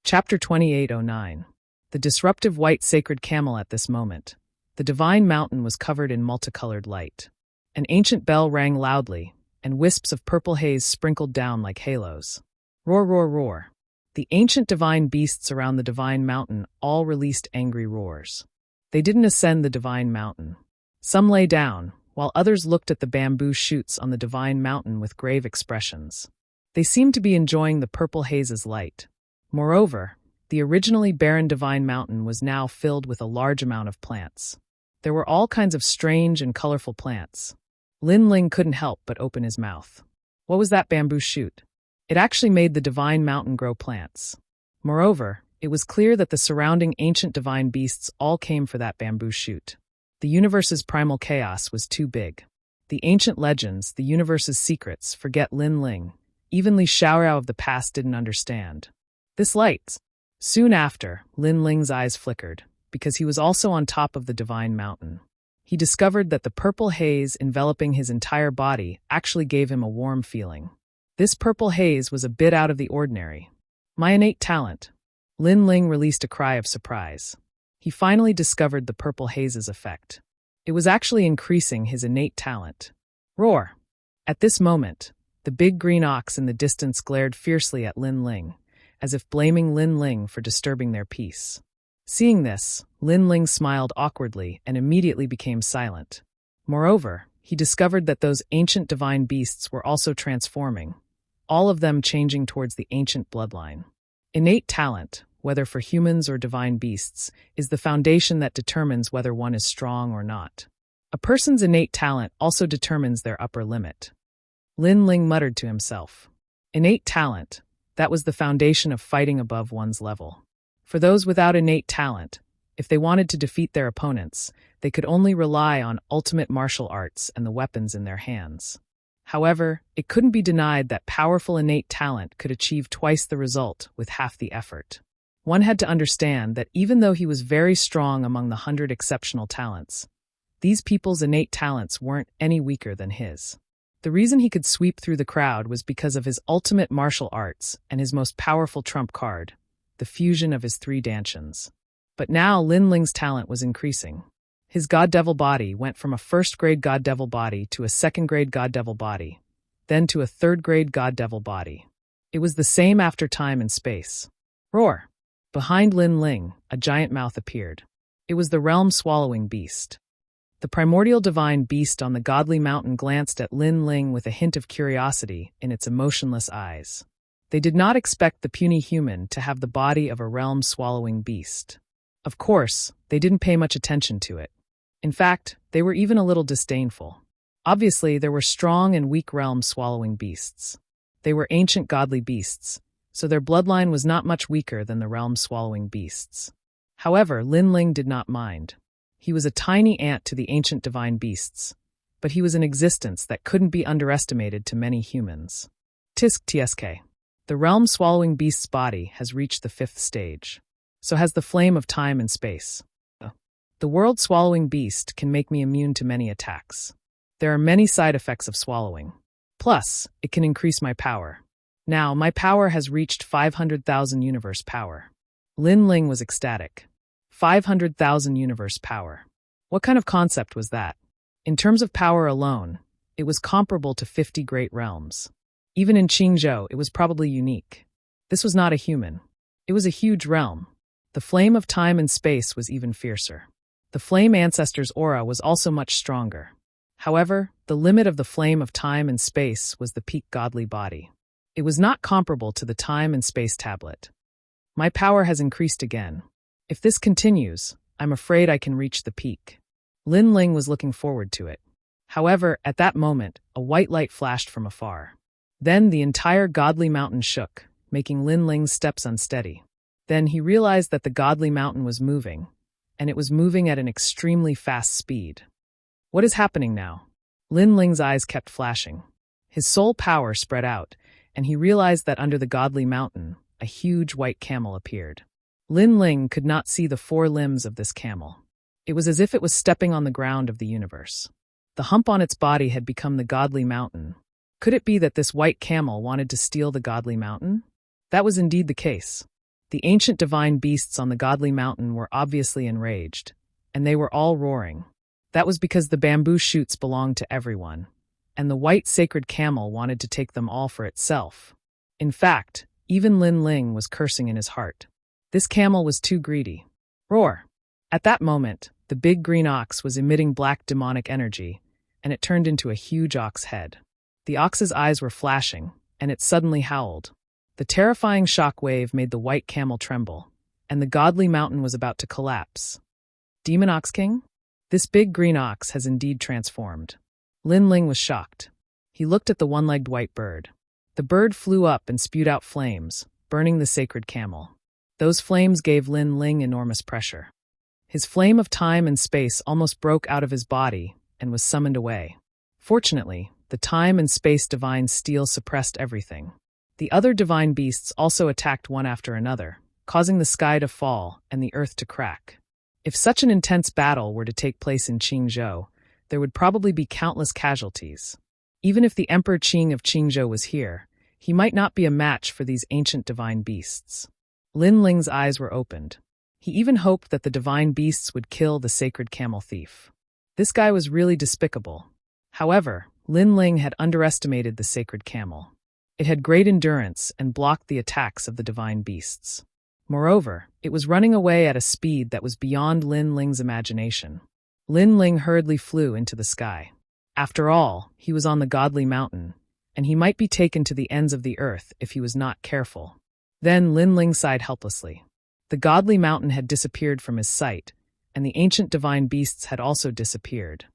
Chapter 2809. The disruptive white sacred camel. At this moment, the divine mountain was covered in multicolored light. An ancient bell rang loudly, and wisps of purple haze sprinkled down like halos. Roar, roar, roar. The ancient divine beasts around the divine mountain all released angry roars. They didn't ascend the divine mountain. Some lay down, while others looked at the bamboo shoots on the divine mountain with grave expressions. They seemed to be enjoying the purple haze's light. Moreover, the originally barren divine mountain was now filled with a large amount of plants. There were all kinds of strange and colorful plants. Lin Ling couldn't help but open his mouth. What was that bamboo shoot? It actually made the divine mountain grow plants. Moreover, it was clear that the surrounding ancient divine beasts all came for that bamboo shoot. The universe's primal chaos was too big. The ancient legends, the universe's secrets, forget Lin Ling. Even Li Xiaorao of the past didn't understand. This light. Soon after, Lin Ling's eyes flickered, because he was also on top of the divine mountain. He discovered that the purple haze enveloping his entire body actually gave him a warm feeling. This purple haze was a bit out of the ordinary. My innate talent. Lin Ling released a cry of surprise. He finally discovered the purple haze's effect. It was actually increasing his innate talent. Roar! At this moment, the big green ox in the distance glared fiercely at Lin Ling, as if blaming Lin Ling for disturbing their peace. Seeing this, Lin Ling smiled awkwardly and immediately became silent. Moreover, he discovered that those ancient divine beasts were also transforming, all of them changing towards the ancient bloodline. Innate talent, whether for humans or divine beasts, is the foundation that determines whether one is strong or not. A person's innate talent also determines their upper limit. Lin Ling muttered to himself. Innate talent, that was the foundation of fighting above one's level. For those without innate talent, if they wanted to defeat their opponents, they could only rely on ultimate martial arts and the weapons in their hands. However, it couldn't be denied that powerful innate talent could achieve twice the result with half the effort. One had to understand that even though he was very strong among the 100 exceptional talents, these people's innate talents weren't any weaker than his. The reason he could sweep through the crowd was because of his ultimate martial arts and his most powerful trump card, the fusion of his 3 dantians. But now Lin Ling's talent was increasing. His god-devil body went from a first-grade god-devil body to a second-grade god-devil body, then to a third-grade god-devil body. It was the same after time and space. Roar! Behind Lin Ling, a giant mouth appeared. It was the realm-swallowing beast. The primordial divine beast on the godly mountain glanced at Lin Ling with a hint of curiosity in its emotionless eyes. They did not expect the puny human to have the body of a realm-swallowing beast. Of course, they didn't pay much attention to it. In fact, they were even a little disdainful. Obviously, there were strong and weak realm-swallowing beasts. They were ancient godly beasts, so their bloodline was not much weaker than the realm-swallowing beasts. However, Lin Ling did not mind. He was a tiny ant to the ancient divine beasts, but he was an existence that couldn't be underestimated to many humans. Tisk tsk. The realm-swallowing beast's body has reached the 5th stage. So has the flame of time and space. The world-swallowing beast can make me immune to many attacks. There are many side effects of swallowing. Plus, it can increase my power. Now, my power has reached 500,000 universe power. Lin Ling was ecstatic. 500,000 universe power. What kind of concept was that? In terms of power alone, it was comparable to 50 great realms. Even in Qingzhou, it was probably unique. This was not a human. It was a huge realm. The flame of time and space was even fiercer. The flame ancestor's aura was also much stronger. However, the limit of the flame of time and space was the peak godly body. It was not comparable to the time and space tablet. My power has increased again. If this continues, I'm afraid I can reach the peak. Lin Ling was looking forward to it. However, at that moment, a white light flashed from afar. Then the entire godly mountain shook, making Lin Ling's steps unsteady. Then he realized that the godly mountain was moving, and it was moving at an extremely fast speed. What is happening now? Lin Ling's eyes kept flashing. His soul power spread out, and he realized that under the godly mountain, a huge white camel appeared. Lin Ling could not see the 4 limbs of this camel. It was as if it was stepping on the ground of the universe. The hump on its body had become the godly mountain. Could it be that this white camel wanted to steal the godly mountain? That was indeed the case. The ancient divine beasts on the godly mountain were obviously enraged, and they were all roaring. That was because the bamboo shoots belonged to everyone, and the white sacred camel wanted to take them all for itself. In fact, even Lin Ling was cursing in his heart. This camel was too greedy. Roar! At that moment, the big green ox was emitting black demonic energy, and it turned into a huge ox head. The ox's eyes were flashing, and it suddenly howled. The terrifying shock wave made the white camel tremble, and the godly mountain was about to collapse. Demon Ox King? This big green ox has indeed transformed. Lin Ling was shocked. He looked at the one-legged white bird. The bird flew up and spewed out flames, burning the sacred camel. Those flames gave Lin Ling enormous pressure. His flame of time and space almost broke out of his body and was summoned away. Fortunately, the time and space divine steel suppressed everything. The other divine beasts also attacked one after another, causing the sky to fall and the earth to crack. If such an intense battle were to take place in Qingzhou, there would probably be countless casualties. Even if the Emperor Qing of Qingzhou was here, he might not be a match for these ancient divine beasts. Lin Ling's eyes were opened. He even hoped that the divine beasts would kill the sacred camel thief. This guy was really despicable. However, Lin Ling had underestimated the sacred camel. It had great endurance and blocked the attacks of the divine beasts. Moreover, it was running away at a speed that was beyond Lin Ling's imagination. Lin Ling hurriedly flew into the sky. After all, he was on the godly mountain, and he might be taken to the ends of the earth if he was not careful. Then Lin Ling sighed helplessly. The godly mountain had disappeared from his sight, and the ancient divine beasts had also disappeared.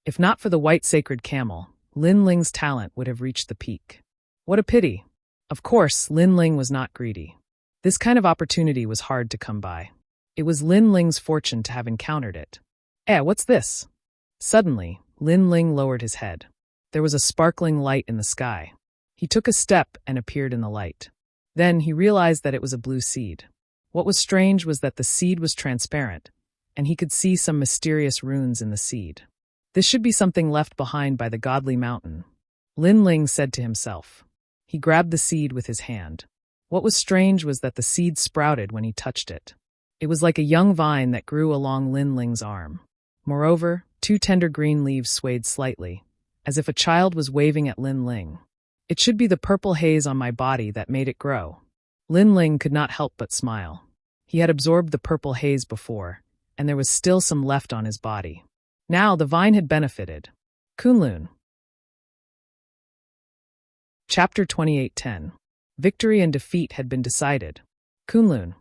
If not for the white sacred camel, Lin Ling's talent would have reached the peak. What a pity. Of course, Lin Ling was not greedy. This kind of opportunity was hard to come by. It was Lin Ling's fortune to have encountered it. What's this? Suddenly, Lin Ling lowered his head. There was a sparkling light in the sky. He took a step and appeared in the light. Then he realized that it was a blue seed. What was strange was that the seed was transparent, and he could see some mysterious runes in the seed. This should be something left behind by the godly mountain, Lin Ling said to himself. He grabbed the seed with his hand. What was strange was that the seed sprouted when he touched it. It was like a young vine that grew along Lin Ling's arm. Moreover, 2 tender green leaves swayed slightly, as if a child was waving at Lin Ling. It should be the purple haze on my body that made it grow. Lin Ling could not help but smile. He had absorbed the purple haze before, and there was still some left on his body. Now the vine had benefited. Kunlun. Chapter 28:10. Victory and defeat had been decided. Kunlun.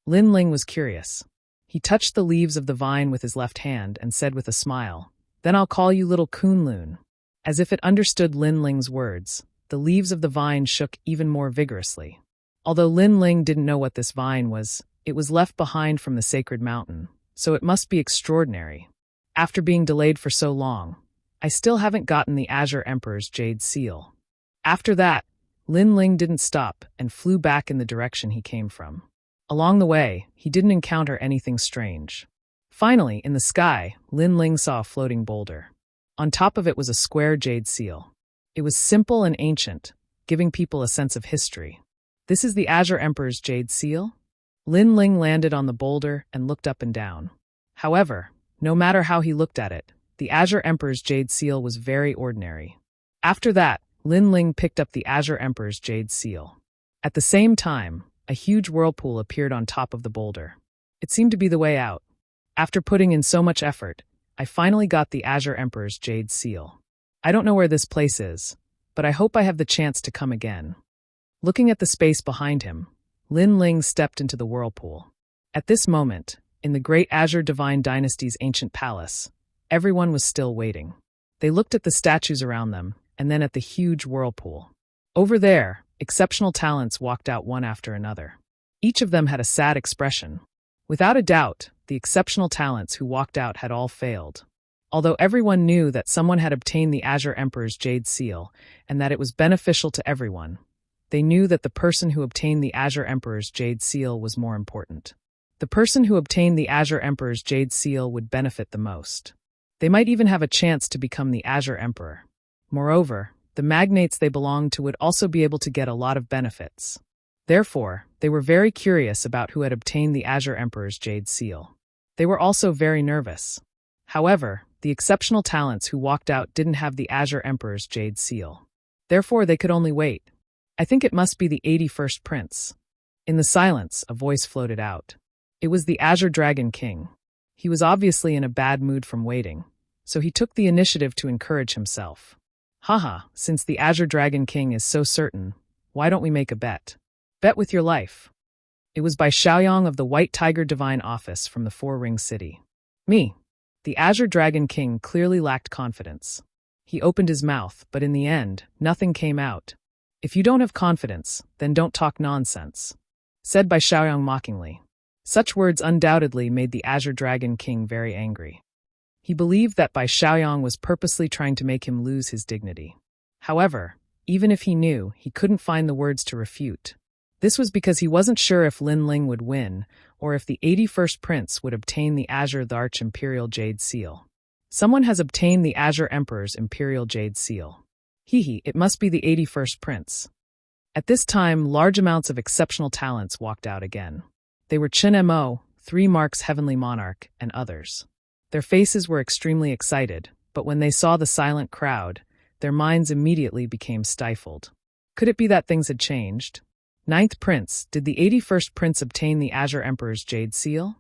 Lin Ling was curious. He touched the leaves of the vine with his left hand and said with a smile, "Then I'll call you little Kunlun." As if it understood Lin Ling's words, the leaves of the vine shook even more vigorously. Although Lin Ling didn't know what this vine was, it was left behind from the sacred mountain, so it must be extraordinary. After being delayed for so long, I still haven't gotten the Azure Emperor's jade seal. After that, Lin Ling didn't stop and flew back in the direction he came from. Along the way, he didn't encounter anything strange. Finally, in the sky, Lin Ling saw a floating boulder. On top of it was a square jade seal. It was simple and ancient, giving people a sense of history. This is the Azure Emperor's jade seal? Lin Ling landed on the boulder and looked up and down. However, no matter how he looked at it, the Azure Emperor's jade seal was very ordinary. After that, Lin Ling picked up the Azure Emperor's jade seal. At the same time, a huge whirlpool appeared on top of the boulder. It seemed to be the way out. After putting in so much effort, I finally got the Azure Emperor's jade seal. I don't know where this place is, but I hope I have the chance to come again. Looking at the space behind him, Lin Ling stepped into the whirlpool. At this moment, in the great Azure Divine Dynasty's ancient palace, everyone was still waiting. They looked at the statues around them, and then at the huge whirlpool. Over there, exceptional talents walked out one after another. Each of them had a sad expression. Without a doubt, the exceptional talents who walked out had all failed. Although everyone knew that someone had obtained the Azure Emperor's jade seal, and that it was beneficial to everyone, they knew that the person who obtained the Azure Emperor's jade seal was more important. The person who obtained the Azure Emperor's jade seal would benefit the most. They might even have a chance to become the Azure Emperor. Moreover, the magnates they belonged to would also be able to get a lot of benefits. Therefore, they were very curious about who had obtained the Azure Emperor's jade seal. They were also very nervous. However, the exceptional talents who walked out didn't have the Azure Emperor's jade seal. Therefore, they could only wait. I think it must be the 81st Prince. In the silence, a voice floated out. It was the Azure Dragon King. He was obviously in a bad mood from waiting, so he took the initiative to encourage himself. Haha, since the Azure Dragon King is so certain, why don't we make a bet? Bet with your life. It was by Xiaoyang of the White Tiger Divine Office from the Four-Ring City. Me. The Azure Dragon King clearly lacked confidence. He opened his mouth, but in the end, nothing came out. If you don't have confidence, then don't talk nonsense. Said by Xiaoyang mockingly. Such words undoubtedly made the Azure Dragon King very angry. He believed that Bai Xiaoyang was purposely trying to make him lose his dignity. However, even if he knew, he couldn't find the words to refute. This was because he wasn't sure if Lin Ling would win, or if the 81st Prince would obtain the Azure Arch Imperial Jade Seal. Someone has obtained the Azure Emperor's Imperial Jade Seal. It must be the 81st Prince. At this time, large amounts of exceptional talents walked out again. They were Chen Mo, 3 Marks Heavenly Monarch, and others. Their faces were extremely excited, but when they saw the silent crowd, their minds immediately became stifled. Could it be that things had changed? 9th Prince, did the 81st Prince obtain the Azure Emperor's Jade Seal?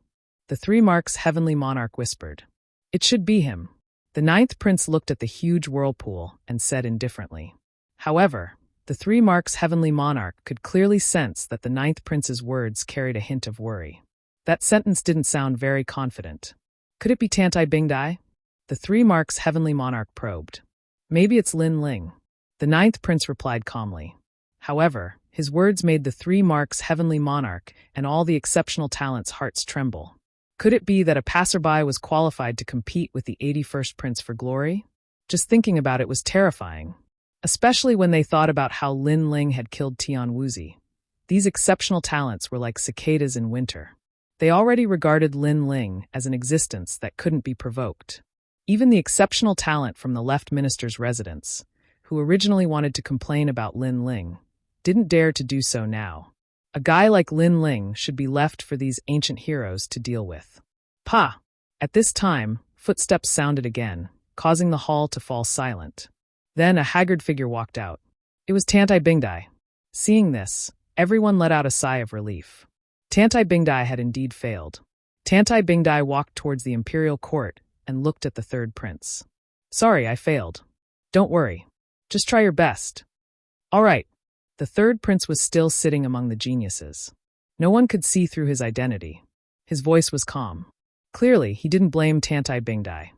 The 3 Marks Heavenly Monarch whispered. It should be him. The 9th Prince looked at the huge whirlpool and said indifferently. However, the 3 Marks Heavenly Monarch could clearly sense that the 9th Prince's words carried a hint of worry. That sentence didn't sound very confident. Could it be Tantai Bingdai? The 3 Marks Heavenly Monarch probed. Maybe it's Lin Ling. The 9th Prince replied calmly. However, his words made the 3 Marks Heavenly Monarch and all the exceptional talents' hearts tremble. Could it be that a passerby was qualified to compete with the 81st Prince for glory? Just thinking about it was terrifying, especially when they thought about how Lin Ling had killed Tian Wuzi. These exceptional talents were like cicadas in winter. They already regarded Lin Ling as an existence that couldn't be provoked. Even the exceptional talent from the left minister's residence, who originally wanted to complain about Lin Ling, didn't dare to do so now. A guy like Lin Ling should be left for these ancient heroes to deal with. Pa! At this time, footsteps sounded again, causing the hall to fall silent. Then a haggard figure walked out. It was Tantai Bingdai. Seeing this, everyone let out a sigh of relief. Tantai Bingdai had indeed failed. Tantai Bingdai walked towards the imperial court and looked at the 3rd Prince. Sorry, I failed. Don't worry. Just try your best. All right. The 3rd Prince was still sitting among the geniuses. No one could see through his identity. His voice was calm. Clearly, he didn't blame Tantai Bingdai.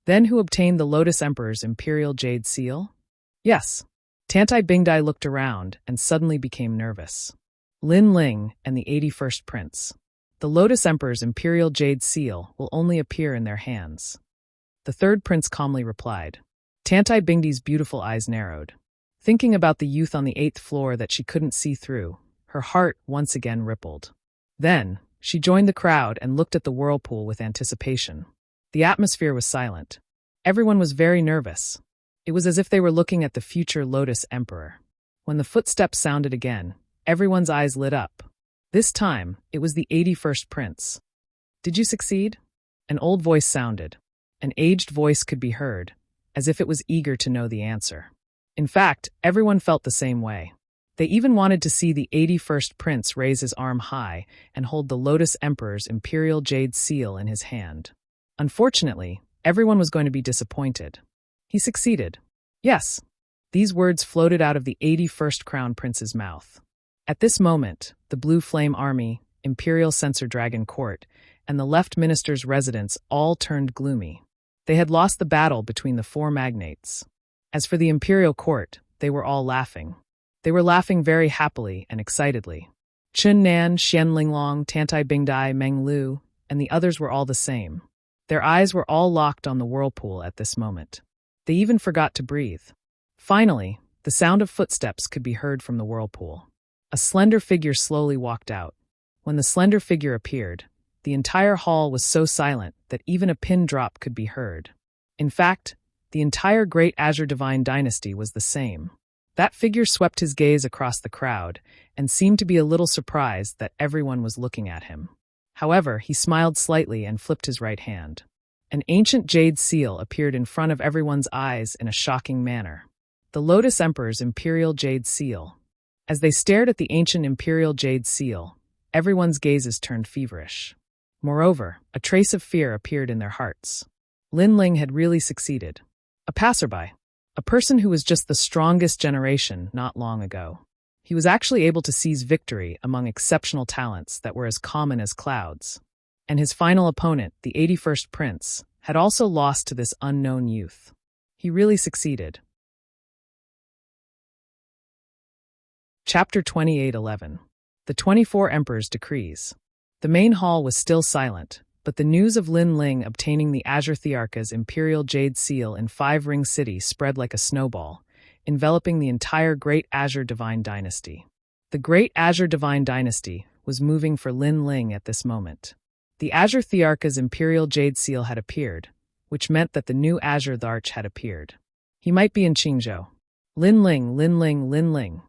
Then who obtained the Lotus Emperor's Imperial Jade Seal? Yes. Tantai Bingdai looked around and suddenly became nervous. Lin Ling and the 81st Prince. The Lotus Emperor's Imperial Jade Seal will only appear in their hands. The 3rd Prince calmly replied. Tantai Bingdai's beautiful eyes narrowed. Thinking about the youth on the 8th floor that she couldn't see through, her heart once again rippled. Then, she joined the crowd and looked at the whirlpool with anticipation. The atmosphere was silent. Everyone was very nervous. It was as if they were looking at the future Lotus Emperor. When the footsteps sounded again, everyone's eyes lit up. This time, it was the 81st Prince. Did you succeed? An old voice sounded. An aged voice could be heard, as if it was eager to know the answer. In fact, everyone felt the same way. They even wanted to see the 81st Prince raise his arm high and hold the Lotus Emperor's Imperial Jade Seal in his hand. Unfortunately, everyone was going to be disappointed. He succeeded. Yes. These words floated out of the 81st Crown Prince's mouth. At this moment, the Blue Flame Army, Imperial Censor Dragon Court, and the Left Minister's residence all turned gloomy. They had lost the battle between the 4 magnates. As for the Imperial Court, they were all laughing. They were laughing very happily and excitedly. Chun Nan, Xian Linglong, Tantai Bingdai, Meng Lu, and the others were all the same. Their eyes were all locked on the whirlpool at this moment. They even forgot to breathe. Finally, the sound of footsteps could be heard from the whirlpool. A slender figure slowly walked out. When the slender figure appeared, the entire hall was so silent that even a pin drop could be heard. In fact, the entire Great Azure Divine Dynasty was the same. That figure swept his gaze across the crowd and seemed to be a little surprised that everyone was looking at him. However, he smiled slightly and flipped his right hand. An ancient jade seal appeared in front of everyone's eyes in a shocking manner. The Lotus Emperor's imperial jade seal. As they stared at the ancient imperial jade seal, everyone's gazes turned feverish. Moreover, a trace of fear appeared in their hearts. Lin Ling had really succeeded. A passerby. A person who was just the strongest generation not long ago. He was actually able to seize victory among exceptional talents that were as common as clouds. And his final opponent, the 81st Prince, had also lost to this unknown youth. He really succeeded. Chapter 28:11. The 24 Emperor's Decrees. The main hall was still silent, but the news of Lin Ling obtaining the Azure Thearcha's imperial jade seal in Five Ring City spread like a snowball, enveloping the entire Great Azure Divine Dynasty. The Great Azure Divine Dynasty was moving for Lin Ling at this moment. The Azure Thearcha's imperial jade seal had appeared, which meant that the new Azure Tharch had appeared. He might be in Qingzhou. Lin Ling, Lin Ling, Lin Ling.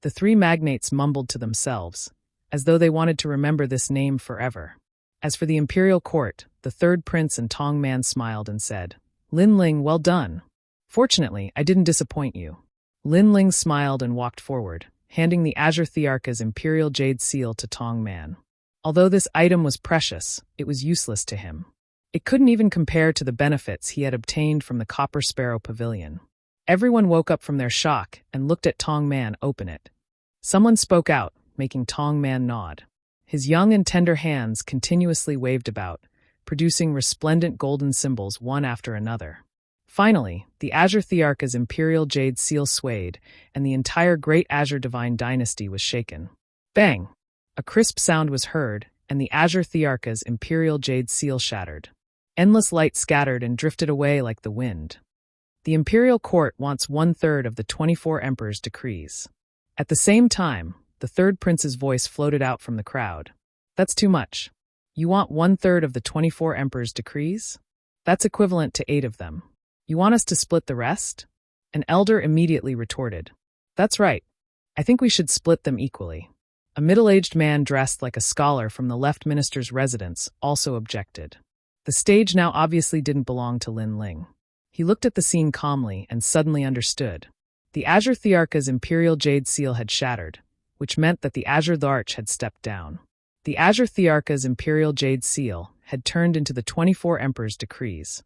The three magnates mumbled to themselves, as though they wanted to remember this name forever. As for the imperial court, the third prince and Tong Man smiled and said, "Lin Ling, well done. Fortunately, I didn't disappoint you." Lin Ling smiled and walked forward, handing the Azure Thearcha's imperial jade seal to Tong Man. Although this item was precious, it was useless to him. It couldn't even compare to the benefits he had obtained from the Copper Sparrow Pavilion. Everyone woke up from their shock and looked at Tong Man open it. Someone spoke out, making Tong Man nod. His young and tender hands continuously waved about, producing resplendent golden symbols one after another. Finally, the Azure Thearcha's imperial jade seal swayed, and the entire Great Azure Divine Dynasty was shaken. Bang! A crisp sound was heard, and the Azure Thearcha's imperial jade seal shattered. Endless light scattered and drifted away like the wind. The imperial court wants 1/3 of the 24 emperor's decrees. At the same time, the third prince's voice floated out from the crowd. That's too much. You want 1/3 of the 24 emperor's decrees? That's equivalent to 8 of them. You want us to split the rest? An elder immediately retorted. That's right. I think we should split them equally. A middle-aged man dressed like a scholar from the left minister's residence also objected. The stage now obviously didn't belong to Lin Ling. He looked at the scene calmly and suddenly understood. The Azure Thearcha's imperial jade seal had shattered, which meant that the Azure Tharch had stepped down. The Azure Thearcha's imperial jade seal had turned into the 24 emperor's decrees,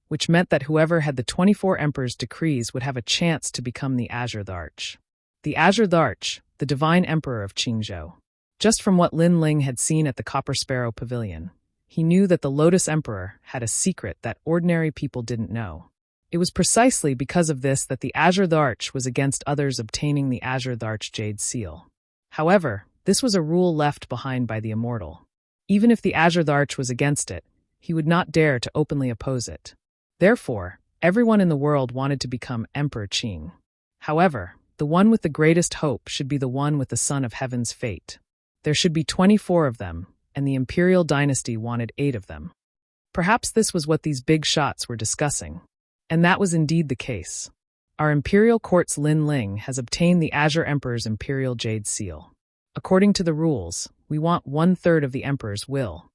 which meant that whoever had the 24 emperor's decrees would have a chance to become the Azure Tharch. The Azure Tharch, the divine emperor of Qingzhou. Just from what Lin Ling had seen at the Copper Sparrow Pavilion, he knew that the Lotus Emperor had a secret that ordinary people didn't know. It was precisely because of this that the Azure Tharch was against others obtaining the Azure Tharch Jade Seal. However, this was a rule left behind by the immortal. Even if the Azure Tharch was against it, he would not dare to openly oppose it. Therefore, everyone in the world wanted to become Emperor Qing. However, the one with the greatest hope should be the one with the Son of Heaven's fate. There should be 24 of them, and the imperial dynasty wanted 8 of them. Perhaps this was what these big shots were discussing. And that was indeed the case. Our imperial court's Lin Ling has obtained the Azure Emperor's imperial jade seal. According to the rules, we want 1/3 of the emperor's will.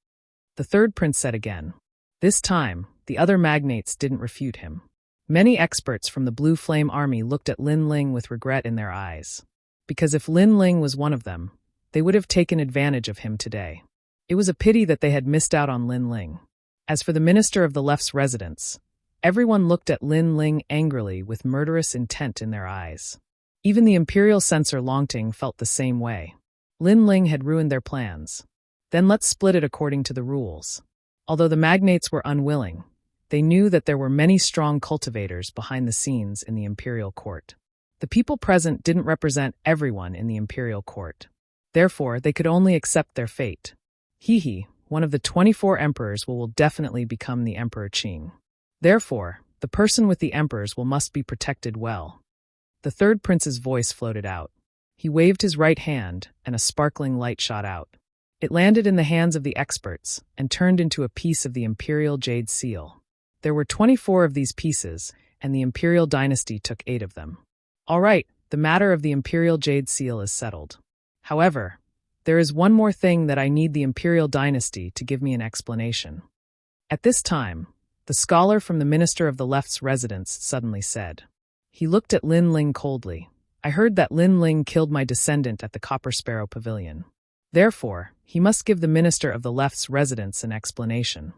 The third prince said again. This time, the other magnates didn't refute him. Many experts from the Blue Flame Army looked at Lin Ling with regret in their eyes. Because if Lin Ling was one of them, they would have taken advantage of him today. It was a pity that they had missed out on Lin Ling. As for the minister of the left's residence, everyone looked at Lin Ling angrily with murderous intent in their eyes. Even the imperial censor Longting felt the same way. Lin Ling had ruined their plans. Then let's split it according to the rules. Although the magnates were unwilling, they knew that there were many strong cultivators behind the scenes in the imperial court. The people present didn't represent everyone in the imperial court. Therefore, they could only accept their fate. One of the 24 emperors will definitely become the Emperor Qing. Therefore, the person with the emperor's will must be protected well. The third prince's voice floated out. He waved his right hand, and a sparkling light shot out. It landed in the hands of the experts and turned into a piece of the imperial jade seal. There were 24 of these pieces, and the imperial dynasty took 8 of them. All right, the The matter of the Imperial Jade Seal is settled. However, there is one more thing that I need the Imperial Dynasty to give me an explanation." At this time, the scholar from the Minister of the Left's residence suddenly said. He looked at Lin Ling coldly. "I heard that Lin Ling killed my descendant at the Copper Sparrow Pavilion. Therefore, he must give the Minister of the Left's residence an explanation."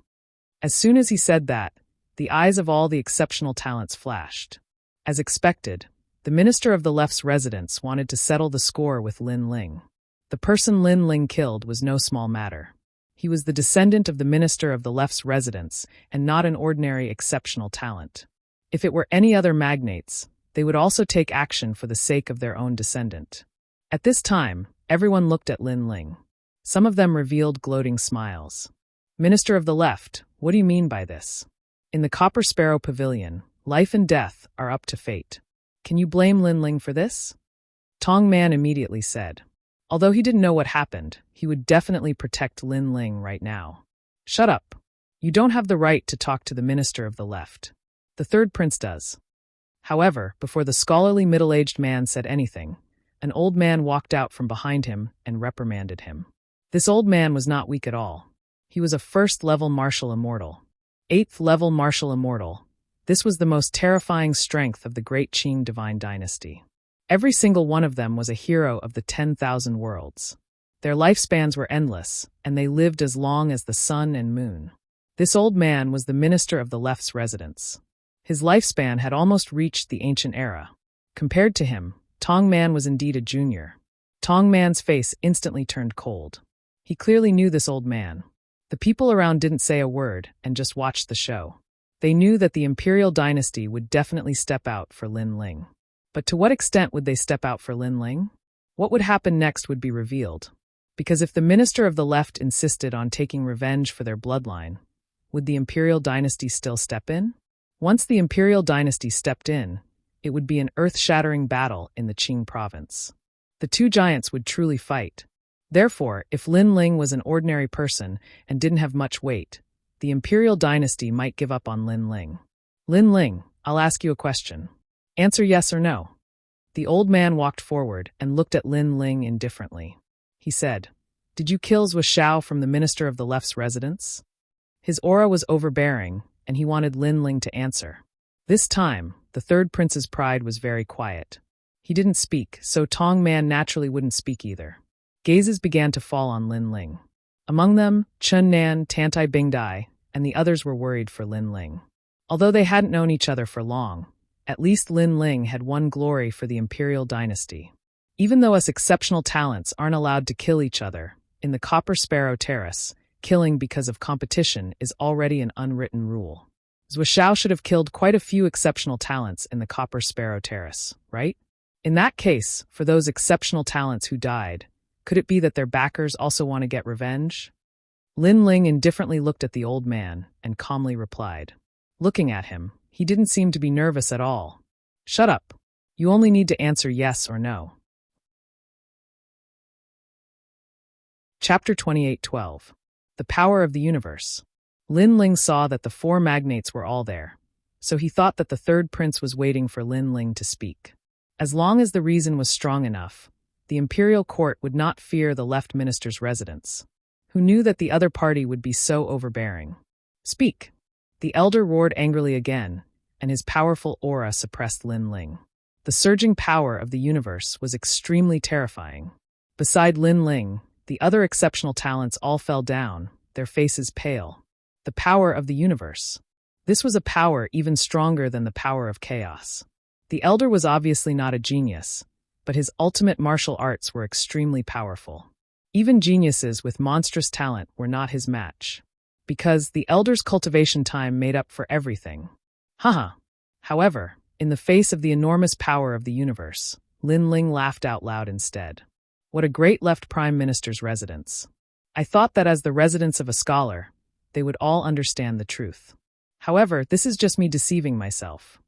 As soon as he said that, the eyes of all the exceptional talents flashed. As expected, the Minister of the Left's residence wanted to settle the score with Lin Ling. The person Lin Ling killed was no small matter. He was the descendant of the Minister of the Left's residence and not an ordinary exceptional talent. If it were any other magnates, they would also take action for the sake of their own descendant. At this time, everyone looked at Lin Ling. Some of them revealed gloating smiles. "Minister of the Left, what do you mean by this? In the Copper Sparrow Pavilion, life and death are up to fate. Can you blame Lin Ling for this?" Tong Man immediately said. Although he didn't know what happened, he would definitely protect Lin Ling right now. "Shut up. You don't have the right to talk to the Minister of the Left. The third prince does." However, before the scholarly middle-aged man said anything, an old man walked out from behind him and reprimanded him. This old man was not weak at all. He was a first-level martial immortal. 8th-level martial immortal. This was the most terrifying strength of the Great Qing Divine Dynasty. Every single one of them was a hero of the 10,000 worlds. Their lifespans were endless, and they lived as long as the sun and moon. This old man was the Minister of the Left's residence. His lifespan had almost reached the ancient era. Compared to him, Tong Man was indeed a junior. Tong Man's face instantly turned cold. He clearly knew this old man. The people around didn't say a word and just watched the show. They knew that the Imperial Dynasty would definitely step out for Lin Ling. But to what extent would they step out for Lin Ling? What would happen next would be revealed. Because if the Minister of the Left insisted on taking revenge for their bloodline, would the Imperial Dynasty still step in? Once the Imperial Dynasty stepped in, it would be an earth-shattering battle in the Qing province. The two giants would truly fight. Therefore, if Lin Ling was an ordinary person and didn't have much weight, the Imperial Dynasty might give up on Lin Ling. "Lin Ling, I'll ask you a question. Answer yes or no." The old man walked forward and looked at Lin Ling indifferently. He said, "Did you kill Zhou Shao from the Minister of the Left's residence?" His aura was overbearing, and he wanted Lin Ling to answer. This time, the third prince's pride was very quiet. He didn't speak, so Tong Man naturally wouldn't speak either. Gazes began to fall on Lin Ling. Among them, Chun Nan, Tantai Bingdai, and the others were worried for Lin Ling. Although they hadn't known each other for long, at least Lin Ling had won glory for the Imperial Dynasty. Even though us exceptional talents aren't allowed to kill each other, in the Copper Sparrow Terrace, killing because of competition is already an unwritten rule. Zhou Shao should have killed quite a few exceptional talents in the Copper Sparrow Terrace, right? In that case, for those exceptional talents who died, could it be that their backers also want to get revenge? Lin Ling indifferently looked at the old man and calmly replied. Looking at him, he didn't seem to be nervous at all. "Shut up. You only need to answer yes or no." Chapter 28:12. The Power of the Universe. Lin Ling saw that the four magnates were all there, so he thought that the third prince was waiting for Lin Ling to speak. As long as the reason was strong enough, the imperial court would not fear the left minister's residence, who knew that the other party would be so overbearing. "Speak!" The elder roared angrily again, and his powerful aura suppressed Lin Ling. The surging power of the universe was extremely terrifying. Beside Lin Ling, the other exceptional talents all fell down, their faces pale. The power of the universe. This was a power even stronger than the power of chaos. The elder was obviously not a genius, but his ultimate martial arts were extremely powerful. Even geniuses with monstrous talent were not his match, because the elder's cultivation time made up for everything. Haha. However, in the face of the enormous power of the universe, Lin Ling laughed out loud instead. What a great left prime minister's residence. I thought that as the residence of a scholar, they would all understand the truth. However, this is just me deceiving myself.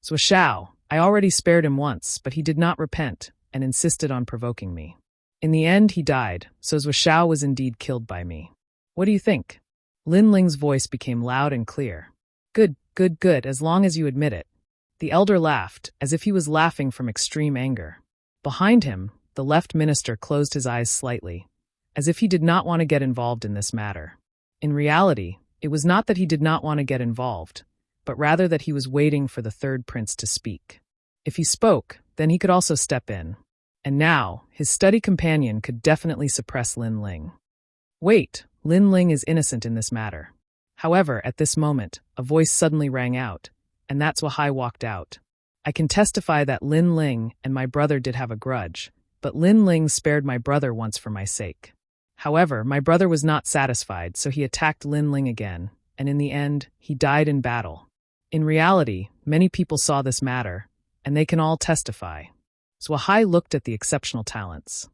Zhou Shao, I already spared him once, but he did not repent and insisted on provoking me. In the end, he died, so Zhou Shao was indeed killed by me. What do you think? Lin Ling's voice became loud and clear. Good, as long as you admit it. The elder laughed, as if he was laughing from extreme anger. Behind him, the left minister closed his eyes slightly, as if he did not want to get involved in this matter. In reality, it was not that he did not want to get involved, but rather that he was waiting for the third prince to speak. If he spoke, then he could also step in. And now, his study companion could definitely suppress Lin Ling. Wait, Lin Ling is innocent in this matter. However, at this moment, a voice suddenly rang out, and that's Wahai walked out. I can testify that Lin Ling and my brother did have a grudge, but Lin Ling spared my brother once for my sake. However, my brother was not satisfied, so he attacked Lin Ling again, and in the end, he died in battle. In reality, many people saw this matter, and they can all testify. Zwahai looked at the exceptional talents.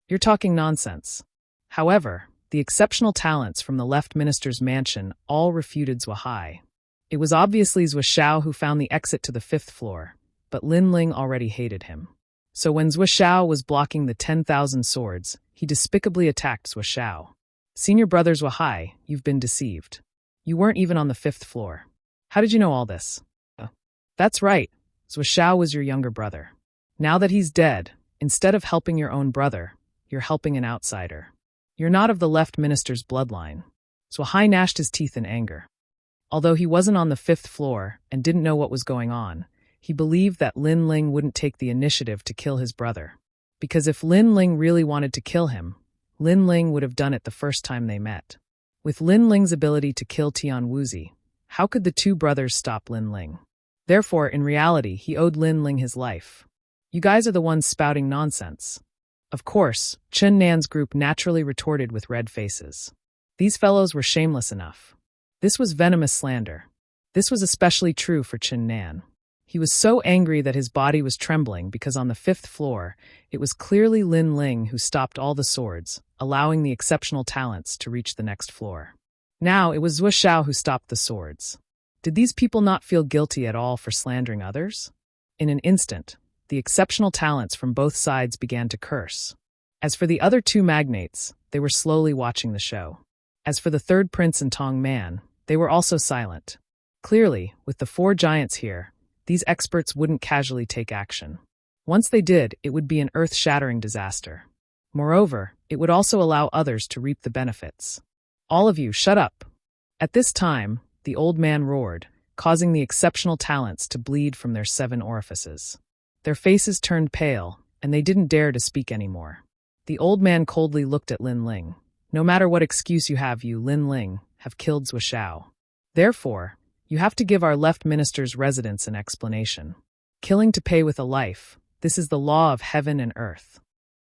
You're talking nonsense. However, the exceptional talents from the left minister's mansion all refuted Zwahai. It was obviously Zhuo who found the exit to the 5th floor, but Lin Ling already hated him. So when Zhuo was blocking the 10,000 swords, he despicably attacked Zhuo. Senior brother Zwahai, you've been deceived. You weren't even on the 5th floor. How did you know all this? That's right, Zhuo was your younger brother. Now that he's dead, instead of helping your own brother, you're helping an outsider. You're not of the left minister's bloodline. Zwahai gnashed his teeth in anger. Although he wasn't on the 5th floor and didn't know what was going on, he believed that Lin Ling wouldn't take the initiative to kill his brother. Because if Lin Ling really wanted to kill him, Lin Ling would have done it the first time they met. With Lin Ling's ability to kill Tian Wuzi, how could the two brothers stop Lin Ling? Therefore, in reality, he owed Lin Ling his life. You guys are the ones spouting nonsense. Of course, Chen Nan's group naturally retorted with red faces. These fellows were shameless enough. This was venomous slander. This was especially true for Chen Nan. He was so angry that his body was trembling because on the 5th floor, it was clearly Lin Ling who stopped all the swords, allowing the exceptional talents to reach the next floor. Now it was Zhuo who stopped the swords. Did these people not feel guilty at all for slandering others? In an instant, the exceptional talents from both sides began to curse. As for the other two magnates, they were slowly watching the show. As for the third prince and Tong Man, they were also silent. Clearly, with the 4 giants here, these experts wouldn't casually take action. Once they did, it would be an earth-shattering disaster. Moreover, it would also allow others to reap the benefits. All of you, shut up! At this time, the old man roared, causing the exceptional talents to bleed from their 7 orifices. Their faces turned pale, and they didn't dare to speak anymore. The old man coldly looked at Lin Ling. No matter what excuse you have, you, Lin Ling, have killed Zhuo. Therefore, you have to give our left minister's residence an explanation. Killing to pay with a life, this is the law of heaven and earth.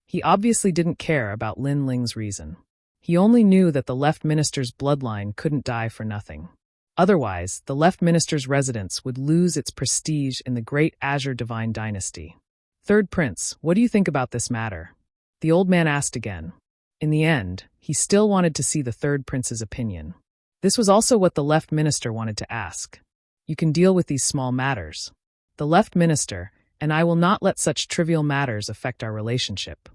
He obviously didn't care about Lin Ling's reason. He only knew that the left minister's bloodline couldn't die for nothing. Otherwise, the left minister's residence would lose its prestige in the great Azure Divine Dynasty. Third Prince, what do you think about this matter? The old man asked again. In the end, he still wanted to see the third prince's opinion. This was also what the left minister wanted to ask. You can deal with these small matters. The left minister, and I will not let such trivial matters affect our relationship.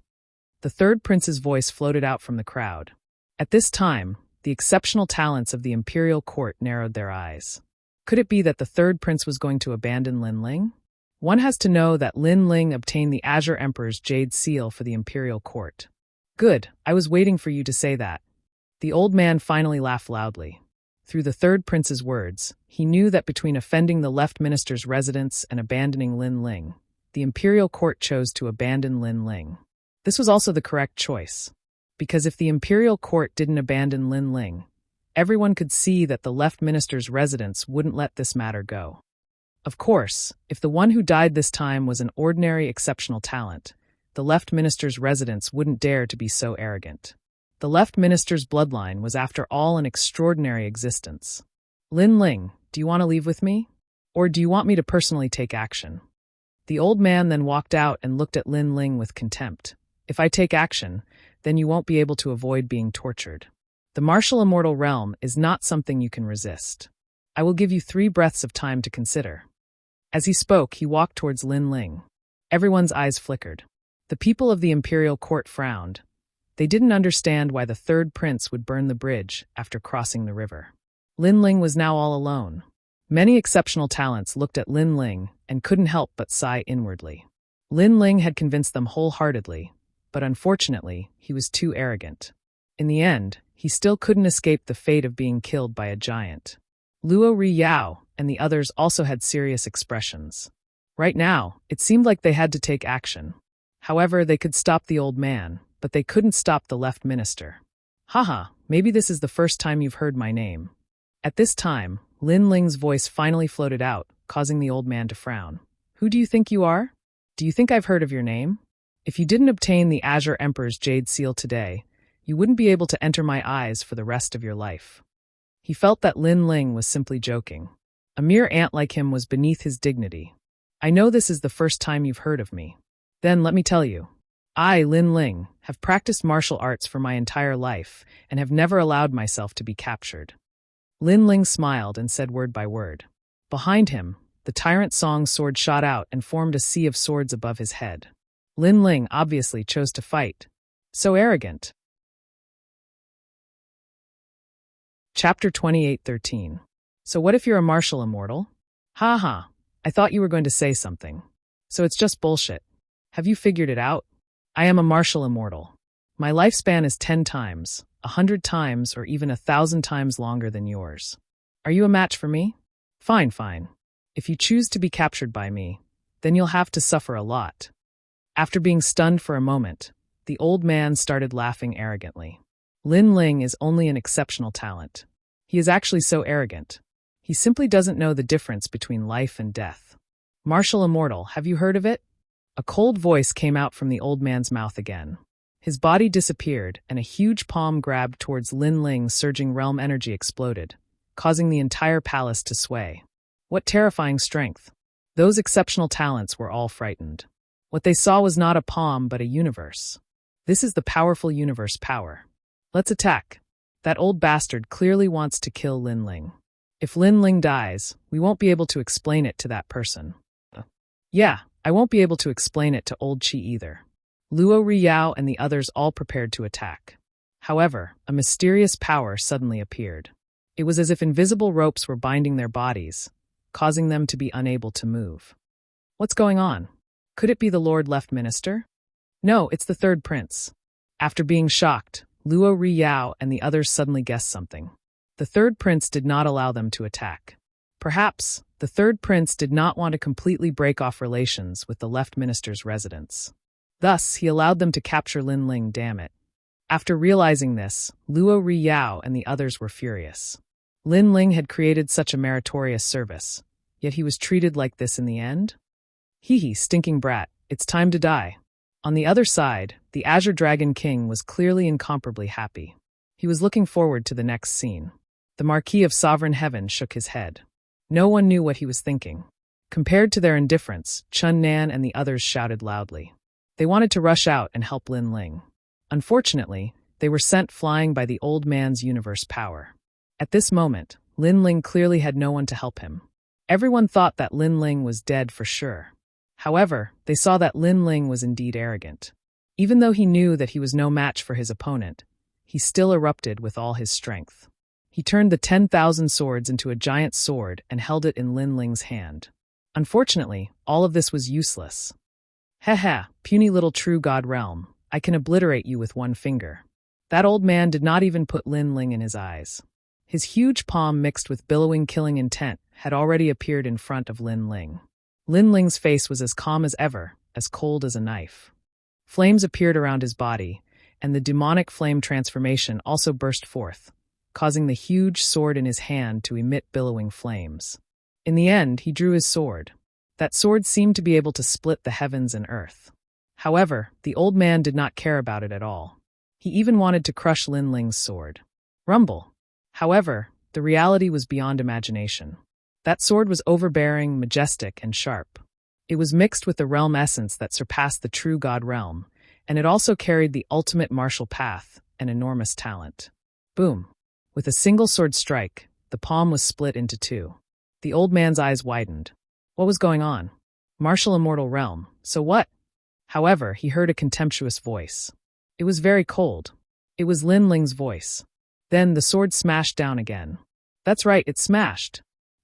The third prince's voice floated out from the crowd. At this time, the exceptional talents of the imperial court narrowed their eyes. Could it be that the third prince was going to abandon Lin Ling? One has to know that Lin Ling obtained the Azure Emperor's jade seal for the imperial court. Good, I was waiting for you to say that. The old man finally laughed loudly. Through the third prince's words, he knew that between offending the left minister's residence and abandoning Lin Ling, the imperial court chose to abandon Lin Ling. This was also the correct choice. Because if the imperial court didn't abandon Lin Ling, everyone could see that the left minister's residence wouldn't let this matter go. Of course, if the one who died this time was an ordinary exceptional talent, the left minister's residence wouldn't dare to be so arrogant. The left minister's bloodline was after all an extraordinary existence. Lin Ling, do you want to leave with me? Or do you want me to personally take action? The old man then walked out and looked at Lin Ling with contempt. If I take action, then you won't be able to avoid being tortured. The martial immortal realm is not something you can resist. I will give you 3 breaths of time to consider. As he spoke, he walked towards Lin Ling. Everyone's eyes flickered. The people of the imperial court frowned. They didn't understand why the third prince would burn the bridge after crossing the river. Lin Ling was now all alone. Many exceptional talents looked at Lin Ling and couldn't help but sigh inwardly. Lin Ling had convinced them wholeheartedly, but unfortunately, he was too arrogant. In the end, he still couldn't escape the fate of being killed by a giant. Luo Riyao and the others also had serious expressions. Right now, it seemed like they had to take action. However, they could stop the old man, but they couldn't stop the left minister. Haha, maybe this is the first time you've heard my name. At this time, Lin Ling's voice finally floated out, causing the old man to frown. Who do you think you are? Do you think I've heard of your name? If you didn't obtain the Azure Emperor's Jade Seal today, you wouldn't be able to enter my eyes for the rest of your life. He felt that Lin Ling was simply joking. A mere ant like him was beneath his dignity. I know this is the first time you've heard of me. Then let me tell you. I, Lin Ling, have practiced martial arts for my entire life and have never allowed myself to be captured. Lin Ling smiled and said word by word. Behind him, the Tyrant Song's sword shot out and formed a sea of swords above his head. Lin Ling obviously chose to fight. So arrogant. Chapter 28:13. So what if you're a martial immortal? Ha ha, I thought you were going to say something. So it's just bullshit. Have you figured it out? I am a martial immortal. My lifespan is 10 times, 100 times, or even 1,000 times longer than yours. Are you a match for me? Fine, fine. If you choose to be captured by me, then you'll have to suffer a lot. After being stunned for a moment, the old man started laughing arrogantly. Lin Ling is only an exceptional talent. He is actually so arrogant. He simply doesn't know the difference between life and death. Martial immortal, have you heard of it? A cold voice came out from the old man's mouth again. His body disappeared, and a huge palm grabbed towards Lin Ling's surging realm energy exploded, causing the entire palace to sway. What terrifying strength! Those exceptional talents were all frightened. What they saw was not a palm but a universe. This is the powerful universe power. Let's attack. That old bastard clearly wants to kill Lin Ling. If Lin Ling dies, we won't be able to explain it to that person. Yeah, I won't be able to explain it to old Qi either. Luo Riyao and the others all prepared to attack. However, a mysterious power suddenly appeared. It was as if invisible ropes were binding their bodies, causing them to be unable to move. What's going on? Could it be the Lord Left Minister? No, it's the third prince. After being shocked, Luo Riyao and the others suddenly guessed something. The third prince did not allow them to attack. Perhaps, the third prince did not want to completely break off relations with the Left Minister's residence. Thus, he allowed them to capture Lin Ling, damn it. After realizing this, Luo Riyao and the others were furious. Lin Ling had created such a meritorious service, yet he was treated like this in the end? Hee, stinking brat, it's time to die. On the other side, the Azure Dragon King was clearly incomparably happy. He was looking forward to the next scene. The Marquis of Sovereign Heaven shook his head. No one knew what he was thinking. Compared to their indifference, Chun Nan and the others shouted loudly. They wanted to rush out and help Lin Ling. Unfortunately, they were sent flying by the old man's universe power. At this moment, Lin Ling clearly had no one to help him. Everyone thought that Lin Ling was dead for sure. However, they saw that Lin Ling was indeed arrogant. Even though he knew that he was no match for his opponent, he still erupted with all his strength. He turned the 10,000 swords into a giant sword and held it in Lin Ling's hand. Unfortunately, all of this was useless. Heh, puny little true god realm, I can obliterate you with one finger. That old man did not even put Lin Ling in his eyes. His huge palm mixed with billowing killing intent had already appeared in front of Lin Ling. Lin Ling's face was as calm as ever, as cold as a knife. Flames appeared around his body, and the demonic flame transformation also burst forth, causing the huge sword in his hand to emit billowing flames. In the end, he drew his sword. That sword seemed to be able to split the heavens and earth. However, the old man did not care about it at all. He even wanted to crush Lin Ling's sword. Rumble. However, the reality was beyond imagination. That sword was overbearing, majestic, and sharp. It was mixed with the realm essence that surpassed the true god realm, and it also carried the ultimate martial path, an enormous talent. Boom. With a single sword strike, the palm was split into two. The old man's eyes widened. What was going on? Martial immortal realm, so what? However, he heard a contemptuous voice. It was very cold. It was Lin Ling's voice. Then the sword smashed down again. That's right, it smashed.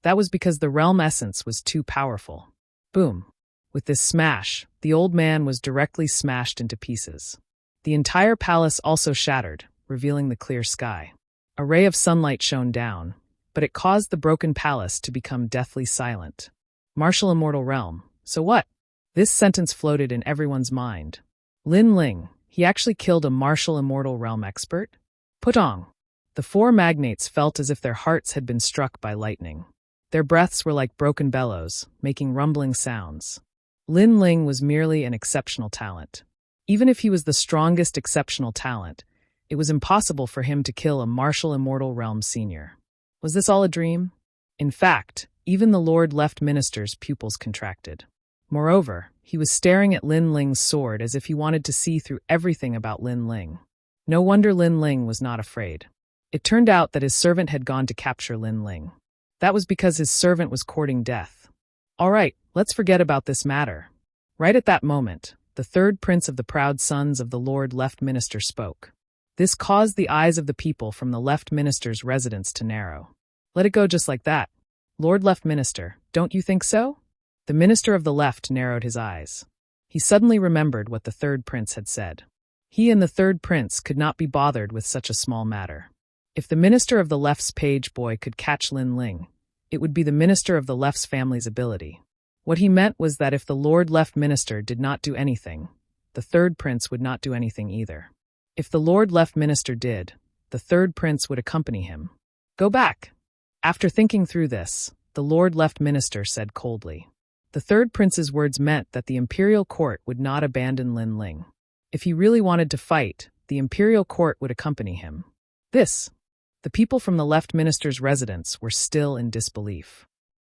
That was because the realm essence was too powerful. Boom. With this smash, the old man was directly smashed into pieces. The entire palace also shattered, revealing the clear sky. A ray of sunlight shone down, but it caused the broken palace to become deathly silent. Martial immortal realm. So what? This sentence floated in everyone's mind. Lin Ling, he actually killed a martial immortal realm expert? Putong. The four magnates felt as if their hearts had been struck by lightning. Their breaths were like broken bellows, making rumbling sounds. Lin Ling was merely an exceptional talent. Even if he was the strongest exceptional talent, it was impossible for him to kill a martial immortal realm senior. Was this all a dream? In fact, even the Lord Left Minister's pupils contracted. Moreover, he was staring at Lin Ling's sword as if he wanted to see through everything about Lin Ling. No wonder Lin Ling was not afraid. It turned out that his servant had gone to capture Lin Ling. That was because his servant was courting death. All right, let's forget about this matter. Right at that moment, the third prince of the proud sons of the Lord Left Minister spoke. This caused the eyes of the people from the Left Minister's residence to narrow. Let it go just like that. Lord Left Minister, don't you think so? The minister of the left narrowed his eyes. He suddenly remembered what the third prince had said. He and the third prince could not be bothered with such a small matter. If the minister of the left's page boy could catch Lin Ling, it would be the minister of the left's family's ability. What he meant was that if the Lord Left Minister did not do anything, the third prince would not do anything either. If the Lord Left Minister did, the third prince would accompany him. Go back. After thinking through this, the Lord Left Minister said coldly. The third prince's words meant that the imperial court would not abandon Lin Ling. If he really wanted to fight, the imperial court would accompany him. The people from the Left Minister's residence were still in disbelief.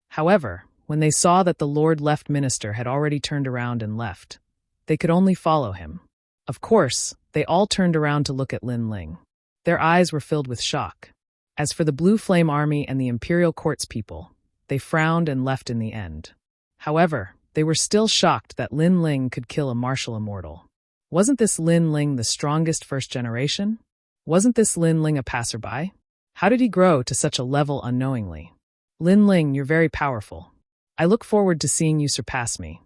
However, when they saw that the Lord Left Minister had already turned around and left, they could only follow him. Of course, they all turned around to look at Lin Ling. Their eyes were filled with shock. As for the Blue Flame Army and the Imperial Court's people, they frowned and left in the end. However, they were still shocked that Lin Ling could kill a martial immortal. Wasn't this Lin Ling the strongest first generation? Wasn't this Lin Ling a passerby? How did he grow to such a level unknowingly? Lin Ling, you're very powerful. I look forward to seeing you surpass me.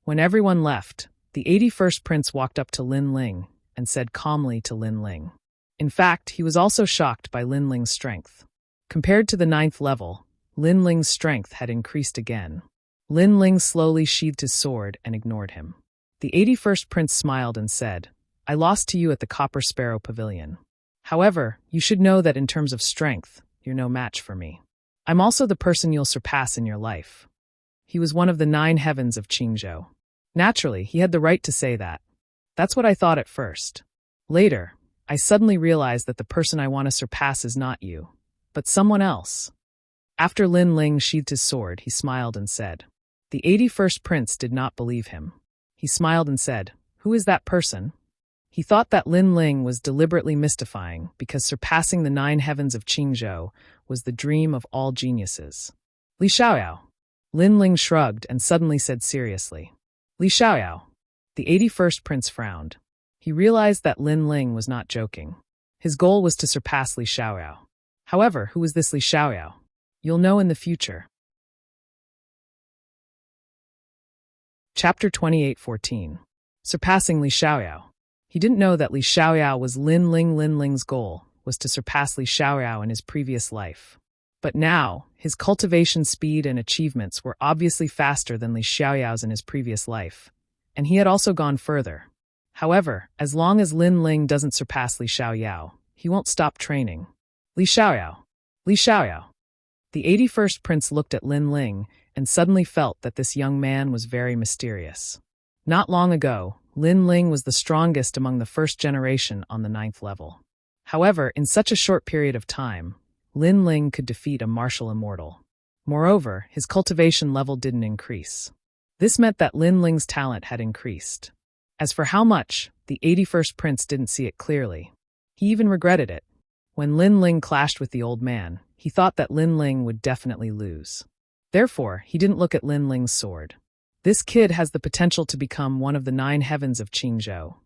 When everyone left, the 81st prince walked up to Lin Ling and said calmly to Lin Ling. In fact, he was also shocked by Lin Ling's strength. Compared to the 9th level, Lin Ling's strength had increased again. Lin Ling slowly sheathed his sword and ignored him. The 81st prince smiled and said, I lost to you at the Copper Sparrow Pavilion. However, you should know that in terms of strength, you're no match for me. I'm also the person you'll surpass in your life. He was one of the 9 heavens of Qingzhou. Naturally, he had the right to say that. That's what I thought at first. Later, I suddenly realized that the person I want to surpass is not you, but someone else. After Lin Ling sheathed his sword, he smiled and said. The 81st prince did not believe him. He smiled and said, Who is that person? He thought that Lin Ling was deliberately mystifying because surpassing the 9 heavens of Qingzhou was the dream of all geniuses. Li Xiaoyao. Lin Ling shrugged and suddenly said seriously. Li Xiaoyao. The 81st prince frowned. He realized that Lin Ling was not joking. His goal was to surpass Li Xiaoyao. However, who was this Li Xiaoyao? You'll know in the future. Chapter 28:14. Surpassing Li Xiaoyao. He didn't know that Li Xiaoyao was Lin Ling. Lin Ling's goal was to surpass Li Xiaoyao in his previous life. But now, his cultivation speed and achievements were obviously faster than Li Xiaoyao's in his previous life, and he had also gone further. However, as long as Lin Ling doesn't surpass Li Xiaoyao, he won't stop training. Li Xiaoyao. Li Xiaoyao. The 81st prince looked at Lin Ling and suddenly felt that this young man was very mysterious. Not long ago, Lin Ling was the strongest among the first generation on the 9th level. However, in such a short period of time, Lin Ling could defeat a martial immortal. Moreover, his cultivation level didn't increase. This meant that Lin Ling's talent had increased. As for how much, the 81st prince didn't see it clearly. He even regretted it. When Lin Ling clashed with the old man, he thought that Lin Ling would definitely lose. Therefore, he didn't look at Lin Ling's sword. This kid has the potential to become one of the 9 heavens of Qingzhou.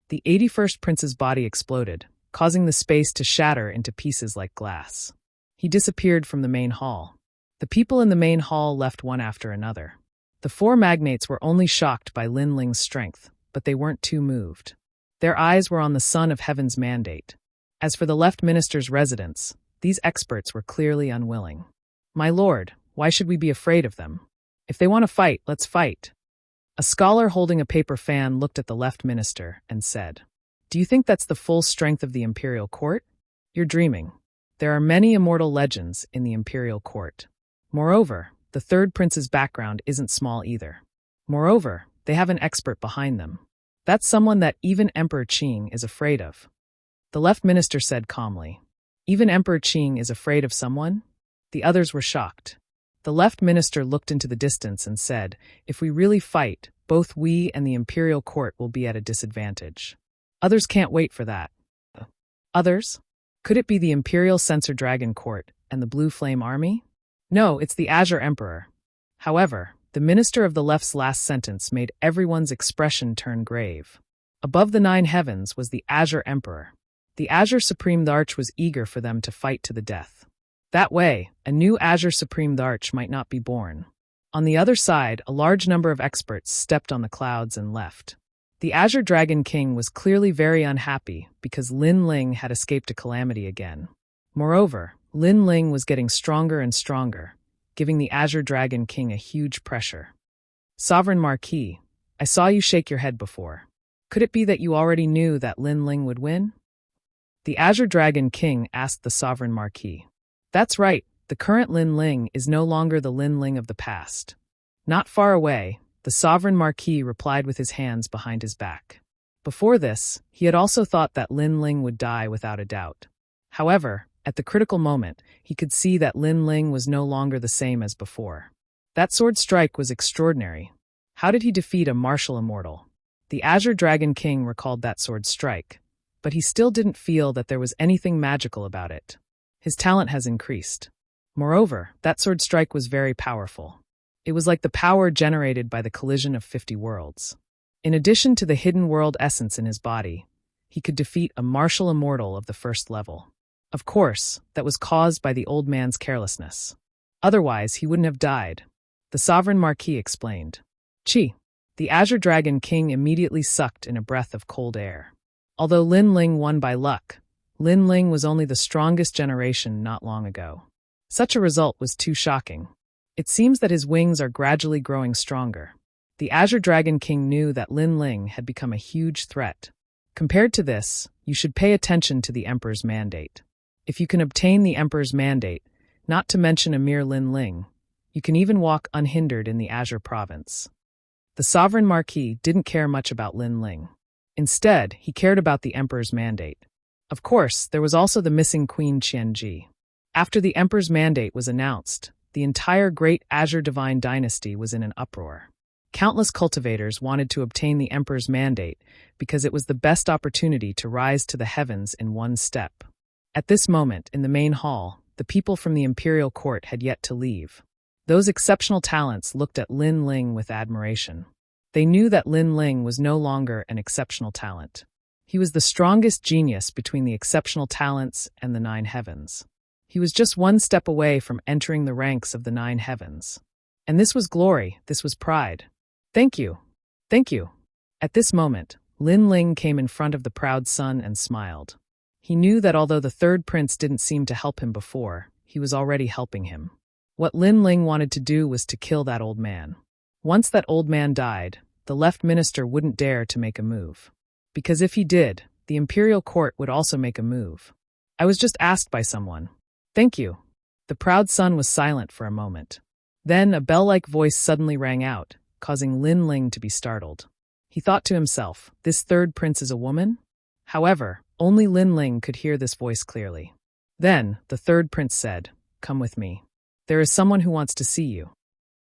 The 81st prince's body exploded, causing the space to shatter into pieces like glass. He disappeared from the main hall. The people in the main hall left one after another. The four magnates were only shocked by Lin Ling's strength, but they weren't too moved. Their eyes were on the Son of Heaven's mandate. As for the left minister's residence, these experts were clearly unwilling. "My lord, why should we be afraid of them? If they want to fight, let's fight." A scholar holding a paper fan looked at the left minister and said, "Do you think that's the full strength of the imperial court? You're dreaming. There are many immortal legends in the imperial court. Moreover, the third prince's background isn't small either. Moreover, they have an expert behind them. That's someone that even Emperor Qing is afraid of." The left minister said calmly, "Even Emperor Qing is afraid of someone?" The others were shocked. The left minister looked into the distance and said, "If we really fight, both we and the imperial court will be at a disadvantage. Others can't wait for that." Others? Could it be the imperial censor dragon court and the blue flame army? No, it's the Azure Emperor. However, the minister of the left's last sentence made everyone's expression turn grave. Above the 9 heavens was the Azure Emperor. The Azure Supreme Arch was eager for them to fight to the death. That way, a new Azure Supreme Arch might not be born. On the other side, a large number of experts stepped on the clouds and left. The Azure Dragon King was clearly very unhappy because Lin Ling had escaped a calamity again. Moreover, Lin Ling was getting stronger and stronger, giving the Azure Dragon King a huge pressure. "Sovereign Marquis, I saw you shake your head before. Could it be that you already knew that Lin Ling would win?" The Azure Dragon King asked the Sovereign Marquis. "That's right, the current Lin Ling is no longer the Lin Ling of the past." Not far away, the Sovereign Marquis replied with his hands behind his back. Before this, he had also thought that Lin Ling would die without a doubt. However, at the critical moment, he could see that Lin Ling was no longer the same as before. That sword strike was extraordinary. How did he defeat a martial immortal? The Azure Dragon King recalled that sword strike, but he still didn't feel that there was anything magical about it. His talent has increased. Moreover, that sword strike was very powerful. It was like the power generated by the collision of 50 worlds. In addition to the hidden world essence in his body, he could defeat a martial immortal of the first level. Of course, that was caused by the old man's carelessness. Otherwise, he wouldn't have died. The Sovereign Marquis explained. "Chi." The Azure Dragon King immediately sucked in a breath of cold air. Although Lin Ling won by luck, Lin Ling was only the strongest generation not long ago. Such a result was too shocking. It seems that his wings are gradually growing stronger. The Azure Dragon King knew that Lin Ling had become a huge threat. Compared to this, you should pay attention to the Emperor's mandate. If you can obtain the Emperor's mandate, not to mention a mere Lin Ling, you can even walk unhindered in the Azure province. The Sovereign Marquis didn't care much about Lin Ling. Instead, he cared about the Emperor's mandate. Of course, there was also the missing Queen Qianji. After the Emperor's mandate was announced, the entire Great Azure Divine Dynasty was in an uproar. Countless cultivators wanted to obtain the Emperor's mandate because it was the best opportunity to rise to the heavens in one step. At this moment, in the main hall, the people from the imperial court had yet to leave. Those exceptional talents looked at Lin Ling with admiration. They knew that Lin Ling was no longer an exceptional talent. He was the strongest genius between the exceptional talents and the 9 heavens. He was just one step away from entering the ranks of the 9 heavens. And this was glory, this was pride. "Thank you. Thank you." At this moment, Lin Ling came in front of the proud son and smiled. He knew that although the third prince didn't seem to help him before, he was already helping him. What Lin Ling wanted to do was to kill that old man. Once that old man died, the left minister wouldn't dare to make a move. Because if he did, the imperial court would also make a move. "I was just asked by someone." "Thank you." The proud son was silent for a moment. Then a bell-like voice suddenly rang out, causing Lin Ling to be startled. He thought to himself, this third prince is a woman? However, only Lin Ling could hear this voice clearly. Then, the third prince said, "Come with me. There is someone who wants to see you."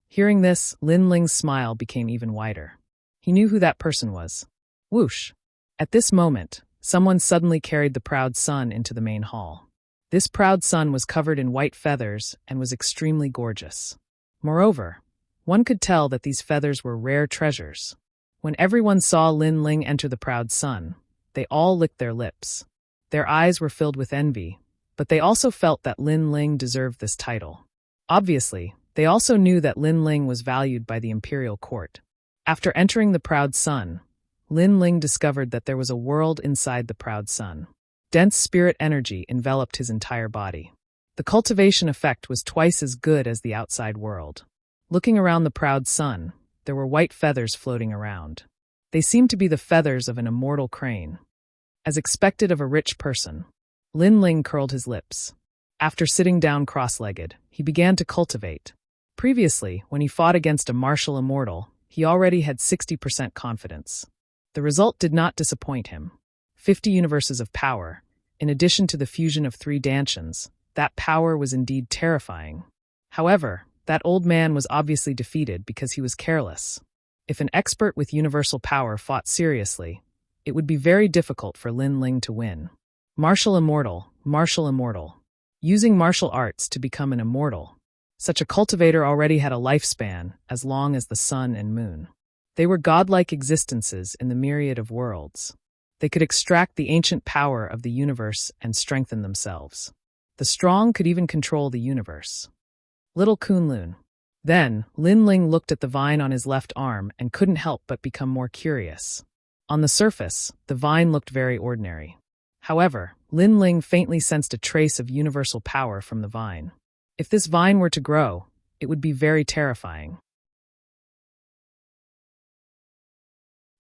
Hearing this, Lin Ling's smile became even wider. He knew who that person was. Whoosh! At this moment, someone suddenly carried the proud son into the main hall. This proud son was covered in white feathers and was extremely gorgeous. Moreover, one could tell that these feathers were rare treasures. When everyone saw Lin Ling enter the proud son, they all licked their lips. Their eyes were filled with envy, but they also felt that Lin Ling deserved this title. Obviously, they also knew that Lin Ling was valued by the imperial court. After entering the Proud Sun, Lin Ling discovered that there was a world inside the Proud Sun. Dense spirit energy enveloped his entire body. The cultivation effect was twice as good as the outside world. Looking around the Proud Sun, there were white feathers floating around. They seemed to be the feathers of an immortal crane. As expected of a rich person, Lin Ling curled his lips. After sitting down cross-legged, he began to cultivate. Previously, when he fought against a martial immortal, he already had 60% confidence. The result did not disappoint him. 50 universes of power, in addition to the fusion of 3 Dantians, that power was indeed terrifying. However, that old man was obviously defeated because he was careless. If an expert with universal power fought seriously, it would be very difficult for Lin Ling to win. Martial immortal, martial immortal. Using martial arts to become an immortal. Such a cultivator already had a lifespan as long as the sun and moon. They were godlike existences in the myriad of worlds. They could extract the ancient power of the universe and strengthen themselves. The strong could even control the universe. Little Kunlun. Then, Lin Ling looked at the vine on his left arm and couldn't help but become more curious. On the surface, the vine looked very ordinary. However, Lin Ling faintly sensed a trace of universal power from the vine. If this vine were to grow, it would be very terrifying.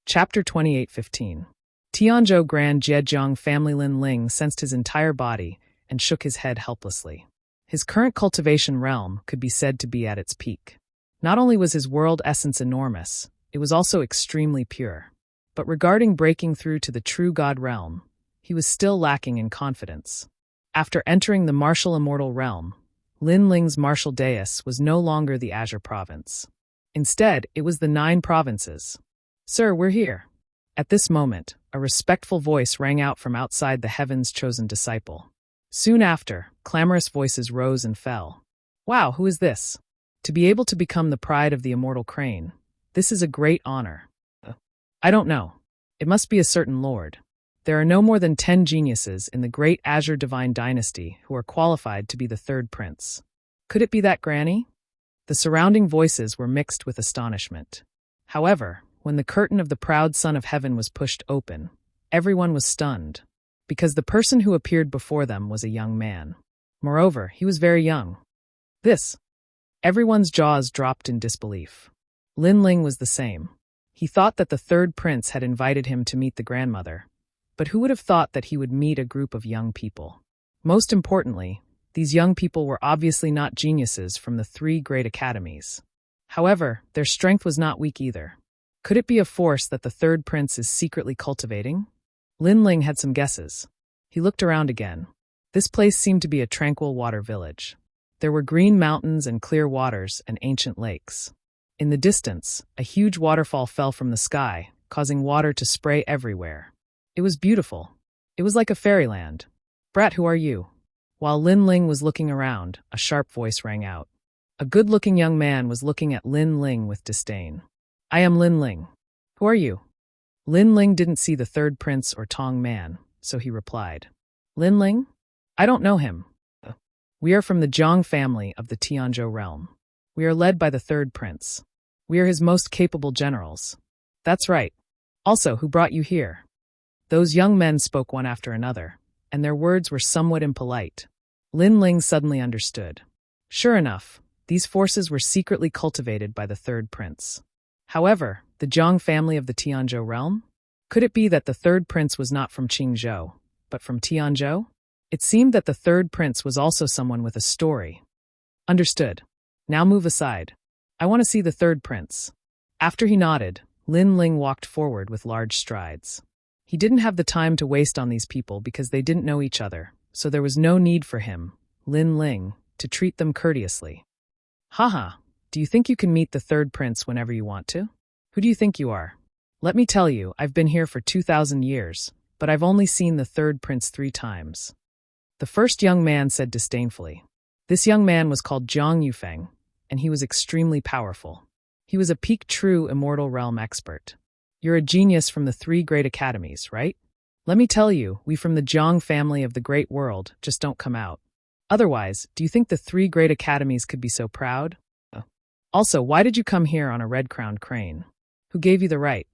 Chapter 28:15. Tianzhou Grand Zhejiang family. Lin Ling sensed his entire body and shook his head helplessly. His current cultivation realm could be said to be at its peak. Not only was his world essence enormous, it was also extremely pure. But regarding breaking through to the true God realm, he was still lacking in confidence. After entering the martial immortal realm, Lin Ling's martial dais was no longer the Azure province. Instead, it was the 9 provinces. "Sir, we're here." At this moment, a respectful voice rang out from outside the heaven's chosen disciple. Soon after, clamorous voices rose and fell. "Wow, who is this? To be able to become the pride of the immortal crane, this is a great honor." "I don't know. It must be a certain lord. There are no more than 10 geniuses in the great Azure Divine Dynasty who are qualified to be the 3rd prince. Could it be that granny?" The surrounding voices were mixed with astonishment. However, when the curtain of the proud Son of Heaven was pushed open, everyone was stunned, because the person who appeared before them was a young man. Moreover, he was very young. Everyone's jaws dropped in disbelief. Lin Ling was the same. He thought that the 3rd prince had invited him to meet the grandmother, but who would have thought that he would meet a group of young people? Most importantly, these young people were obviously not geniuses from the 3 great academies. However, their strength was not weak either. Could it be a force that the 3rd prince is secretly cultivating? Lin Ling had some guesses. He looked around again. This place seemed to be a tranquil water village. There were green mountains and clear waters and ancient lakes. In the distance, a huge waterfall fell from the sky, causing water to spray everywhere. It was beautiful. It was like a fairyland. "Brat, who are you?" While Lin Ling was looking around, a sharp voice rang out. A good-looking young man was looking at Lin Ling with disdain. "I am Lin Ling. Who are you?" Lin Ling didn't see the 3rd prince or Tong man, so he replied. "Lin Ling? I don't know him. We are from the Zhang family of the Tianzhou realm. We are led by the 3rd prince. We are his most capable generals." "That's right. Also, who brought you here?" Those young men spoke one after another, and their words were somewhat impolite. Lin Ling suddenly understood. Sure enough, these forces were secretly cultivated by the 3rd prince. However, the Zhang family of the Tianzhou realm? Could it be that the 3rd prince was not from Qingzhou, but from Tianzhou? It seemed that the 3rd prince was also someone with a story. Understood. Now move aside. I want to see the 3rd prince. After he nodded, Lin Ling walked forward with large strides. He didn't have the time to waste on these people because they didn't know each other, so there was no need for him, Lin Ling, to treat them courteously. "Haha, do you think you can meet the 3rd prince whenever you want to? Who do you think you are? Let me tell you, I've been here for 2,000 years, but I've only seen the 3rd prince 3 times. The first young man said disdainfully. This young man was called Zhang Yufeng, and he was extremely powerful. He was a peak true immortal realm expert. You're a genius from the 3 great academies, right? Let me tell you, we from the Zhang family of the great world just don't come out. Otherwise, do you think the three great academies could be so proud? Also, why did you come here on a red-crowned crane? Who gave you the right?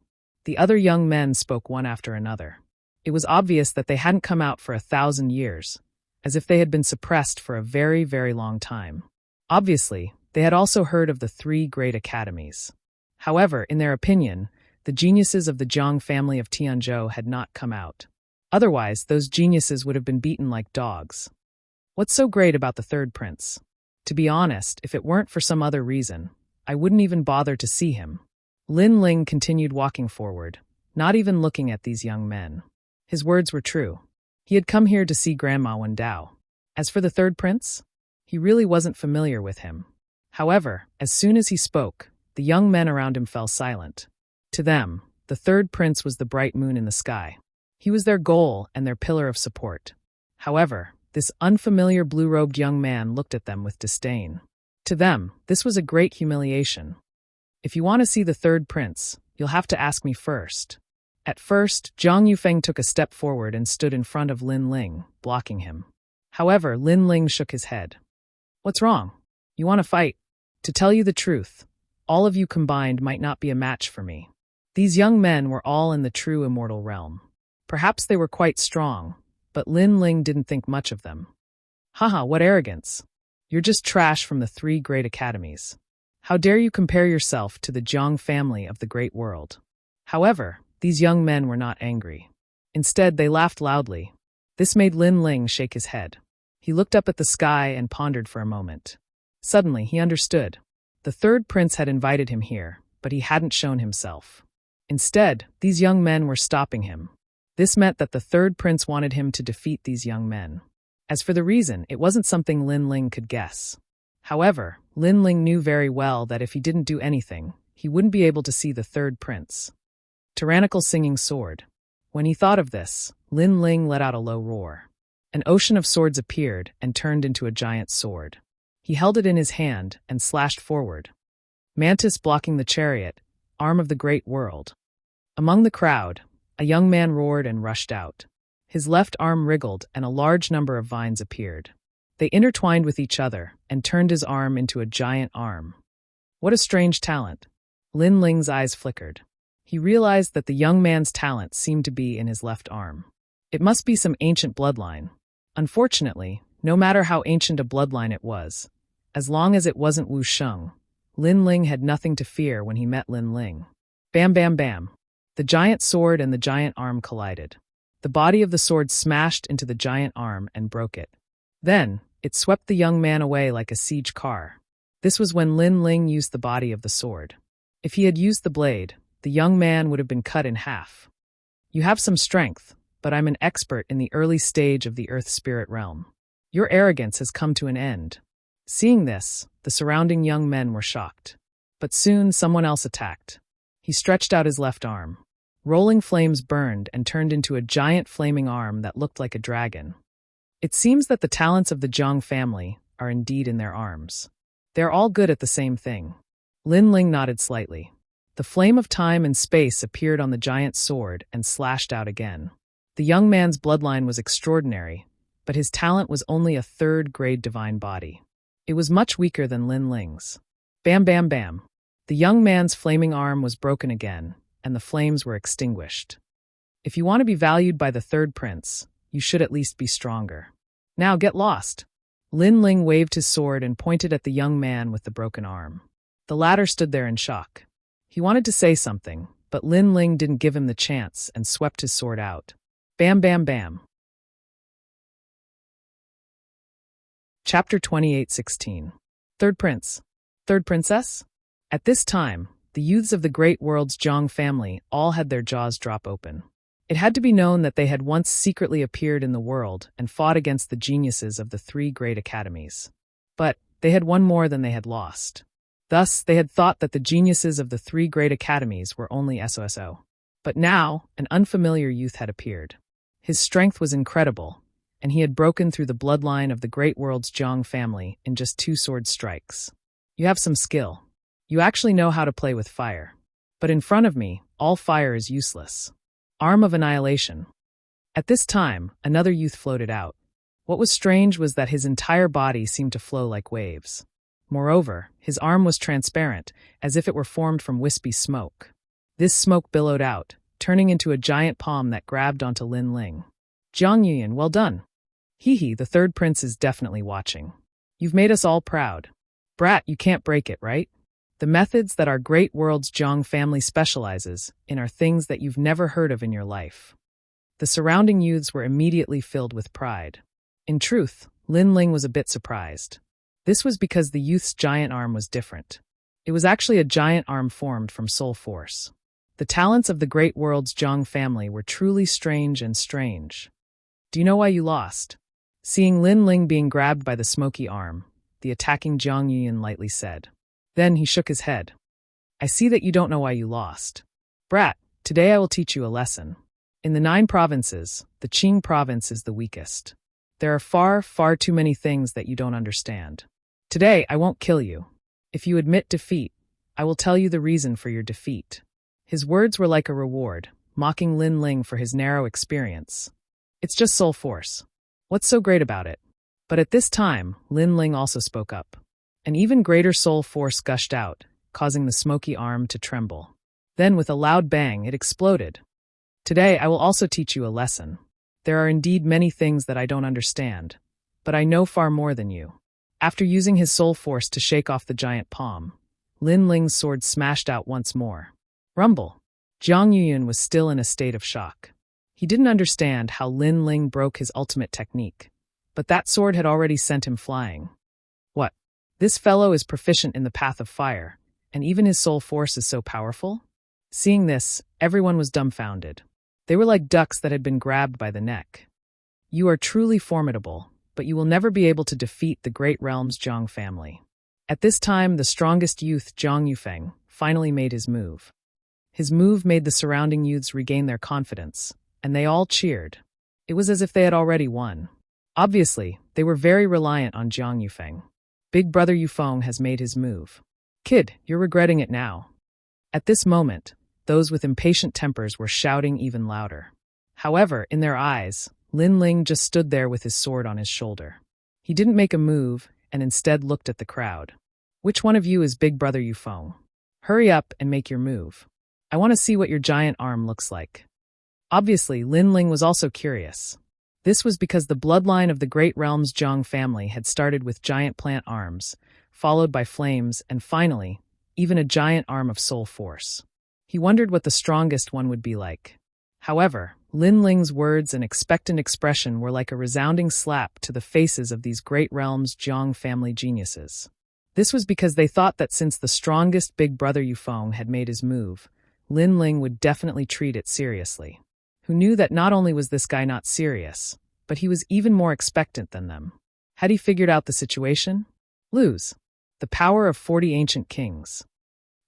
The other young men spoke one after another. It was obvious that they hadn't come out for 1,000 years, as if they had been suppressed for a very, very long time. Obviously, they had also heard of the three great academies. However, in their opinion, the geniuses of the Jiang family of Tianzhou had not come out. Otherwise, those geniuses would have been beaten like dogs. What's so great about the third prince? To be honest, if it weren't for some other reason, I wouldn't even bother to see him. Lin Ling continued walking forward, not even looking at these young men. His words were true. He had come here to see Grandma Wendao. As for the third prince, he really wasn't familiar with him. However, as soon as he spoke, the young men around him fell silent. To them, the third prince was the bright moon in the sky. He was their goal and their pillar of support. However, this unfamiliar blue-robed young man looked at them with disdain. To them, this was a great humiliation. If you want to see the third prince, you'll have to ask me first. At first, Zhang Yufeng took a step forward and stood in front of Lin Ling, blocking him. However, Lin Ling shook his head. What's wrong? You want to fight? To tell you the truth, all of you combined might not be a match for me. These young men were all in the true immortal realm. Perhaps they were quite strong, but Lin Ling didn't think much of them. Haha, what arrogance. You're just trash from the three great academies. How dare you compare yourself to the Jiang family of the great world? However, these young men were not angry. Instead, they laughed loudly. This made Lin Ling shake his head. He looked up at the sky and pondered for a moment. Suddenly, he understood. The third prince had invited him here, but he hadn't shown himself. Instead, these young men were stopping him. This meant that the third prince wanted him to defeat these young men. As for the reason, it wasn't something Lin Ling could guess. However, Lin Ling knew very well that if he didn't do anything, he wouldn't be able to see the third prince. Tyrannical singing sword. When he thought of this, Lin Ling let out a low roar. An ocean of swords appeared and turned into a giant sword. He held it in his hand and slashed forward. Mantis blocking the chariot, arm of the great world. Among the crowd, a young man roared and rushed out. His left arm wriggled and a large number of vines appeared. They intertwined with each other and turned his arm into a giant arm. What a strange talent. Lin Ling's eyes flickered. He realized that the young man's talent seemed to be in his left arm. It must be some ancient bloodline. Unfortunately, no matter how ancient a bloodline it was, as long as it wasn't Wu Sheng, Lin Ling had nothing to fear when he met Lin Ling. Bam bam bam. The giant sword and the giant arm collided. The body of the sword smashed into the giant arm and broke it. Then, it swept the young man away like a siege car. This was when Lin Ling used the body of the sword. If he had used the blade, the young man would have been cut in half. You have some strength, but I'm an expert in the early stage of the earth spirit realm. Your arrogance has come to an end. Seeing this, the surrounding young men were shocked. But soon someone else attacked. He stretched out his left arm. Rolling flames burned and turned into a giant flaming arm that looked like a dragon. It seems that the talents of the Jiang family are indeed in their arms. They're all good at the same thing. Lin Ling nodded slightly. The flame of time and space appeared on the giant sword and slashed out again. The young man's bloodline was extraordinary, but his talent was only a third-grade divine body. It was much weaker than Lin Ling's. Bam bam bam. The young man's flaming arm was broken again, and the flames were extinguished. If you want to be valued by the third prince, you should at least be stronger. Now get lost. Lin Ling waved his sword and pointed at the young man with the broken arm. The latter stood there in shock. He wanted to say something, but Lin Ling didn't give him the chance and swept his sword out. Bam bam bam. Chapter 28:16. Third Prince. Third Princess? At this time, the youths of the great world's Jiang family all had their jaws drop open. It had to be known that they had once secretly appeared in the world and fought against the geniuses of the three great academies. But they had won more than they had lost. Thus, they had thought that the geniuses of the three great academies were only SOSO. But now, an unfamiliar youth had appeared. His strength was incredible, and he had broken through the bloodline of the great world's Jiang family in just 2 sword strikes. You have some skill. You actually know how to play with fire. But in front of me, all fire is useless. Arm of Annihilation. At this time, another youth floated out. What was strange was that his entire body seemed to flow like waves. Moreover, his arm was transparent, as if it were formed from wispy smoke. This smoke billowed out, turning into a giant palm that grabbed onto Lin Ling. Jiang Yuyan, well done. Hee, the third prince is definitely watching. You've made us all proud. Brat, you can't break it, right? The methods that our great world's Jiang family specializes in are things that you've never heard of in your life. The surrounding youths were immediately filled with pride. In truth, Lin Ling was a bit surprised. This was because the youth's giant arm was different. It was actually a giant arm formed from soul force. The talents of the great world's Jiang family were truly strange and strange. Do you know why you lost? Seeing Lin Ling being grabbed by the smoky arm, the attacking Jiang Yuyan lightly said. Then he shook his head. I see that you don't know why you lost. Brat, today I will teach you a lesson. In the 9 provinces, the Qing province is the weakest. There are far too many things that you don't understand. Today, I won't kill you. If you admit defeat, I will tell you the reason for your defeat. His words were like a reward, mocking Lin Ling for his narrow experience. It's just soul force. What's so great about it? But at this time, Lin Ling also spoke up. An even greater soul force gushed out, causing the smoky arm to tremble. Then, with a loud bang, it exploded. Today, I will also teach you a lesson. There are indeed many things that I don't understand, but I know far more than you. After using his soul force to shake off the giant palm, Lin Ling's sword smashed out once more. Rumble. Jiang Yuyan was still in a state of shock. He didn't understand how Lin Ling broke his ultimate technique, but that sword had already sent him flying. What? This fellow is proficient in the path of fire, and even his soul force is so powerful? Seeing this, everyone was dumbfounded. They were like ducks that had been grabbed by the neck. You are truly formidable, but you will never be able to defeat the great realm's Jiang family. At this time, the strongest youth, Jiang Yufeng, finally made his move. His move made the surrounding youths regain their confidence, and they all cheered. It was as if they had already won. Obviously, they were very reliant on Jiang Yufeng. Big brother Yufeng has made his move. Kid, you're regretting it now. At this moment, those with impatient tempers were shouting even louder. However, in their eyes, Lin Ling just stood there with his sword on his shoulder. He didn't make a move, and instead looked at the crowd. Which one of you is Big Brother Yufeng? Hurry up and make your move. I want to see what your giant arm looks like. Obviously, Lin Ling was also curious. This was because the bloodline of the great realm's Jiang family had started with giant plant arms, followed by flames, and finally, even a giant arm of soul force. He wondered what the strongest one would be like. However, Lin Ling's words and expectant expression were like a resounding slap to the faces of these great realm's Jiang family geniuses. This was because they thought that since the strongest Big Brother Yufeng had made his move, Lin Ling would definitely treat it seriously. Who knew that not only was this guy not serious, but he was even more expectant than them. Had he figured out the situation? Lose. The power of 40 ancient kings.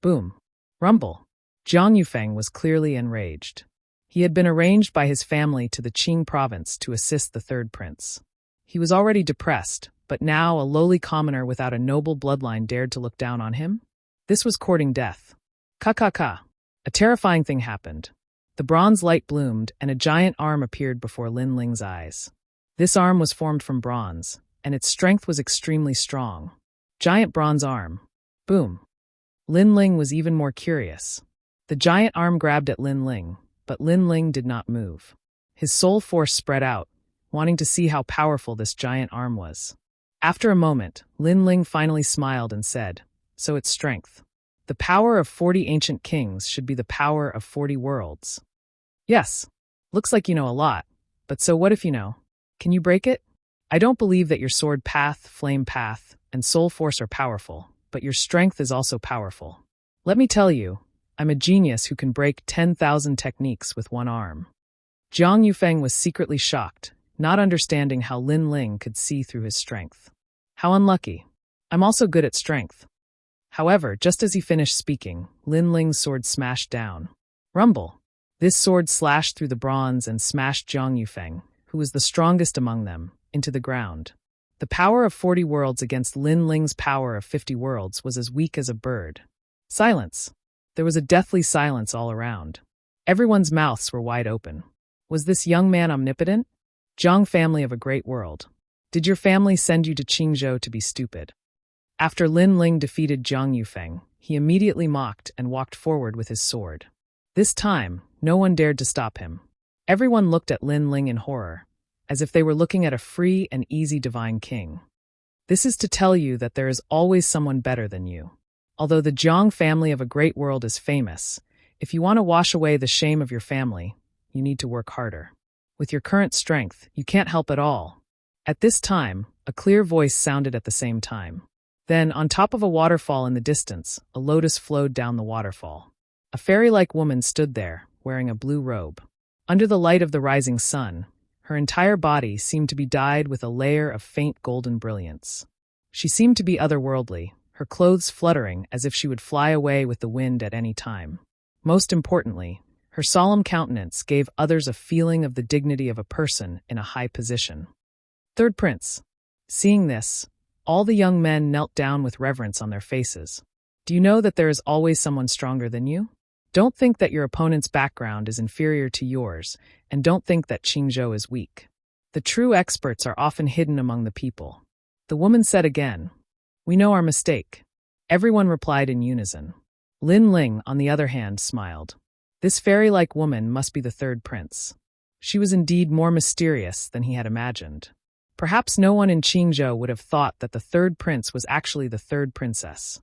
Boom. Rumble. Jiang Yufeng was clearly enraged. He had been arranged by his family to the Qing province to assist the third prince. He was already depressed, but now a lowly commoner without a noble bloodline dared to look down on him? This was courting death. Ka. A terrifying thing happened. The bronze light bloomed, and a giant arm appeared before Lin Ling's eyes. This arm was formed from bronze, and its strength was extremely strong. Giant bronze arm. Boom. Lin Ling was even more curious. The giant arm grabbed at Lin Ling, but Lin Ling did not move. His soul force spread out, wanting to see how powerful this giant arm was. After a moment, Lin Ling finally smiled and said, "So it's strength. The power of 40 ancient kings should be the power of 40 worlds." Yes. Looks like you know a lot, but so what if you know? Can you break it? I don't believe that your sword path, flame path, and soul force are powerful, but your strength is also powerful. Let me tell you, I'm a genius who can break 10,000 techniques with one arm. Jiang Yufeng was secretly shocked, not understanding how Lin Ling could see through his strength. How unlucky. I'm also good at strength. However, just as he finished speaking, Lin Ling's sword smashed down. Rumble. This sword slashed through the bronze and smashed Jiang Yufeng, who was the strongest among them, into the ground. The power of 40 worlds against Lin Ling's power of 50 worlds was as weak as a bird. Silence. There was a deathly silence all around. Everyone's mouths were wide open. Was this young man omnipotent? Jiang family of a great world. Did your family send you to Qingzhou to be stupid? After Lin Ling defeated Jiang Yufeng, he immediately mocked and walked forward with his sword. This time, no one dared to stop him. Everyone looked at Lin Ling in horror, as if they were looking at a free and easy divine king. This is to tell you that there is always someone better than you. Although the Jiang family of a great world is famous, if you want to wash away the shame of your family, you need to work harder. With your current strength, you can't help at all. At this time, a clear voice sounded at the same time. Then, on top of a waterfall in the distance, a lotus flowed down the waterfall. A fairy-like woman stood there, wearing a blue robe. Under the light of the rising sun, her entire body seemed to be dyed with a layer of faint golden brilliance. She seemed to be otherworldly, her clothes fluttering as if she would fly away with the wind at any time. Most importantly, her solemn countenance gave others a feeling of the dignity of a person in a high position. Third Prince. Seeing this, all the young men knelt down with reverence on their faces. Do you know that there is always someone stronger than you? Don't think that your opponent's background is inferior to yours, and don't think that Qingzhou is weak. The true experts are often hidden among the people. The woman said again, "We know our mistake." Everyone replied in unison. Lin Ling, on the other hand, smiled. This fairy-like woman must be the third prince. She was indeed more mysterious than he had imagined. Perhaps no one in Qingzhou would have thought that the third prince was actually the third princess.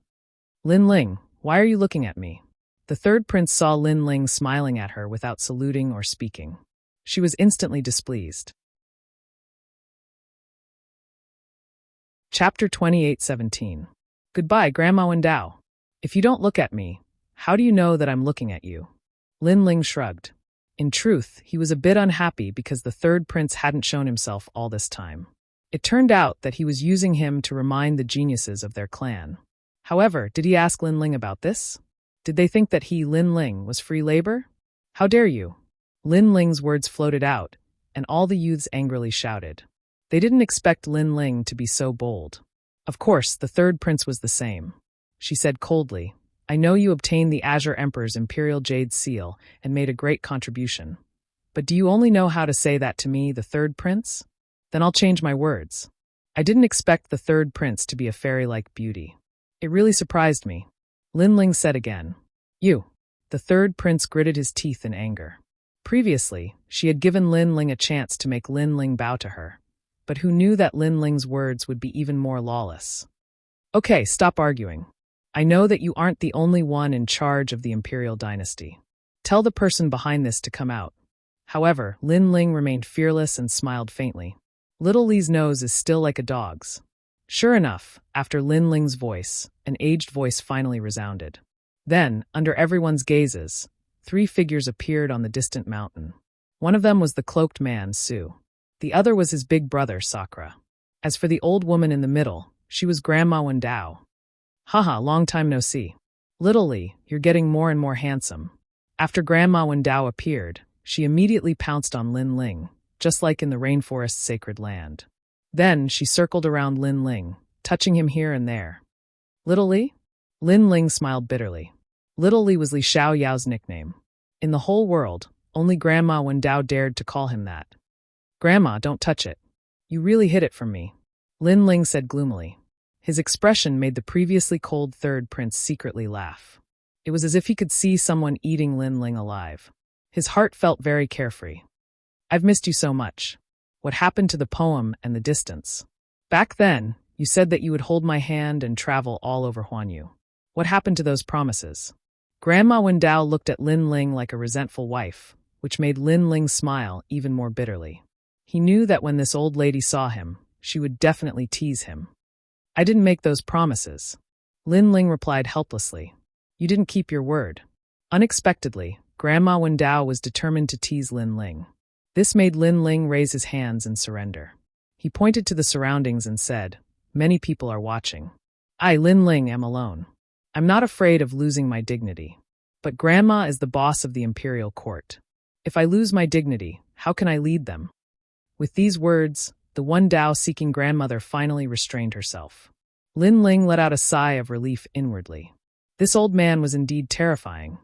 Lin Ling, why are you looking at me? The third prince saw Lin Ling smiling at her without saluting or speaking. She was instantly displeased. Chapter 28:17. Goodbye, Grandma Wendao. If you don't look at me, how do you know that I'm looking at you? Lin Ling shrugged. In truth, he was a bit unhappy because the third prince hadn't shown himself all this time. It turned out that he was using him to remind the geniuses of their clan. However, did he ask Lin Ling about this? Did they think that he, Lin Ling, was free labor? How dare you? Lin Ling's words floated out, and all the youths angrily shouted. They didn't expect Lin Ling to be so bold. Of course, the third prince was the same. She said coldly, "I know you obtained the Azure Emperor's Imperial Jade Seal and made a great contribution. But do you only know how to say that to me, the third prince? Then I'll change my words. I didn't expect the third prince to be a fairy-like beauty. It really surprised me." Lin Ling said again, "You." The third prince gritted his teeth in anger. Previously, she had given Lin Ling a chance to make Lin Ling bow to her, but who knew that Lin Ling's words would be even more lawless? "Okay, stop arguing. I know that you aren't the only one in charge of the imperial dynasty. Tell the person behind this to come out." However, Lin Ling remained fearless and smiled faintly. Little Li's nose is still like a dog's. Sure enough, after Lin Ling's voice, an aged voice finally resounded. Then, under everyone's gazes, 3 figures appeared on the distant mountain. One of them was the cloaked man, Su. The other was his big brother, Sakura. As for the old woman in the middle, she was Grandma Wendao. "Haha, long time no see. Little Li, you're getting more and more handsome." After Grandma Wendao appeared, she immediately pounced on Lin Ling, just like in the rainforest's sacred land. Then she circled around Lin Ling, touching him here and there. "Little Li?" Lin Ling smiled bitterly. Little Li was Li Xiaoyao's nickname. In the whole world, only Grandma Wendao dared to call him that. "Grandma, don't touch it. You really hid it from me," Lin Ling said gloomily. His expression made the previously cold third prince secretly laugh. It was as if he could see someone eating Lin Ling alive. His heart felt very carefree. "I've missed you so much. What happened to the poem and the distance? Back then, you said that you would hold my hand and travel all over Huanyu. What happened to those promises?" Grandma Wendao looked at Lin Ling like a resentful wife, which made Lin Ling smile even more bitterly. He knew that when this old lady saw him, she would definitely tease him. "I didn't make those promises." Lin Ling replied helplessly. "You didn't keep your word." Unexpectedly, Grandma Wendao was determined to tease Lin Ling. This made Lin Ling raise his hands and surrender. He pointed to the surroundings and said, "Many people are watching. I, Lin Ling, am alone. I'm not afraid of losing my dignity. But Grandma is the boss of the imperial court. If I lose my dignity, how can I lead them?" With these words, the Wendao-seeking grandmother finally restrained herself. Lin Ling let out a sigh of relief inwardly. This old man was indeed terrifying.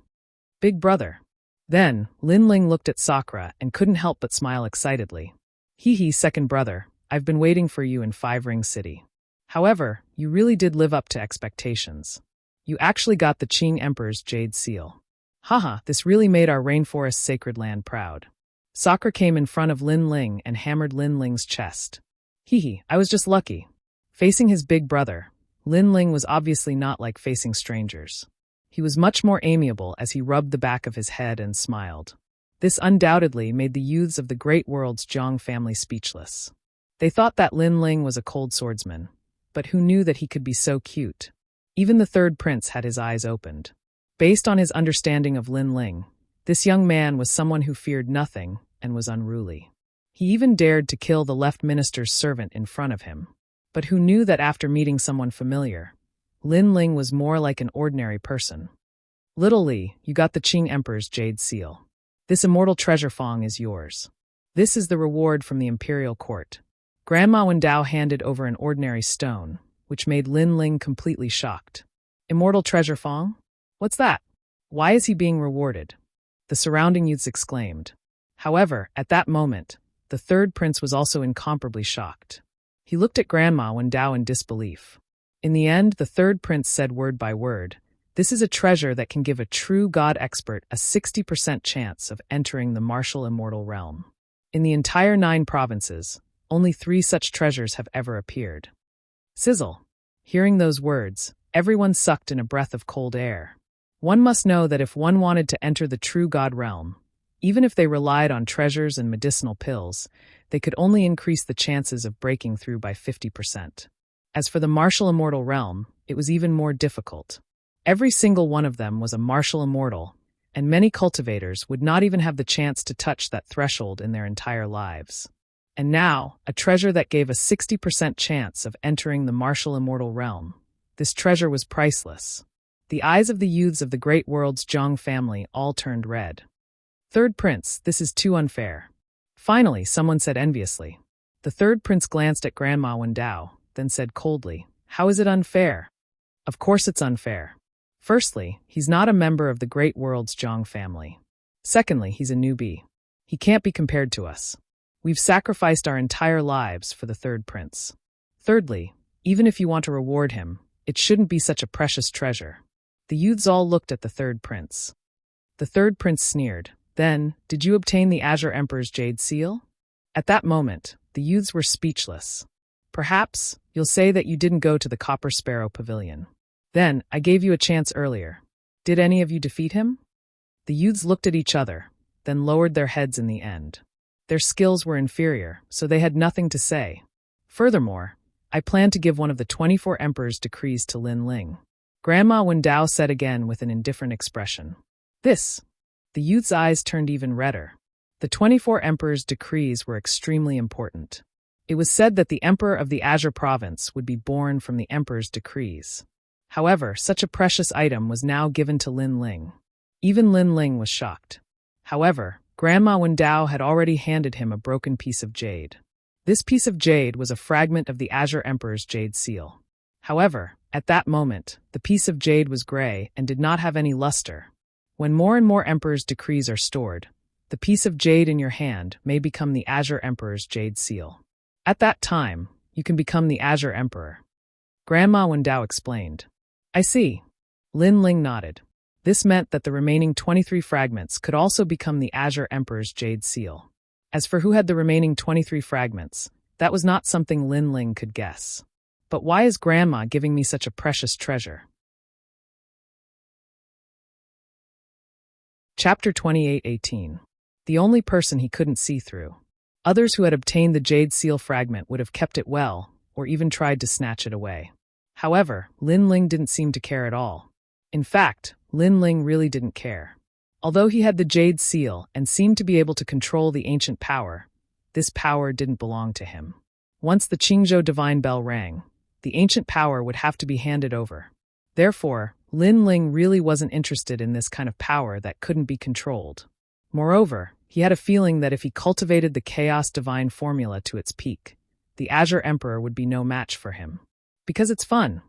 Big brother. Then, Lin Ling looked at Sakura and couldn't help but smile excitedly. "Hee hee, second brother, I've been waiting for you in Five Ring City. However, you really did live up to expectations. You actually got the Qing Emperor's Jade Seal. Haha, this really made our rainforest sacred land proud. Sakura came in front of Lin Ling and hammered Lin Ling's chest. Hee, I was just lucky. Facing his big brother, Lin Ling was obviously not like facing strangers. He was much more amiable as he rubbed the back of his head and smiled. This undoubtedly made the youths of the great world's Zhang family speechless. They thought that Lin Ling was a cold swordsman, but who knew that he could be so cute? Even the third prince had his eyes opened. Based on his understanding of Lin Ling, this young man was someone who feared nothing and was unruly. He even dared to kill the left minister's servant in front of him. But who knew that after meeting someone familiar, Lin Ling was more like an ordinary person. Little Li, you got the Qing Emperor's Jade Seal. This immortal treasure Fong is yours. This is the reward from the imperial court. Grandma Wendao handed over an ordinary stone, which made Lin Ling completely shocked. Immortal treasure Fong? What's that? Why is he being rewarded? The surrounding youths exclaimed. However, at that moment, the third prince was also incomparably shocked. He looked at Grandma Wendao in disbelief. In the end, the third prince said word by word, "This is a treasure that can give a true god expert a 60% chance of entering the martial immortal realm. In the entire 9 provinces, only 3 such treasures have ever appeared." Sizzle. Hearing those words, everyone sucked in a breath of cold air. One must know that if one wanted to enter the true god realm, even if they relied on treasures and medicinal pills, they could only increase the chances of breaking through by 50%. As for the martial immortal realm, it was even more difficult. Every single one of them was a martial immortal, and many cultivators would not even have the chance to touch that threshold in their entire lives. And now, a treasure that gave a 60% chance of entering the martial immortal realm. This treasure was priceless. The eyes of the youths of the great world's Zhang family all turned red. Third prince, this is too unfair. Finally, someone said enviously. The third prince glanced at Grandma Wendao, then said coldly, "How is it unfair?" Of course it's unfair. Firstly, he's not a member of the great world's Zhang family. Secondly, he's a newbie. He can't be compared to us. We've sacrificed our entire lives for the third prince. Thirdly, even if you want to reward him, it shouldn't be such a precious treasure. The youths all looked at the third prince. The third prince sneered. Then, did you obtain the Azure Emperor's Jade Seal? At that moment, the youths were speechless. Perhaps, you'll say that you didn't go to the Copper Sparrow Pavilion. Then, I gave you a chance earlier. Did any of you defeat him? The youths looked at each other, then lowered their heads in the end. Their skills were inferior, so they had nothing to say. Furthermore, I plan to give one of the 24 Emperor's decrees to Lin Ling. Grandma Wendao said again with an indifferent expression. This. The youth's eyes turned even redder. The 24 Emperor's decrees were extremely important. It was said that the Emperor of the Azure Province would be born from the Emperor's decrees. However, such a precious item was now given to Lin Ling. Even Lin Ling was shocked. However, Grandma Wendao had already handed him a broken piece of jade. This piece of jade was a fragment of the Azure Emperor's Jade Seal. However, at that moment, the piece of jade was gray and did not have any luster. When more and more Emperor's decrees are stored, the piece of jade in your hand may become the Azure Emperor's Jade Seal. At that time, you can become the Azure Emperor. Grandma Wendao explained. I see. Lin Ling nodded. This meant that the remaining 23 fragments could also become the Azure Emperor's Jade Seal. As for who had the remaining 23 fragments, that was not something Lin Ling could guess. But why is Grandma giving me such a precious treasure? Chapter 28:18. The only person he couldn't see through. Others who had obtained the Jade Seal fragment would have kept it well, or even tried to snatch it away. However, Lin Ling didn't seem to care at all. In fact, Lin Ling really didn't care. Although he had the Jade Seal and seemed to be able to control the ancient power, this power didn't belong to him. Once the Qingzhou divine bell rang, the ancient power would have to be handed over. Therefore, Lin Ling really wasn't interested in this kind of power that couldn't be controlled. Moreover, he had a feeling that if he cultivated the Chaos Divine formula to its peak, the Azure Emperor would be no match for him. Because it's fun.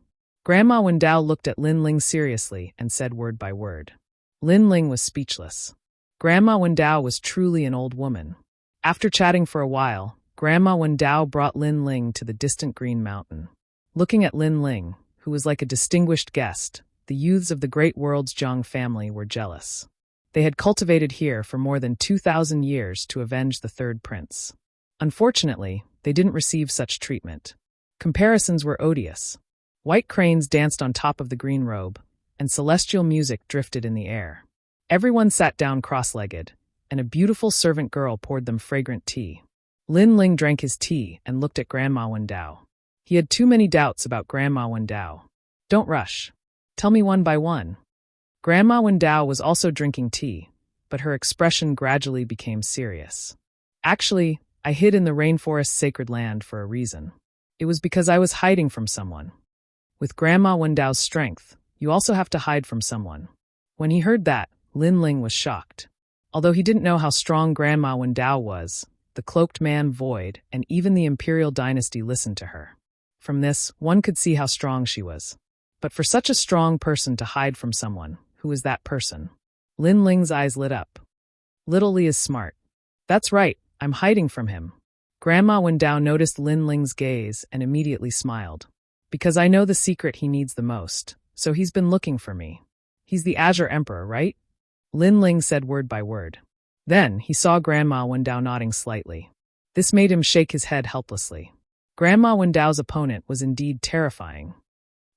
Grandma Wendao looked at Lin Ling seriously and said word by word. Lin Ling was speechless. Grandma Wendao was truly an old woman. After chatting for a while, Grandma Wendao brought Lin Ling to the distant Green Mountain. Looking at Lin Ling, who was like a distinguished guest, the youths of the great world's Zhang family were jealous. They had cultivated here for more than 2,000 years to avenge the third prince. Unfortunately, they didn't receive such treatment. Comparisons were odious. White cranes danced on top of the green robe, and celestial music drifted in the air. Everyone sat down cross-legged, and a beautiful servant girl poured them fragrant tea. Lin Ling drank his tea and looked at Grandma Wendao. He had too many doubts about Grandma Wendao. Don't rush. Tell me one by one. Grandma Wendao was also drinking tea, but her expression gradually became serious. Actually, I hid in the rainforest's sacred land for a reason. It was because I was hiding from someone. With Grandma Wendao's strength, you also have to hide from someone. When he heard that, Lin Ling was shocked. Although he didn't know how strong Grandma Wendao was, the cloaked man Void and even the imperial dynasty listened to her. From this, one could see how strong she was. But for such a strong person to hide from someone, who is that person? Lin Ling's eyes lit up. Little Li is smart. That's right, I'm hiding from him. Grandma Wendao noticed Lin Ling's gaze and immediately smiled. Because I know the secret he needs the most, so he's been looking for me. He's the Azure Emperor, right? Lin Ling said word by word. Then he saw Grandma Wendao nodding slightly. This made him shake his head helplessly. Grandma Wendao's opponent was indeed terrifying.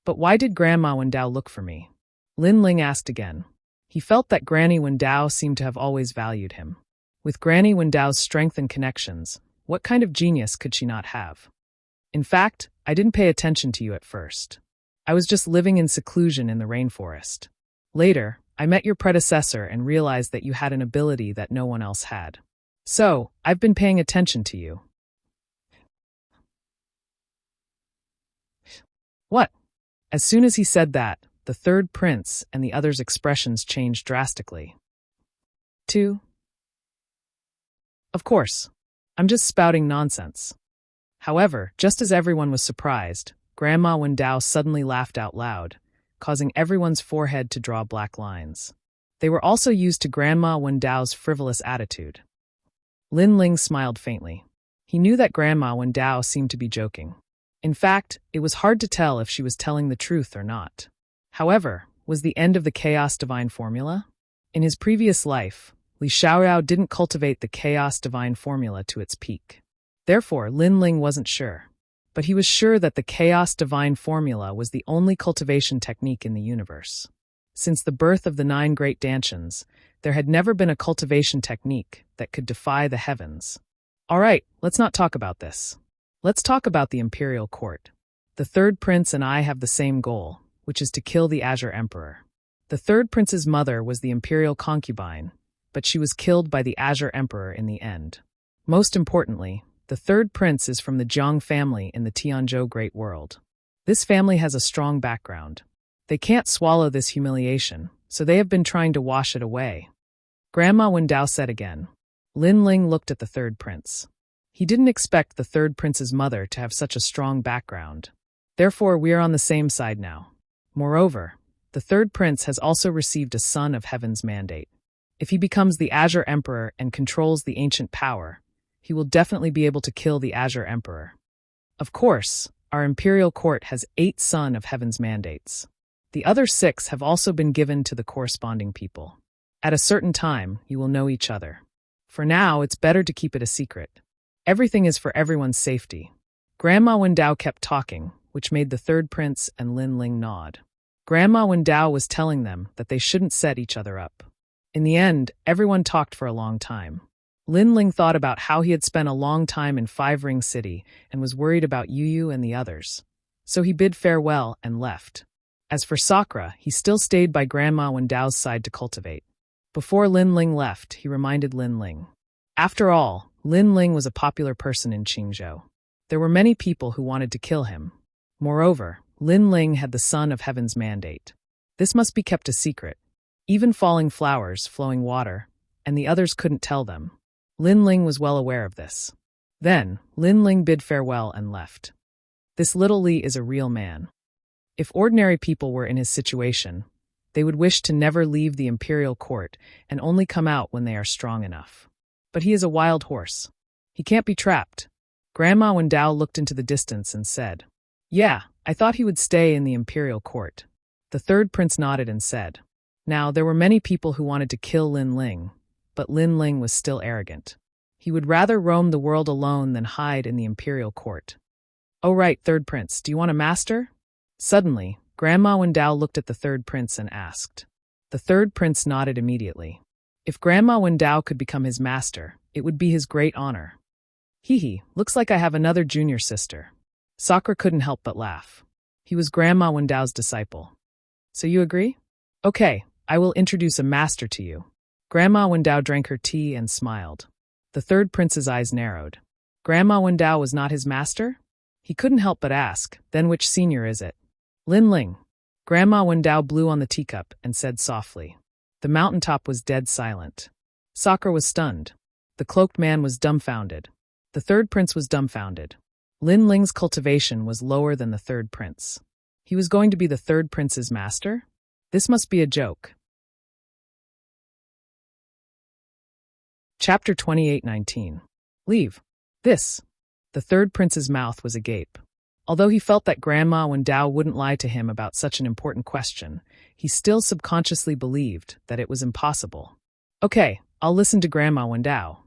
But why did Grandma Wendao look for me? Lin Ling asked again. He felt that Granny Wendao seemed to have always valued him. With Granny Wendao's strength and connections, what kind of genius could she not have? In fact, I didn't pay attention to you at first. I was just living in seclusion in the rainforest. Later, I met your predecessor and realized that you had an ability that no one else had. So, I've been paying attention to you. What? As soon as he said that, the third prince and the others' expressions changed drastically. 2. Of course. I'm just spouting nonsense. However, just as everyone was surprised, Grandma Wendao suddenly laughed out loud, causing everyone's forehead to draw black lines. They were also used to Grandma Wendao's frivolous attitude. Lin Ling smiled faintly. He knew that Grandma Wendao seemed to be joking. In fact, it was hard to tell if she was telling the truth or not. However, was the end of the Chaos Divine Formula? In his previous life, Li Xiaoyao didn't cultivate the Chaos Divine Formula to its peak. Therefore, Lin Ling wasn't sure. But he was sure that the Chaos Divine Formula was the only cultivation technique in the universe. Since the birth of the 9 great Dantians, there had never been a cultivation technique that could defy the heavens. All right, let's not talk about this. Let's talk about the Imperial Court. The third prince and I have the same goal, which is to kill the Azure Emperor. The third prince's mother was the Imperial concubine, but she was killed by the Azure Emperor in the end. Most importantly, the third prince is from the Zhang family in the Tianzhou Great World. This family has a strong background. They can't swallow this humiliation, so they have been trying to wash it away. Grandma Wendao said again. Lin Ling looked at the third prince. He didn't expect the third prince's mother to have such a strong background. Therefore, we are on the same side now. Moreover, the third prince has also received a son of heaven's mandate. If he becomes the Azure Emperor and controls the ancient power, he will definitely be able to kill the Azure Emperor. Of course, our imperial court has 8 sons of heaven's mandates. The other 6 have also been given to the corresponding people. At a certain time, you will know each other. For now, it's better to keep it a secret. Everything is for everyone's safety. Grandma Wendao kept talking, which made the third prince and Lin Ling nod. Grandma Wendao was telling them that they shouldn't set each other up. In the end, everyone talked for a long time. Lin Ling thought about how he had spent a long time in Five Ring City and was worried about Yu and the others. So he bid farewell and left. As for Sakura, he still stayed by Grandma Wendao's side to cultivate. Before Lin Ling left, he reminded Lin Ling. After all, Lin Ling was a popular person in Qingzhou. There were many people who wanted to kill him. Moreover, Lin Ling had the son of heaven's mandate. This must be kept a secret. Even falling flowers, flowing water, and the others couldn't tell them. Lin Ling was well aware of this. Then, Lin Ling bid farewell and left. This little Li is a real man. If ordinary people were in his situation, they would wish to never leave the imperial court and only come out when they are strong enough. But he is a wild horse. He can't be trapped. Grandma Wendao looked into the distance and said, "Yeah, I thought he would stay in the imperial court." The third prince nodded and said, "Now, there were many people who wanted to kill Lin Ling, but Lin Ling was still arrogant. He would rather roam the world alone than hide in the imperial court." "Oh right, third prince, do you want a master?" Suddenly, Grandma Wendao looked at the third prince and asked. The third prince nodded immediately. If Grandma Wendao could become his master, it would be his great honor. Hee, looks like I have another junior sister. Sakura couldn't help but laugh. He was Grandma Wendao's disciple. "So you agree?" "Okay, I will introduce a master to you." Grandma Wendao drank her tea and smiled. The third prince's eyes narrowed. Grandma Wendao was not his master? He couldn't help but ask, "Then which senior is it?" "Lin Ling." Grandma Wendao blew on the teacup and said softly. The mountaintop was dead silent. Sakura was stunned. The cloaked man was dumbfounded. The third prince was dumbfounded. Lin Ling's cultivation was lower than the third prince. He was going to be the third prince's master? This must be a joke. Chapter 28:19. Leave. This. The third prince's mouth was agape. Although he felt that Grandma Wendao wouldn't lie to him about such an important question, he still subconsciously believed that it was impossible. "Okay, I'll listen to Grandma Wendao."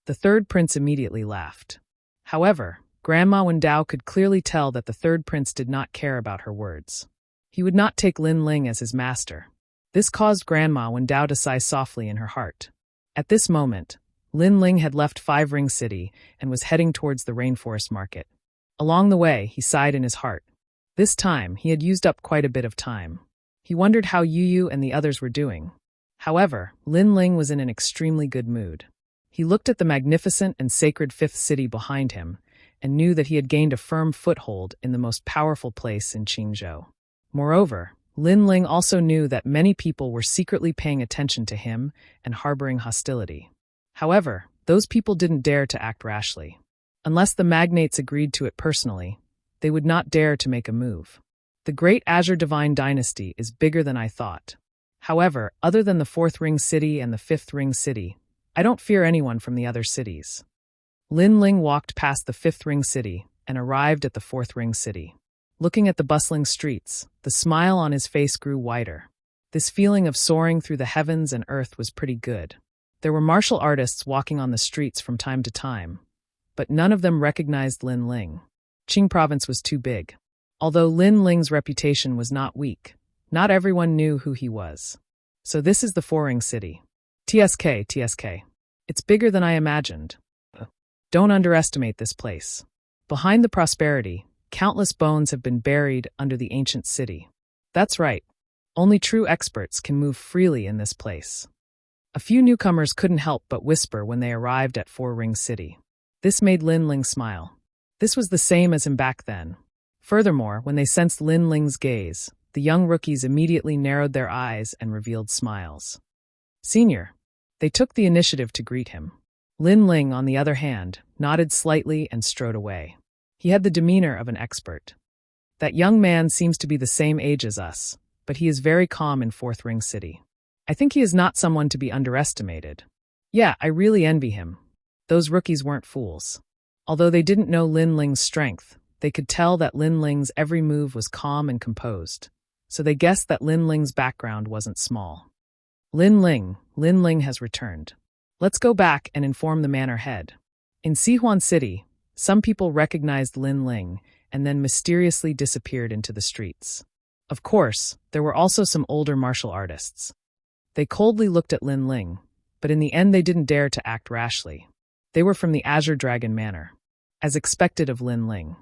The third prince immediately laughed. However, Grandma Wendao could clearly tell that the third prince did not care about her words. He would not take Lin Ling as his master. This caused Grandma Wendao to sigh softly in her heart. At this moment, Lin Ling had left Five Ring City and was heading towards the rainforest market. Along the way, he sighed in his heart. This time, he had used up quite a bit of time. He wondered how Yu and the others were doing. However, Lin Ling was in an extremely good mood. He looked at the magnificent and sacred fifth city behind him and knew that he had gained a firm foothold in the most powerful place in Qingzhou. Moreover, Lin Ling also knew that many people were secretly paying attention to him and harboring hostility. However, those people didn't dare to act rashly. Unless the magnates agreed to it personally, they would not dare to make a move. The Great Azure Divine Dynasty is bigger than I thought. However, other than the Fourth Ring City and the Fifth Ring City, I don't fear anyone from the other cities. Lin Ling walked past the Fifth Ring City and arrived at the Fourth Ring City. Looking at the bustling streets, the smile on his face grew wider. This feeling of soaring through the heavens and earth was pretty good. There were martial artists walking on the streets from time to time, but none of them recognized Lin Ling. Qing province was too big. Although Lin Ling's reputation was not weak, not everyone knew who he was. So this is the Four-Ring City. TSK. It's bigger than I imagined. Don't underestimate this place. Behind the prosperity, countless bones have been buried under the ancient city. That's right. Only true experts can move freely in this place. A few newcomers couldn't help but whisper when they arrived at Four-Ring City. This made Lin Ling smile. This was the same as him back then. Furthermore, when they sensed Lin Ling's gaze, the young rookies immediately narrowed their eyes and revealed smiles. "Senior." They took the initiative to greet him. Lin Ling, on the other hand, nodded slightly and strode away. He had the demeanor of an expert. "That young man seems to be the same age as us, but he is very calm in Fourth Ring City. I think he is not someone to be underestimated. Yeah, I really envy him." Those rookies weren't fools. Although they didn't know Lin Ling's strength, they could tell that Lin Ling's every move was calm and composed, so they guessed that Lin Ling's background wasn't small. Lin Ling has returned. Let's go back and inform the manor head." In Sihuan City, some people recognized Lin Ling and then mysteriously disappeared into the streets. Of course, there were also some older martial artists. They coldly looked at Lin Ling, but in the end they didn't dare to act rashly. They were from the Azure Dragon Manor, as expected of Lin Ling.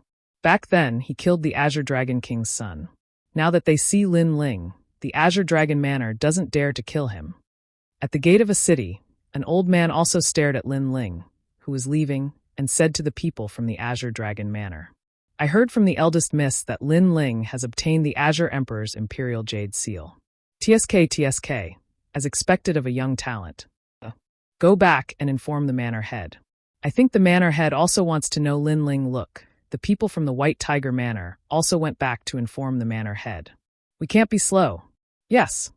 Back then, he killed the Azure Dragon King's son. Now that they see Lin Ling, the Azure Dragon Manor doesn't dare to kill him. At the gate of a city, an old man also stared at Lin Ling, who was leaving, and said to the people from the Azure Dragon Manor, "I heard from the eldest miss that Lin Ling has obtained the Azure Emperor's Imperial Jade Seal. TSK, as expected of a young talent. Go back and inform the manor head. I think the manor head also wants to know Lin Ling. Look, the people from the White Tiger Manor also went back to inform the manor head. We can't be slow." "Yes."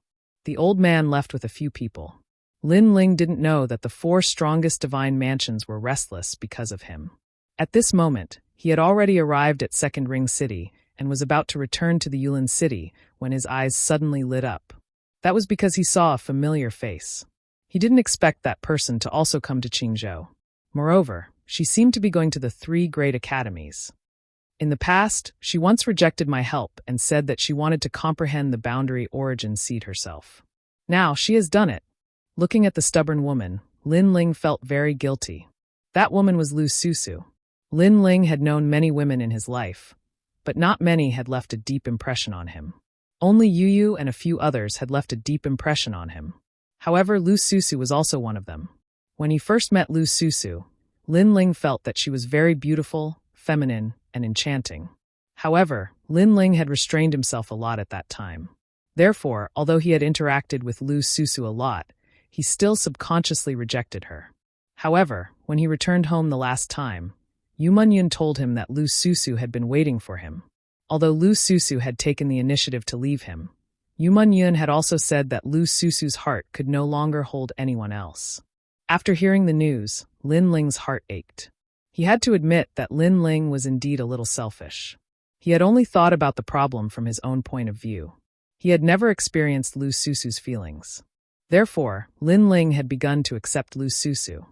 The old man left with a few people. Lin Ling didn't know that the 4 strongest divine mansions were restless because of him. At this moment, he had already arrived at Second Ring City and was about to return to the Yulin City when his eyes suddenly lit up. That was because he saw a familiar face. He didn't expect that person to also come to Qingzhou. Moreover, she seemed to be going to the 3 great academies. In the past, she once rejected my help and said that she wanted to comprehend the boundary origin seed herself. Now she has done it. Looking at the stubborn woman, Lin Ling felt very guilty. That woman was Lu Susu. Lin Ling had known many women in his life, but not many had left a deep impression on him. Only Yu Yu and a few others had left a deep impression on him. However, Lu Susu was also one of them. When he first met Lu Susu, Lin Ling felt that she was very beautiful, feminine, and enchanting. However, Lin Ling had restrained himself a lot at that time. Therefore, although he had interacted with Lu Susu a lot, he still subconsciously rejected her. However, when he returned home the last time, Yu Munyun told him that Lu Susu had been waiting for him. Although Lu Susu had taken the initiative to leave him, Yu Munyun had also said that Lu Susu's heart could no longer hold anyone else. After hearing the news, Lin Ling's heart ached. He had to admit that Lin Ling was indeed a little selfish. He had only thought about the problem from his own point of view. He had never experienced Lu Susu's feelings. Therefore, Lin Ling had begun to accept Lu Susu.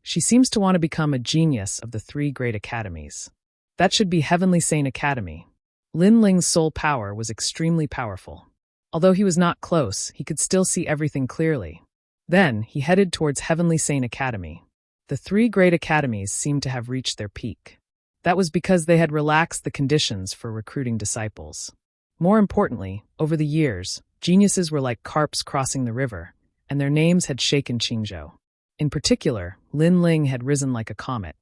She seems to want to become a genius of the 3 great academies. That should be Heavenly Sane Academy. Lin Ling's soul power was extremely powerful. Although he was not close, he could still see everything clearly. Then, he headed towards Heavenly Sane Academy. The 3 great academies seemed to have reached their peak. That was because they had relaxed the conditions for recruiting disciples. More importantly, over the years, geniuses were like carps crossing the river, and their names had shaken Qingzhou. In particular, Lin Ling had risen like a comet.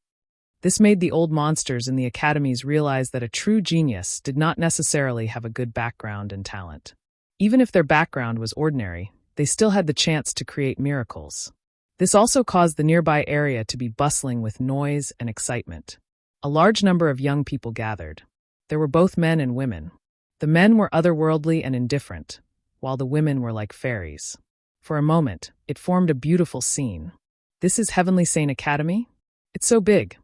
This made the old monsters in the academies realize that a true genius did not necessarily have a good background and talent. Even if their background was ordinary, they still had the chance to create miracles. This also caused the nearby area to be bustling with noise and excitement. A large number of young people gathered. There were both men and women. The men were otherworldly and indifferent, while the women were like fairies. For a moment, it formed a beautiful scene. This is Heavenly Sane Academy? It's so big.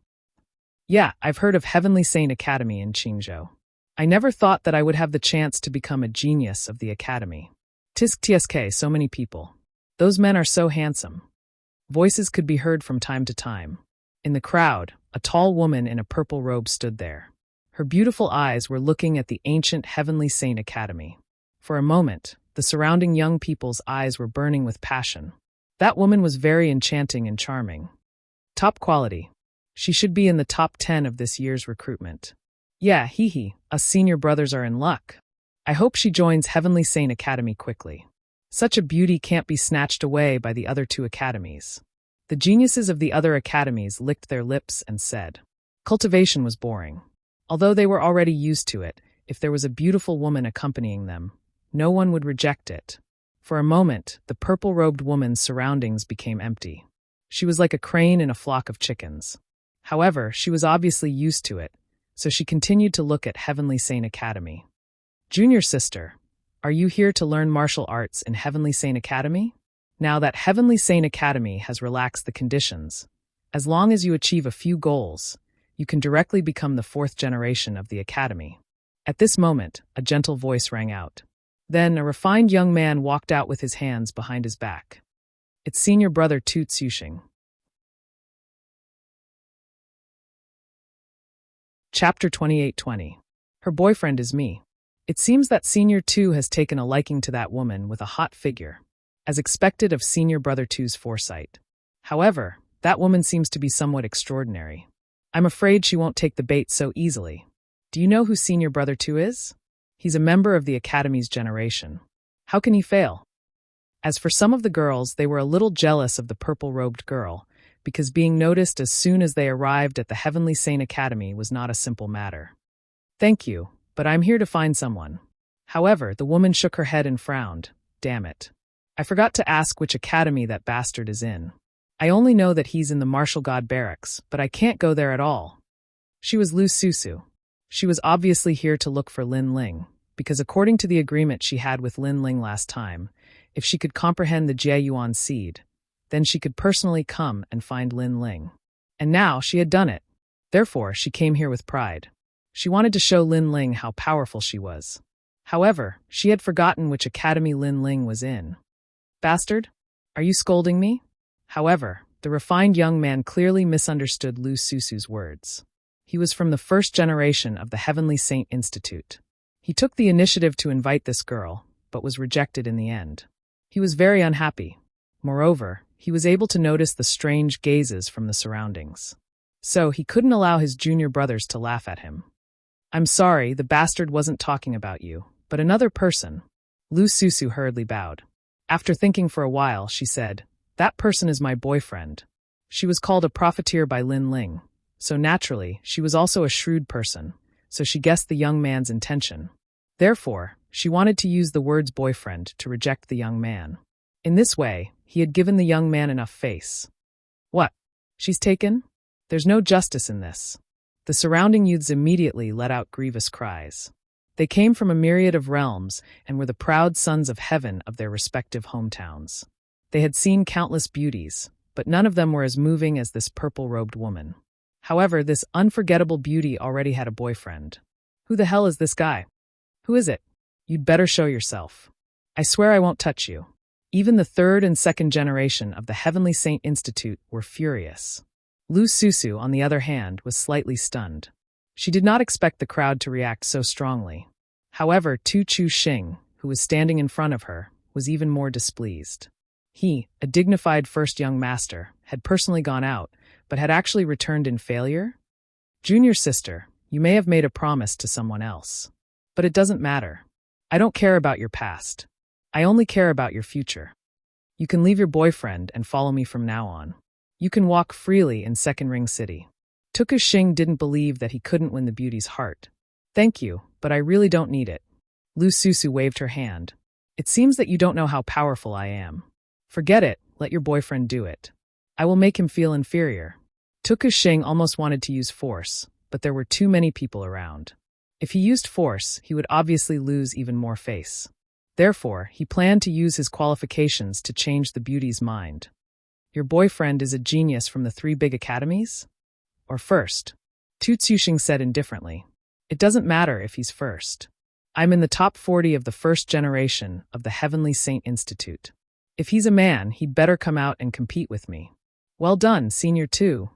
Yeah, I've heard of Heavenly Sane Academy in Qingzhou. I never thought that I would have the chance to become a genius of the academy. Tisk tsk, so many people. Those men are so handsome. Voices could be heard from time to time. In the crowd, a tall woman in a purple robe stood there. Her beautiful eyes were looking at the ancient Heavenly Sane Academy. For a moment, the surrounding young people's eyes were burning with passion. That woman was very enchanting and charming. Top quality. She should be in the top 10 of this year's recruitment. Yeah, us senior brothers are in luck. I hope she joins Heavenly Sane Academy quickly. Such a beauty can't be snatched away by the other 2 academies. The geniuses of the other academies licked their lips and said, cultivation was boring. Although they were already used to it, if there was a beautiful woman accompanying them, no one would reject it. For a moment, the purple-robed woman's surroundings became empty. She was like a crane in a flock of chickens. However, she was obviously used to it, so she continued to look at Heavenly Sane Academy. Junior sister, are you here to learn martial arts in Heavenly Sane Academy? Now that Heavenly Sane Academy has relaxed the conditions, as long as you achieve a few goals, you can directly become the 4th generation of the academy. At this moment, a gentle voice rang out. Then a refined young man walked out with his hands behind his back. It's senior brother Tu Tsuxing. Chapter 2820. Her boyfriend is me. It seems that Senior 2 has taken a liking to that woman with a hot figure, as expected of Senior Brother 2's foresight. However, that woman seems to be somewhat extraordinary. I'm afraid she won't take the bait so easily. Do you know who Senior Brother 2 is? He's a member of the Academy's generation. How can he fail? As for some of the girls, they were a little jealous of the purple-robed girl, because being noticed as soon as they arrived at the Heavenly Sane Academy was not a simple matter. Thank you, but I'm here to find someone. However, the woman shook her head and frowned. Damn it. I forgot to ask which academy that bastard is in. I only know that he's in the Martial God Barracks, but I can't go there at all. She was Lu Susu. She was obviously here to look for Lin Ling, because according to the agreement she had with Lin Ling last time, if she could comprehend the Jie Yuan seed, then she could personally come and find Lin Ling. And now she had done it. Therefore, she came here with pride. She wanted to show Lin Ling how powerful she was. However, she had forgotten which academy Lin Ling was in. Bastard? Are you scolding me? However, the refined young man clearly misunderstood Lu Susu's words. He was from the first generation of the Heavenly Saint Institute. He took the initiative to invite this girl, but was rejected in the end. He was very unhappy. Moreover, he was able to notice the strange gazes from the surroundings. So he couldn't allow his junior brothers to laugh at him. I'm sorry, the bastard wasn't talking about you, but another person. Lu Susu hurriedly bowed. After thinking for a while, she said, that person is my boyfriend. She was called a profiteer by Lin Ling, so naturally, she was also a shrewd person, so she guessed the young man's intention. Therefore, she wanted to use the words boyfriend to reject the young man. In this way, he had given the young man enough face. What? She's taken? There's no justice in this. The surrounding youths immediately let out grievous cries. They came from a myriad of realms and were the proud sons of heaven of their respective hometowns. They had seen countless beauties, but none of them were as moving as this purple-robed woman. However, this unforgettable beauty already had a boyfriend. Who the hell is this guy? Who is it? You'd better show yourself. I swear I won't touch you. Even the third and second generation of the Heavenly Saint Institute were furious. Lu Susu, on the other hand, was slightly stunned. She did not expect the crowd to react so strongly. However, Tu Chu Xing, who was standing in front of her, was even more displeased. He, a dignified first young master, had personally gone out, but had actually returned in failure? Junior sister, you may have made a promise to someone else. But it doesn't matter. I don't care about your past. I only care about your future. You can leave your boyfriend and follow me from now on. You can walk freely in Second Ring City. Tuku Xing didn't believe that he couldn't win the beauty's heart. Thank you, but I really don't need it. Lu Susu waved her hand. It seems that you don't know how powerful I am. Forget it, let your boyfriend do it. I will make him feel inferior. Tuku Xing almost wanted to use force, but there were too many people around. If he used force, he would obviously lose even more face. Therefore, he planned to use his qualifications to change the beauty's mind. Your boyfriend is a genius from the 3 big academies? Or first? Tu Tsuxing said indifferently. It doesn't matter if he's first. I'm in the top 40 of the first generation of the Heavenly Saint Institute. If he's a man, he'd better come out and compete with me. Well done, Senior 2.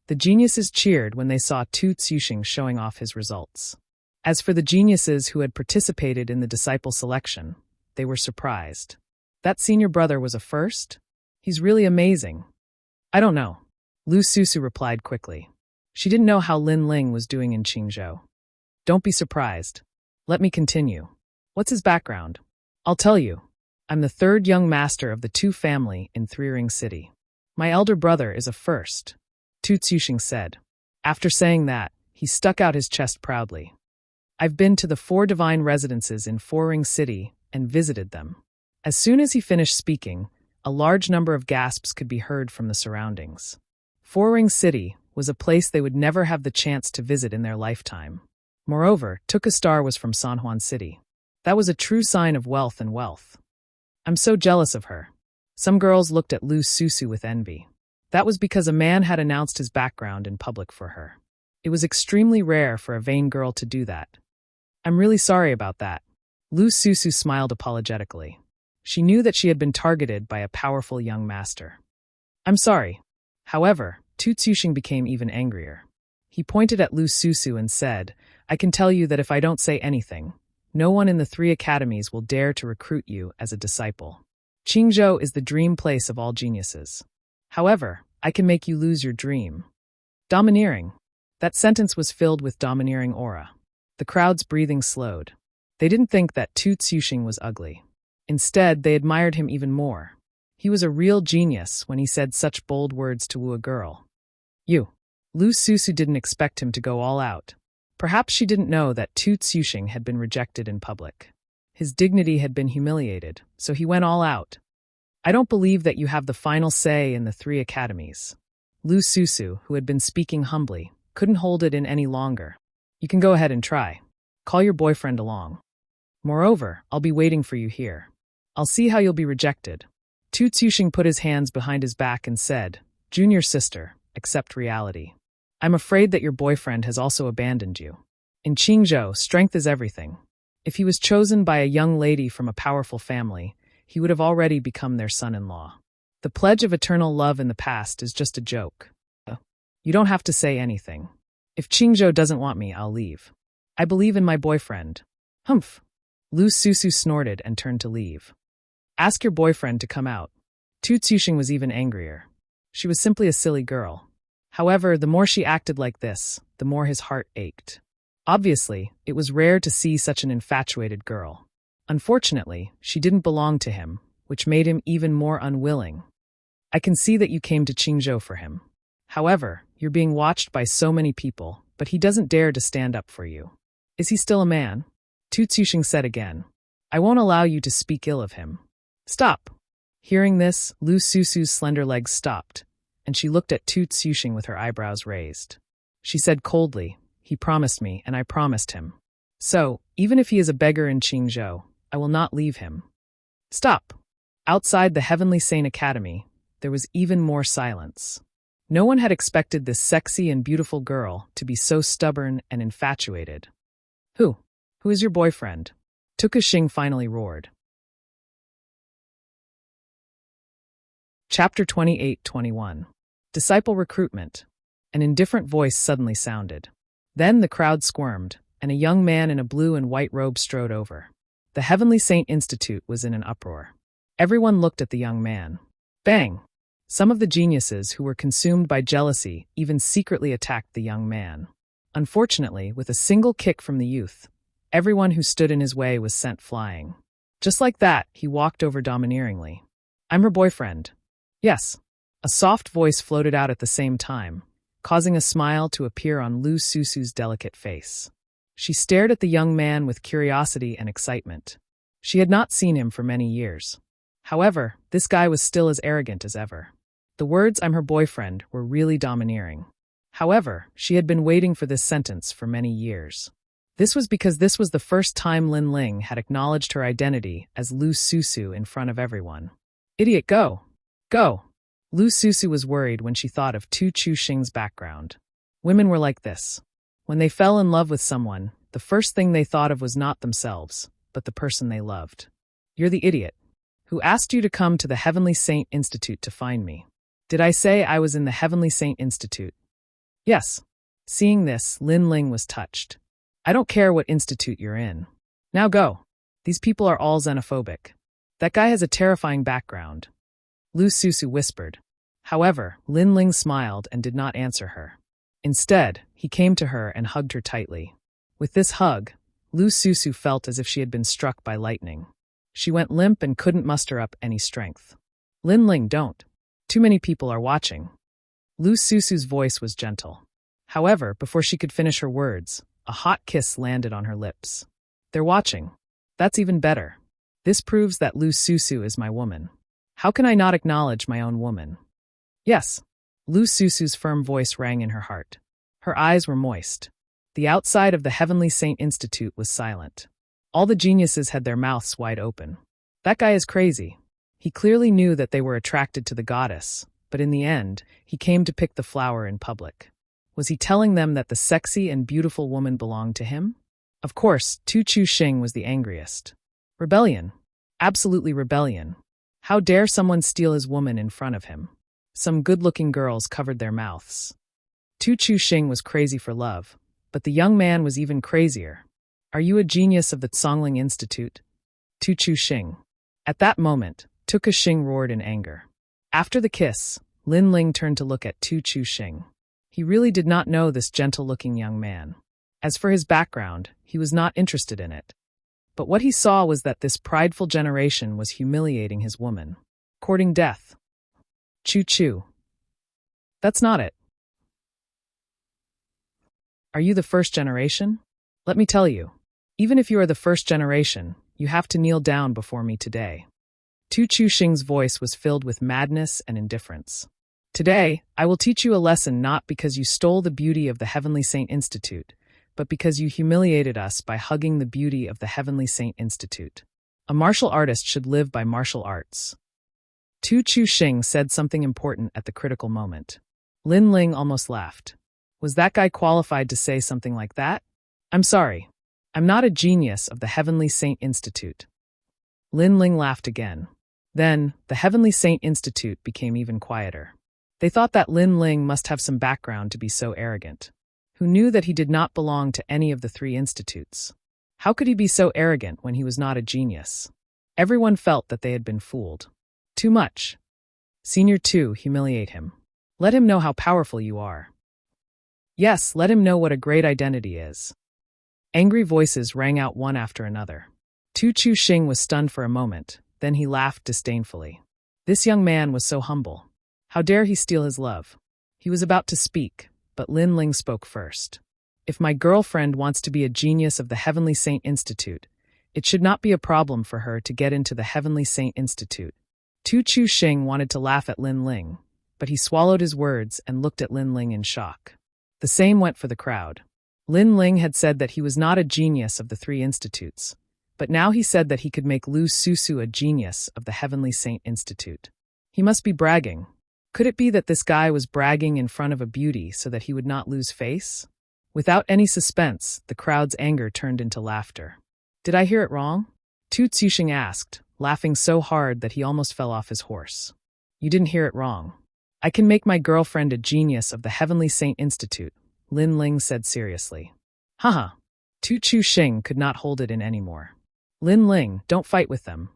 The geniuses cheered when they saw Tu Tsuxing showing off his results. As for the geniuses who had participated in the disciple selection, they were surprised. That senior brother was a first? He's really amazing. I don't know. Lu Susu replied quickly. She didn't know how Lin Ling was doing in Qingzhou. Don't be surprised. Let me continue. What's his background? I'll tell you. I'm the 3rd young master of the Tu family in Three Ring City. My elder brother is a first, Tu Tsuxing said. After saying that, he stuck out his chest proudly. I've been to the 4 divine residences in Four Ring City and visited them. As soon as he finished speaking, a large number of gasps could be heard from the surroundings. Four Ring City was a place they would never have the chance to visit in their lifetime. Moreover, Tuka Star was from Sanhuan City. That was a true sign of wealth and wealth. I'm so jealous of her. Some girls looked at Lu Susu with envy. That was because a man had announced his background in public for her. It was extremely rare for a vain girl to do that. I'm really sorry about that. Lu Susu smiled apologetically. She knew that she had been targeted by a powerful young master. I'm sorry. However, Tu Tsuxing became even angrier. He pointed at Lu Susu and said, I can tell you that if I don't say anything, no one in the 3 academies will dare to recruit you as a disciple. Qingzhou is the dream place of all geniuses. However, I can make you lose your dream. Domineering. That sentence was filled with domineering aura. The crowd's breathing slowed. They didn't think that Tu Tsuxing was ugly. Instead, they admired him even more. He was a real genius when he said such bold words to woo a girl. You. Lu Susu didn't expect him to go all out. Perhaps she didn't know that Tu Tsuxing had been rejected in public. His dignity had been humiliated, so he went all out. I don't believe that you have the final say in the 3 academies. Lu Susu, who had been speaking humbly, couldn't hold it in any longer. You can go ahead and try. Call your boyfriend along. Moreover, I'll be waiting for you here. I'll see how you'll be rejected. Tu Tsuxing put his hands behind his back and said, Junior sister, accept reality. I'm afraid that your boyfriend has also abandoned you. In Qingzhou, strength is everything. If he was chosen by a young lady from a powerful family, he would have already become their son-in-law. The pledge of eternal love in the past is just a joke. You don't have to say anything. If Qingzhou doesn't want me, I'll leave. I believe in my boyfriend. Humph. Lu Susu snorted and turned to leave. Ask your boyfriend to come out. Tu Tsuxing was even angrier. She was simply a silly girl. However, the more she acted like this, the more his heart ached. Obviously, it was rare to see such an infatuated girl. Unfortunately, she didn't belong to him, which made him even more unwilling. I can see that you came to Qingzhou for him. However, you're being watched by so many people, but he doesn't dare to stand up for you. Is he still a man? Tu Tsuxing said again. I won't allow you to speak ill of him. Stop. Hearing this, Lu Susu's slender legs stopped, and she looked at Tu Tsuxing with her eyebrows raised. She said coldly, he promised me, and I promised him. So, even if he is a beggar in Qingzhou, I will not leave him. Stop. Outside the Heavenly Saint Academy, there was even more silence. No one had expected this sexy and beautiful girl to be so stubborn and infatuated. Who? Who is your boyfriend? Tu Tsuxing finally roared. Chapter 28-21. Disciple Recruitment. An indifferent voice suddenly sounded. Then the crowd squirmed, and a young man in a blue and white robe strode over. The Heavenly Saint Institute was in an uproar. Everyone looked at the young man. Bang! Some of the geniuses who were consumed by jealousy even secretly attacked the young man. Unfortunately, with a single kick from the youth, everyone who stood in his way was sent flying. Just like that, he walked over domineeringly. I'm her boyfriend. Yes. A soft voice floated out at the same time, causing a smile to appear on Lu Susu's delicate face. She stared at the young man with curiosity and excitement. She had not seen him for many years. However, this guy was still as arrogant as ever. The words "I'm her boyfriend" were really domineering. However, she had been waiting for this sentence for many years. This was because this was the first time Lin Ling had acknowledged her identity as Lu Susu in front of everyone. Idiot, go! Go! Lu Susu was worried when she thought of Tu Tsuxing's background. Women were like this. When they fell in love with someone, the first thing they thought of was not themselves, but the person they loved. You're the idiot. Who asked you to come to the Heavenly Saint Institute to find me? Did I say I was in the Heavenly Saint Institute? Yes. Seeing this, Lin Ling was touched. I don't care what institute you're in. Now go. These people are all xenophobic. That guy has a terrifying background. Lu Susu whispered. However, Lin Ling smiled and did not answer her. Instead, he came to her and hugged her tightly. With this hug, Lu Susu felt as if she had been struck by lightning. She went limp and couldn't muster up any strength. Lin Ling, don't. Too many people are watching. Lu Susu's voice was gentle. However, before she could finish her words, a hot kiss landed on her lips. They're watching. That's even better. This proves that Lu Susu is my woman. How can I not acknowledge my own woman? Yes. Lu Susu's firm voice rang in her heart. Her eyes were moist. The outside of the Heavenly Saint Institute was silent. All the geniuses had their mouths wide open. That guy is crazy. He clearly knew that they were attracted to the goddess, but in the end, he came to pick the flower in public. Was he telling them that the sexy and beautiful woman belonged to him? Of course, Tu Tsuxing was the angriest. Rebellion. Absolutely rebellion. How dare someone steal his woman in front of him? Some good-looking girls covered their mouths. Tu Tsuxing was crazy for love, but the young man was even crazier. Are you a genius of the Tsongling Institute? Tu Tsuxing. At that moment, Tu Tsuxing roared in anger. After the kiss, Lin Ling turned to look at Tu Tsuxing. He really did not know this gentle-looking young man. As for his background, he was not interested in it. But what he saw was that this prideful generation was humiliating his woman. Courting death. Choo-choo. That's not it. Are you the first generation? Let me tell you. Even if you are the first generation, you have to kneel down before me today. Tu Tsuxing's voice was filled with madness and indifference. Today, I will teach you a lesson not because you stole the beauty of the Heavenly Saint Institute, but because you humiliated us by hugging the beauty of the Heavenly Saint Institute. A martial artist should live by martial arts. Tu Tsuxing said something important at the critical moment. Lin Ling almost laughed. Was that guy qualified to say something like that? I'm sorry. I'm not a genius of the Heavenly Saint Institute. Lin Ling laughed again. Then, the Heavenly Saint Institute became even quieter. They thought that Lin Ling must have some background to be so arrogant. Who knew that he did not belong to any of the three institutes? How could he be so arrogant when he was not a genius? Everyone felt that they had been fooled. Too much. Senior 2, humiliate him. Let him know how powerful you are. Yes, let him know what a great identity is. Angry voices rang out one after another. Tu Chu Xing was stunned for a moment, then he laughed disdainfully. This young man was so humble. How dare he steal his love? He was about to speak, but Lin Ling spoke first. If my girlfriend wants to be a genius of the Heavenly Saint Institute, it should not be a problem for her to get into the Heavenly Saint Institute. Tu Chu Xing wanted to laugh at Lin Ling, but he swallowed his words and looked at Lin Ling in shock. The same went for the crowd. Lin Ling had said that he was not a genius of the three institutes, but now he said that he could make Lu Susu a genius of the Heavenly Saint Institute. He must be bragging. Could it be that this guy was bragging in front of a beauty so that he would not lose face? Without any suspense, the crowd's anger turned into laughter. Did I hear it wrong? Tu Tsuxing asked, laughing so hard that he almost fell off his horse. You didn't hear it wrong. I can make my girlfriend a genius of the Heavenly Saint Institute, Lin Ling said seriously. Haha. Tu Chu Xing could not hold it in anymore. Lin Ling, don't fight with them.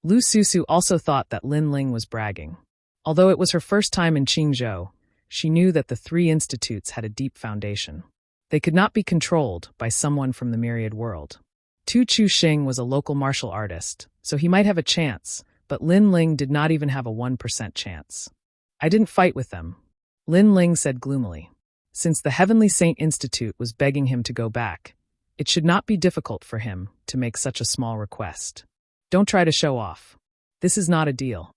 Lu Susu also thought that Lin Ling was bragging. Although it was her first time in Qingzhou, she knew that the three institutes had a deep foundation. They could not be controlled by someone from the myriad world. Tu Chu Xing was a local martial artist, so he might have a chance, but Lin Ling did not even have a 1% chance. I didn't fight with them, Lin Ling said gloomily. Since the Heavenly Saint Institute was begging him to go back, it should not be difficult for him to make such a small request. Don't try to show off. This is not a deal.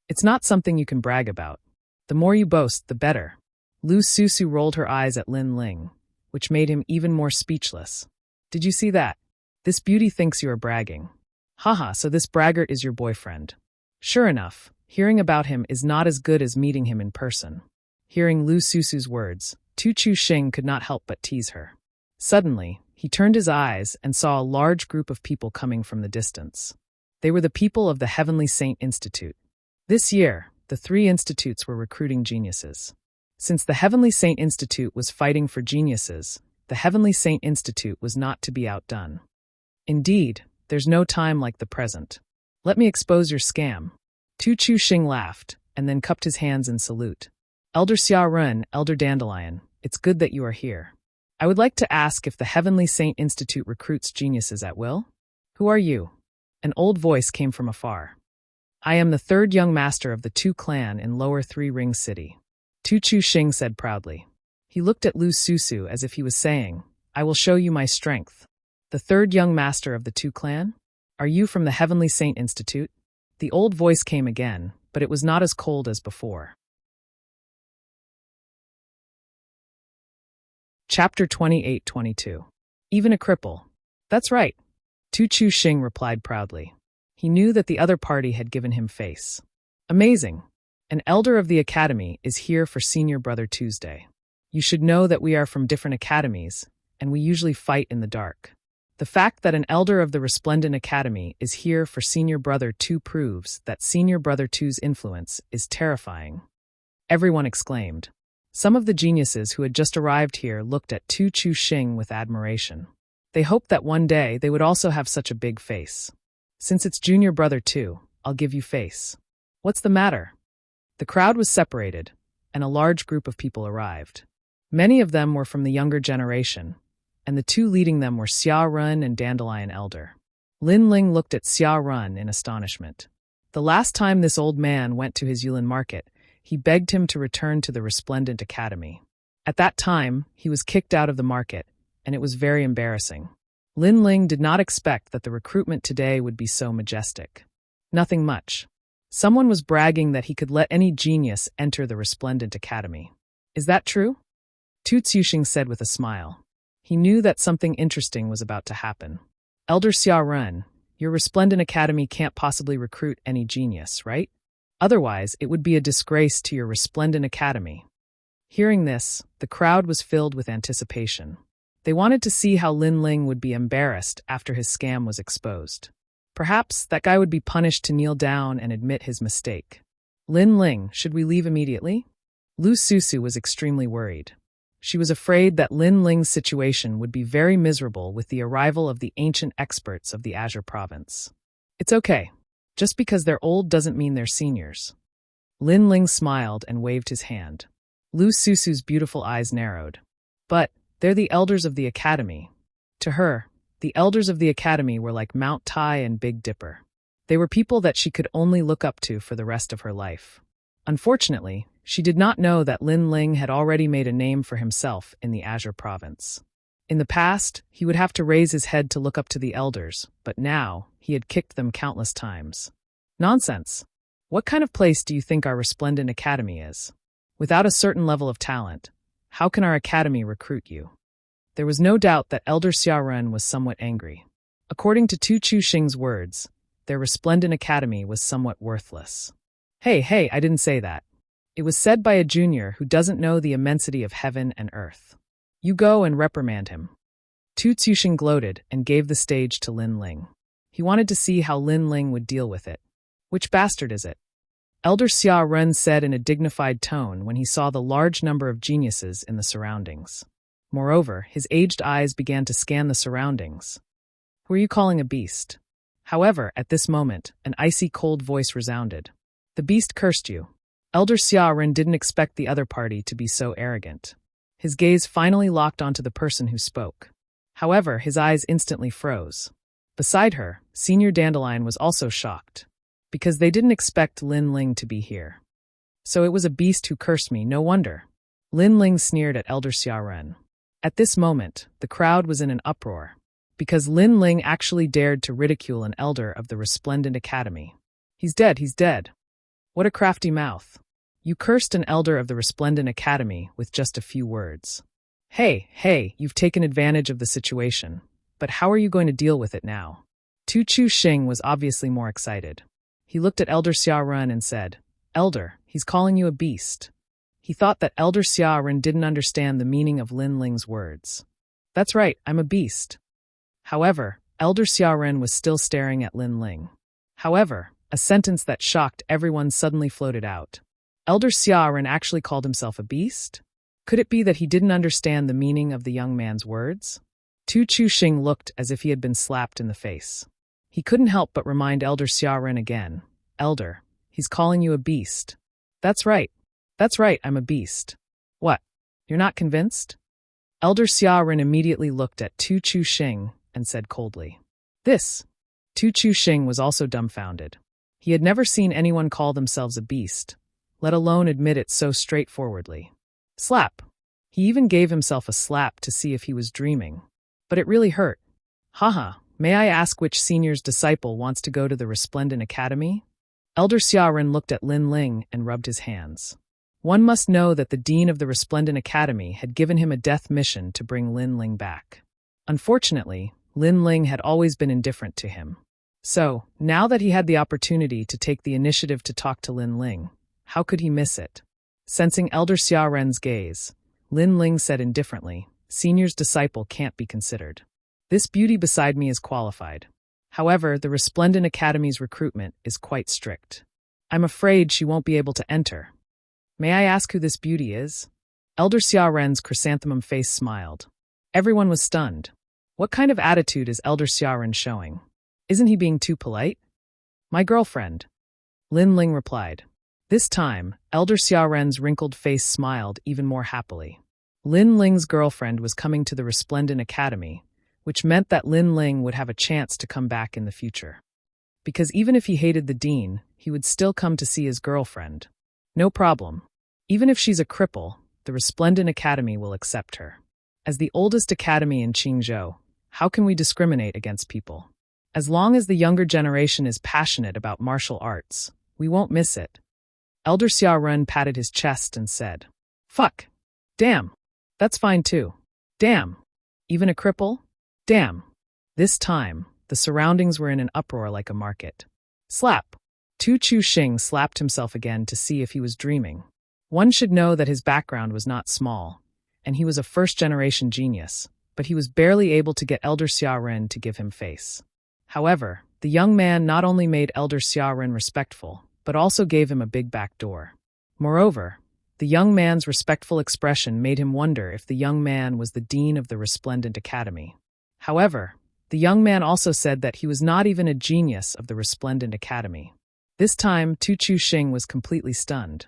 It's not something you can brag about. The more you boast, the better. Lu Susu rolled her eyes at Lin Ling, which made him even more speechless. Did you see that? This beauty thinks you are bragging. Haha, so this braggart is your boyfriend. Sure enough, hearing about him is not as good as meeting him in person. Hearing Lu Susu's words, Tu Chu Xing could not help but tease her. Suddenly, he turned his eyes and saw a large group of people coming from the distance. They were the people of the Heavenly Saint Institute. This year, the three institutes were recruiting geniuses. Since the Heavenly Saint Institute was fighting for geniuses, the Heavenly Saint Institute was not to be outdone. Indeed, there's no time like the present. Let me expose your scam. Tu Chu Xing laughed, and then cupped his hands in salute. Elder Xia Run, Elder Dandelion, it's good that you are here. I would like to ask if the Heavenly Saint Institute recruits geniuses at will? Who are you? An old voice came from afar. I am the third young master of the Tu clan in Lower Three Ring City. Tu Chu Xing said proudly. He looked at Lu Susu as if he was saying, I will show you my strength. The third young master of the Tu clan? Are you from the Heavenly Saint Institute? The old voice came again, but it was not as cold as before. Chapter 28-22. Even a cripple. That's right. Tu Chu Xing replied proudly. He knew that the other party had given him face. Amazing. An elder of the academy is here for Senior Brother Tuesday. You should know that we are from different academies, and we usually fight in the dark. The fact that an elder of the Resplendent Academy is here for Senior Brother 2 proves that Senior Brother 2's influence is terrifying. Everyone exclaimed. Some of the geniuses who had just arrived here looked at Tu Chu Xing with admiration. They hoped that one day they would also have such a big face. Since it's Junior Brother 2, I'll give you face. What's the matter? The crowd was separated, and a large group of people arrived. Many of them were from the younger generation, and the two leading them were Xia Run and Dandelion Elder. Lin Ling looked at Xia Run in astonishment. The last time this old man went to his Yulin market, he begged him to return to the Resplendent Academy. At that time, he was kicked out of the market, and it was very embarrassing. Lin Ling did not expect that the recruitment today would be so majestic. Nothing much. Someone was bragging that he could let any genius enter the Resplendent Academy. Is that true? Tu Tsuxing said with a smile. He knew that something interesting was about to happen. Elder Xia Run, your Resplendent Academy can't possibly recruit any genius, right? Otherwise, it would be a disgrace to your Resplendent Academy. Hearing this, the crowd was filled with anticipation. They wanted to see how Lin Ling would be embarrassed after his scam was exposed. Perhaps that guy would be punished to kneel down and admit his mistake. Lin Ling, should we leave immediately? Lu Susu was extremely worried. She was afraid that Lin Ling's situation would be very miserable with the arrival of the ancient experts of the Azure province. It's okay. Just because they're old doesn't mean they're seniors. Lin Ling smiled and waved his hand. Lu Susu's beautiful eyes narrowed. But they're the elders of the academy. To her, the elders of the academy were like Mount Tai and Big Dipper. They were people that she could only look up to for the rest of her life. Unfortunately, she did not know that Lin Ling had already made a name for himself in the Azure province. In the past, he would have to raise his head to look up to the elders, but now he had kicked them countless times. Nonsense! What kind of place do you think our resplendent academy is? Without a certain level of talent, how can our academy recruit you? There was no doubt that Elder Xiaoren was somewhat angry. According to Tu Chuxing's words, their resplendent academy was somewhat worthless. Hey, I didn't say that. It was said by a junior who doesn't know the immensity of heaven and earth. You go and reprimand him. Tu Chuxing gloated and gave the stage to Lin Ling. He wanted to see how Lin Ling would deal with it. Which bastard is it? Elder Xia Ren said in a dignified tone when he saw the large number of geniuses in the surroundings. Moreover, his aged eyes began to scan the surroundings. Who are you calling a beast? However, at this moment, an icy cold voice resounded. The beast cursed you. Elder Xia Ren didn't expect the other party to be so arrogant. His gaze finally locked onto the person who spoke. However, his eyes instantly froze. Beside her, Senior Dandelion was also shocked, because they didn't expect Lin Ling to be here. So it was a beast who cursed me, no wonder. Lin Ling sneered at Elder Xiaoren. At this moment, the crowd was in an uproar, because Lin Ling actually dared to ridicule an elder of the Resplendent Academy. He's dead. What a crafty mouth. You cursed an elder of the Resplendent Academy with just a few words. Hey, you've taken advantage of the situation, but how are you going to deal with it now? Tu Chuxing was obviously more excited. He looked at Elder Xiaoren and said, Elder, he's calling you a beast. He thought that Elder Xiaoren didn't understand the meaning of Lin Ling's words. That's right, I'm a beast. However, Elder Xiaoren was still staring at Lin Ling. However, a sentence that shocked everyone suddenly floated out. Elder Xiaoren actually called himself a beast? Could it be that he didn't understand the meaning of the young man's words? Tu Chuxing looked as if he had been slapped in the face. He couldn't help but remind Elder Xiaoren again. Elder, he's calling you a beast. That's right, I'm a beast. What, you're not convinced? Elder Xiaoren immediately looked at Tu Chuxing and said coldly. This. Tu Chuxing was also dumbfounded. He had never seen anyone call themselves a beast, let alone admit it so straightforwardly. Slap. He even gave himself a slap to see if he was dreaming. But it really hurt. Haha, may I ask which senior's disciple wants to go to the Resplendent Academy? Elder Xiaoren looked at Lin Ling and rubbed his hands. One must know that the dean of the Resplendent Academy had given him a death mission to bring Lin Ling back. Unfortunately, Lin Ling had always been indifferent to him. So, now that he had the opportunity to take the initiative to talk to Lin Ling, how could he miss it? Sensing Elder Xiaoren's gaze, Lin Ling said indifferently, Senior's disciple can't be considered. This beauty beside me is qualified. However, the Resplendent Academy's recruitment is quite strict. I'm afraid she won't be able to enter. May I ask who this beauty is? Elder Xiaoren's chrysanthemum face smiled. Everyone was stunned. What kind of attitude is Elder Xiaoren showing? Isn't he being too polite? My girlfriend. Lin Ling replied. This time, Elder Xiaoren's wrinkled face smiled even more happily. Lin Ling's girlfriend was coming to the Resplendent Academy, which meant that Lin Ling would have a chance to come back in the future. Because even if he hated the dean, he would still come to see his girlfriend. No problem. Even if she's a cripple, the Resplendent Academy will accept her. As the oldest academy in Qingzhou, how can we discriminate against people? As long as the younger generation is passionate about martial arts, we won't miss it. Elder Xiaoren patted his chest and said, Fuck. Damn. That's fine too. Damn. Even a cripple? Damn. This time, the surroundings were in an uproar like a market. Slap. Tu Chuxing slapped himself again to see if he was dreaming. One should know that his background was not small, and he was a first-generation genius, but he was barely able to get Elder Xiaoren to give him face. However, the young man not only made Elder Xiaoren respectful, but also gave him a big back door. Moreover, the young man's respectful expression made him wonder if the young man was the dean of the Resplendent Academy. However, the young man also said that he was not even a genius of the Resplendent Academy. This time, Tu Chuxing was completely stunned.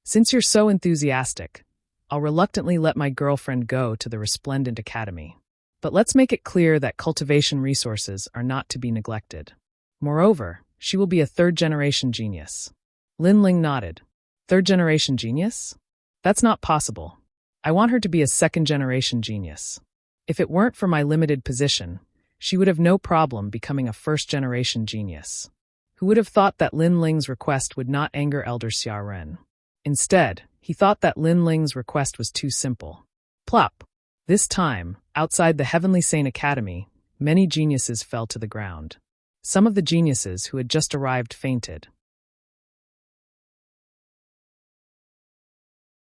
Since you're so enthusiastic, I'll reluctantly let my girlfriend go to the Resplendent Academy. But let's make it clear that cultivation resources are not to be neglected. Moreover, she will be a third-generation genius. Lin Ling nodded. Third-generation genius? That's not possible. I want her to be a second-generation genius. If it weren't for my limited position, she would have no problem becoming a first-generation genius. Who would have thought that Lin Ling's request would not anger Elder Xiaoren? Instead, he thought that Lin Ling's request was too simple. Plop! This time, outside the Heavenly Saint Academy, many geniuses fell to the ground. Some of the geniuses who had just arrived fainted.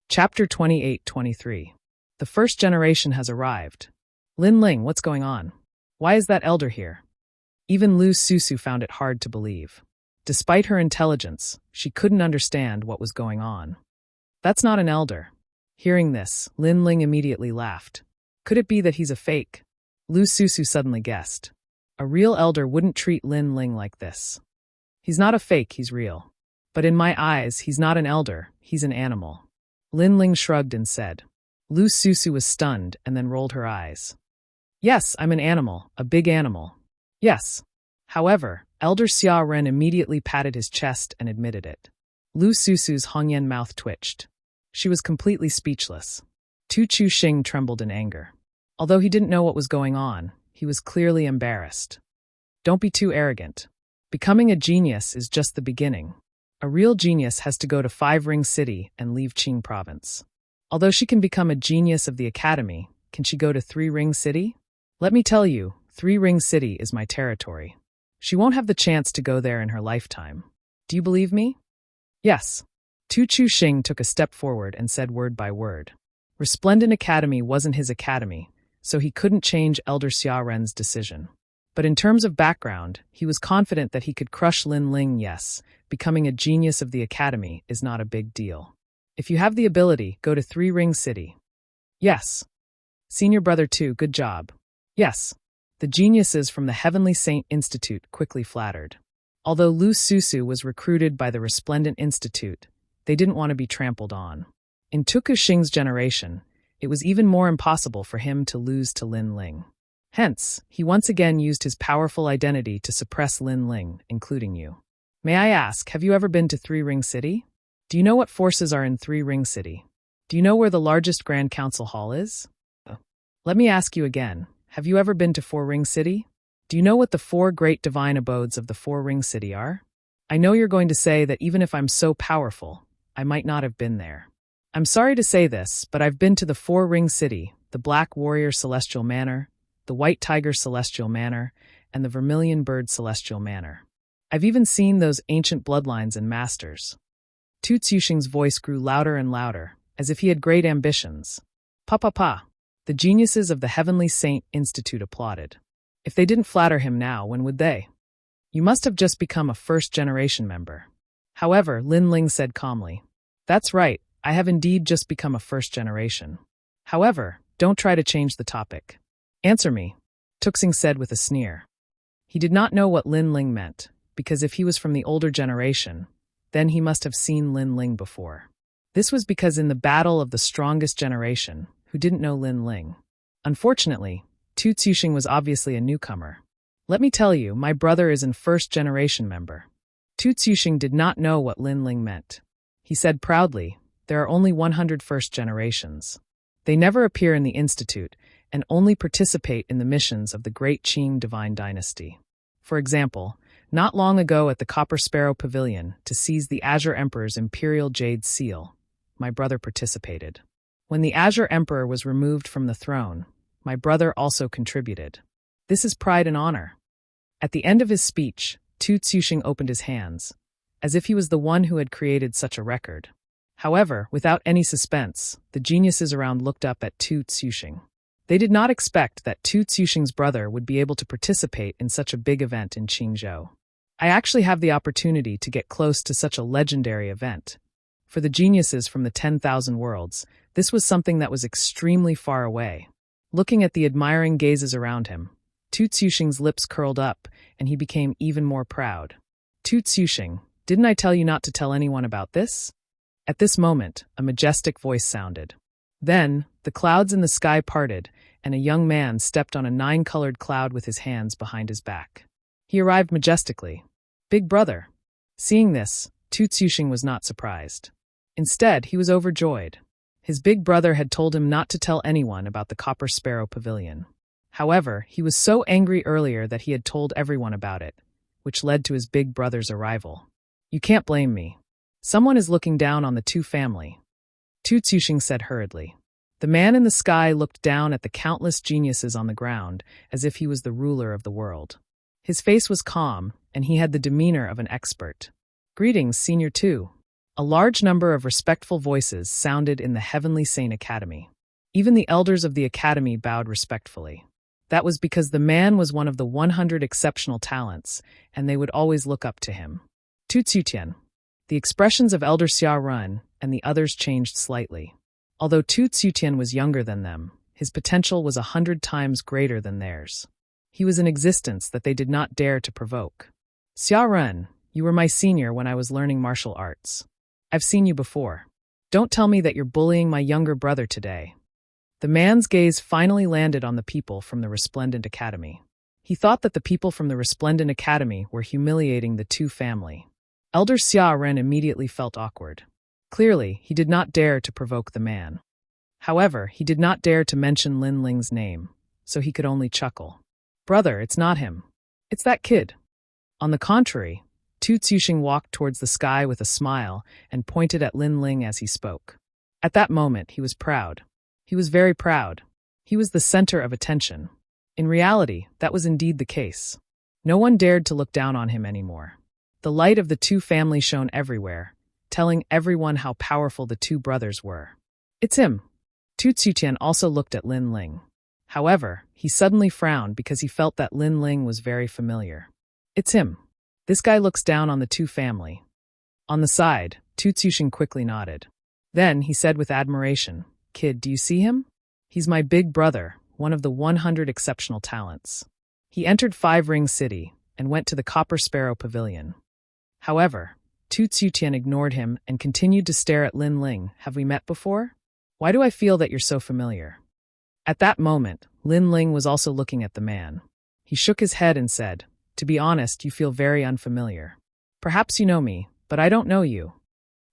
Chapter 28-23. The first generation has arrived. Lin Ling, what's going on? Why is that elder here? Even Lu Susu found it hard to believe. Despite her intelligence, she couldn't understand what was going on. That's not an elder. Hearing this, Lin Ling immediately laughed. Could it be that he's a fake? Lu Susu suddenly guessed. A real elder wouldn't treat Lin Ling like this. He's not a fake, he's real. But in my eyes, he's not an elder, he's an animal. Lin Ling shrugged and said. Lu Susu was stunned and then rolled her eyes. Yes, I'm an animal, a big animal. Yes. However, Elder Xiaoren immediately patted his chest and admitted it. Lu Susu's Hongyan mouth twitched. She was completely speechless. Tu Chuxing trembled in anger. Although he didn't know what was going on, he was clearly embarrassed. Don't be too arrogant. Becoming a genius is just the beginning. A real genius has to go to Five Ring City and leave Qing Province. Although she can become a genius of the academy, can she go to Three Ring City? Let me tell you, Three Ring City is my territory. She won't have the chance to go there in her lifetime. Do you believe me? Yes. Tu Chuxing took a step forward and said word by word. Resplendent Academy wasn't his academy, so he couldn't change Elder Xiaoren's decision. But in terms of background, he was confident that he could crush Lin Ling. Yes, becoming a genius of the academy is not a big deal. If you have the ability, go to Three Ring City. Yes. Senior brother too, good job. Yes. The geniuses from the Heavenly Saint Institute quickly flattered. Although Lu Susu was recruited by the Resplendent Institute, they didn't want to be trampled on. In Tu Chuxing's generation, it was even more impossible for him to lose to Lin Ling. Hence, he once again used his powerful identity to suppress Lin Ling, including you. May I ask, have you ever been to Three Ring City? Do you know what forces are in Three Ring City? Do you know where the largest Grand Council Hall is? Let me ask you again. Have you ever been to Four Ring City? Do you know what the four great divine abodes of the Four Ring City are? I know you're going to say that even if I'm so powerful, I might not have been there. I'm sorry to say this, but I've been to the Four Ring City, the Black Warrior Celestial Manor, the White Tiger Celestial Manor, and the Vermilion Bird Celestial Manor. I've even seen those ancient bloodlines and masters. Tu Chuxing's voice grew louder and louder, as if he had great ambitions. Pa pa pa. The geniuses of the Heavenly Saint Institute applauded. If they didn't flatter him now, when would they? You must have just become a first-generation member. However, Lin Ling said calmly. That's right, I have indeed just become a first generation. However, don't try to change the topic. Answer me, Tuxing said with a sneer. He did not know what Lin Ling meant, because if he was from the older generation, then he must have seen Lin Ling before. This was because in the battle of the strongest generation, who didn't know Lin Ling. Unfortunately, Tu Chuxing was obviously a newcomer. Let me tell you, my brother is a first-generation member. Tu Chuxing did not know what Lin Ling meant. He said proudly, there are only 100 first generations. They never appear in the Institute and only participate in the missions of the Great Qing Divine Dynasty. For example, not long ago at the Copper Sparrow Pavilion to seize the Azure Emperor's Imperial Jade Seal, my brother participated. When the Azure Emperor was removed from the throne, my brother also contributed. This is pride and honor. At the end of his speech, Tu Chuxing opened his hands, as if he was the one who had created such a record. However, without any suspense, the geniuses around looked up at Tu Tsuxing. They did not expect that Tu Tsuxing's brother would be able to participate in such a big event in Qingzhou. I actually have the opportunity to get close to such a legendary event. For the geniuses from the 10,000 worlds, this was something that was extremely far away. Looking at the admiring gazes around him, Tu Tsuxing's lips curled up, and he became even more proud. Tu Tsuxing, didn't I tell you not to tell anyone about this? At this moment, a majestic voice sounded. Then, the clouds in the sky parted, and a young man stepped on a 9-colored cloud with his hands behind his back. He arrived majestically. Big brother. Seeing this, Tu Tsuxing was not surprised. Instead, he was overjoyed. His big brother had told him not to tell anyone about the Copper Sparrow Pavilion. However, he was so angry earlier that he had told everyone about it, which led to his big brother's arrival. You can't blame me. Someone is looking down on the Tu family. Tu Tsuxing said hurriedly. The man in the sky looked down at the countless geniuses on the ground as if he was the ruler of the world. His face was calm, and he had the demeanor of an expert. Greetings, Senior Tu. A large number of respectful voices sounded in the Heavenly Saint Academy. Even the elders of the academy bowed respectfully. That was because the man was one of the 100 exceptional talents, and they would always look up to him. Tu Tsutian. The expressions of Elder Xia Run and the others changed slightly. Although Tu Tsutian was younger than them, his potential was 100 times greater than theirs. He was an existence that they did not dare to provoke. Xia Run, you were my senior when I was learning martial arts. I've seen you before. Don't tell me that you're bullying my younger brother today. The man's gaze finally landed on the people from the Resplendent Academy. He thought that the people from the Resplendent Academy were humiliating the Tu family. Elder Xia Ren immediately felt awkward. Clearly, he did not dare to provoke the man. However, he did not dare to mention Lin Ling's name, so he could only chuckle. Brother, it's not him. It's that kid. On the contrary, Tu Tsuxing walked towards the sky with a smile and pointed at Lin Ling as he spoke. At that moment, he was proud. He was very proud. He was the center of attention. In reality, that was indeed the case. No one dared to look down on him anymore. The light of the Tu family shone everywhere, telling everyone how powerful the two brothers were. It's him. Tu Tsutian also looked at Lin Ling. However, he suddenly frowned because he felt that Lin Ling was very familiar. It's him. This guy looks down on the Tu family. On the side, Tu Tsuxing quickly nodded. Then he said with admiration, Kid, do you see him? He's my big brother, one of the 100 exceptional talents. He entered Five Ring City and went to the Copper Sparrow Pavilion. However, Tu Tsutian ignored him and continued to stare at Lin Ling. Have we met before? Why do I feel that you're so familiar? At that moment, Lin Ling was also looking at the man. He shook his head and said, To be honest, you feel very unfamiliar. Perhaps you know me, but I don't know you.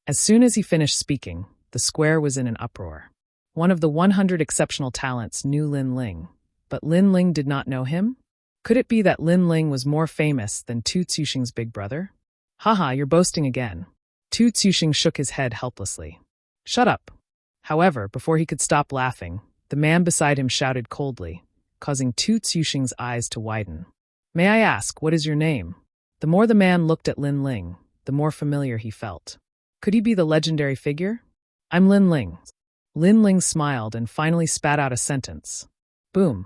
As soon as he finished speaking, the square was in an uproar. One of the 100 exceptional talents knew Lin Ling, but Lin Ling did not know him? Could it be that Lin Ling was more famous than Tu Tsuxing's big brother? Haha, you're boasting again. Tu Tsuxing shook his head helplessly. Shut up. However, before he could stop laughing, the man beside him shouted coldly, causing Tu Tsuxing's eyes to widen. May I ask, what is your name? The more the man looked at Lin Ling, the more familiar he felt. Could he be the legendary figure? I'm Lin Ling. Lin Ling smiled and finally spat out a sentence. Boom.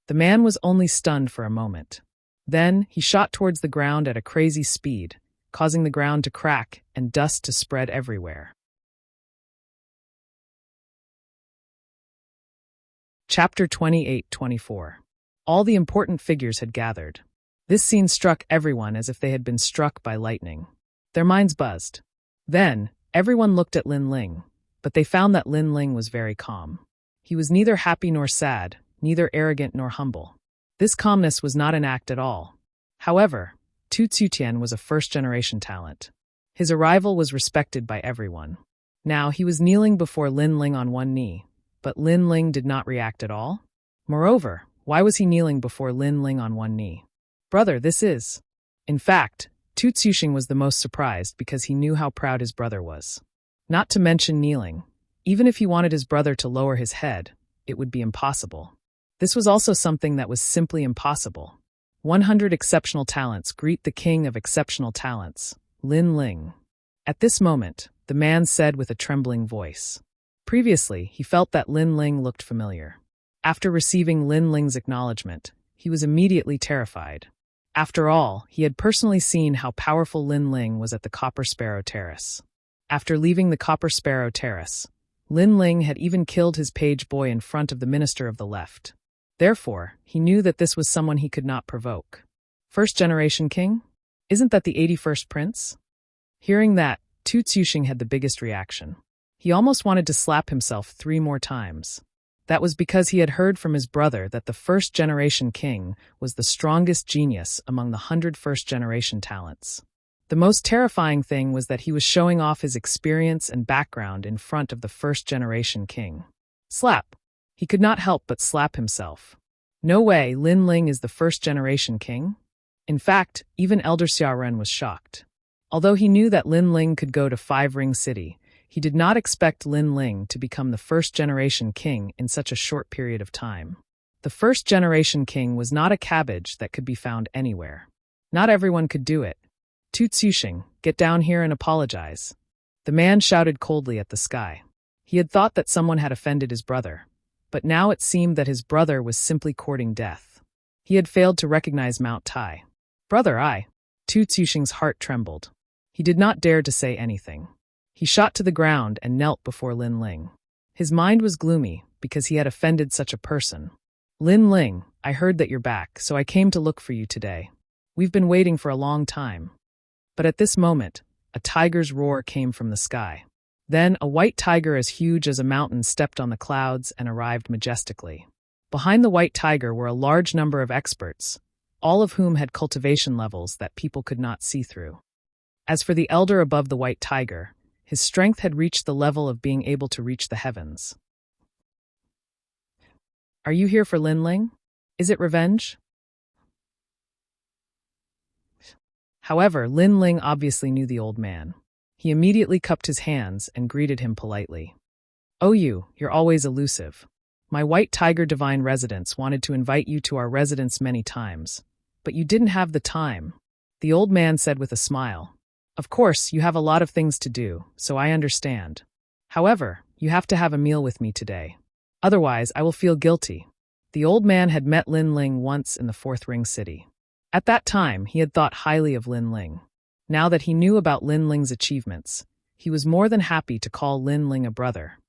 The man was only stunned for a moment. Then, he shot towards the ground at a crazy speed, causing the ground to crack and dust to spread everywhere. Chapter 28-24. All the important figures had gathered. This scene struck everyone as if they had been struck by lightning. Their minds buzzed. Then, everyone looked at Lin Ling, but they found that Lin Ling was very calm. He was neither happy nor sad, neither arrogant nor humble. This calmness was not an act at all. However, Tu Tsutian was a first-generation talent. His arrival was respected by everyone. Now he was kneeling before Lin Ling on one knee, but Lin Ling did not react at all. Moreover, why was he kneeling before Lin Ling on one knee? Brother, this is... In fact, Tu Tsuxing was the most surprised because he knew how proud his brother was. Not to mention kneeling. Even if he wanted his brother to lower his head, it would be impossible. This was also something that was simply impossible. 100 exceptional talents greet the king of exceptional talents, Lin Ling. At this moment, the man said with a trembling voice. Previously, he felt that Lin Ling looked familiar. After receiving Lin Ling's acknowledgement, he was immediately terrified. After all, he had personally seen how powerful Lin Ling was at the Copper Sparrow Terrace. After leaving the Copper Sparrow Terrace, Lin Ling had even killed his page boy in front of the Minister of the Left. Therefore, he knew that this was someone he could not provoke. First-generation king? Isn't that the 81st prince? Hearing that, Tu Tsuxing had the biggest reaction. He almost wanted to slap himself 3 more times. That was because he had heard from his brother that the first-generation king was the strongest genius among the 100 first-generation talents. The most terrifying thing was that he was showing off his experience and background in front of the first-generation king. Slap! He could not help but slap himself. No way, Lin Ling is the first-generation king? In fact, even Elder Xiaoren was shocked. Although he knew that Lin Ling could go to 5 Ring City, he did not expect Lin Ling to become the first-generation king in such a short period of time. The first-generation king was not a cabbage that could be found anywhere. Not everyone could do it. Tu Tsuxing, get down here and apologize. The man shouted coldly at the sky. He had thought that someone had offended his brother, but now it seemed that his brother was simply courting death. He had failed to recognize Mount Tai. Brother, Tu Tsuxing's heart trembled. He did not dare to say anything. He shot to the ground and knelt before Lin Ling. His mind was gloomy because he had offended such a person. Lin Ling, I heard that you're back, so I came to look for you today. We've been waiting for a long time. But at this moment, a tiger's roar came from the sky. Then a white tiger as huge as a mountain stepped on the clouds and arrived majestically. Behind the white tiger were a large number of experts, all of whom had cultivation levels that people could not see through. As for the elder above the white tiger, his strength had reached the level of being able to reach the heavens. Are you here for Lin Ling? Is it revenge? However, Lin Ling obviously knew the old man. He immediately cupped his hands and greeted him politely. Oh, you're always elusive. My white tiger divine residence wanted to invite you to our residence many times, but you didn't have the time, the old man said with a smile. Of course, you have a lot of things to do, so I understand. However, you have to have a meal with me today. Otherwise, I will feel guilty. The old man had met Lin Ling once in the 4th Ring City. At that time, he had thought highly of Lin Ling. Now that he knew about Lin Ling's achievements, he was more than happy to call Lin Ling a brother.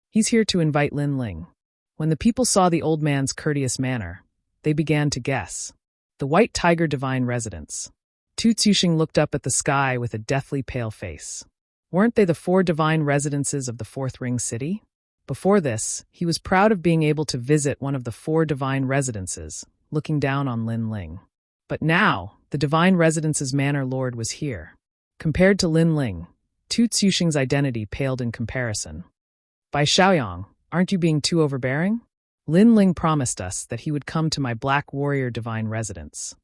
He's here to invite Lin Ling. When the people saw the old man's courteous manner, they began to guess. The White Tiger Divine Residence. Tu Tsuxing looked up at the sky with a deathly pale face. Weren't they the 4 divine residences of the 4th Ring City? Before this, he was proud of being able to visit one of the 4 divine residences, looking down on Lin Ling. But now, the divine residence's manor lord was here. Compared to Lin Ling, Tu Tsuxing's identity paled in comparison. By Xiaoyang, aren't you being too overbearing? Lin Ling promised us that he would come to my Black Warrior divine residence.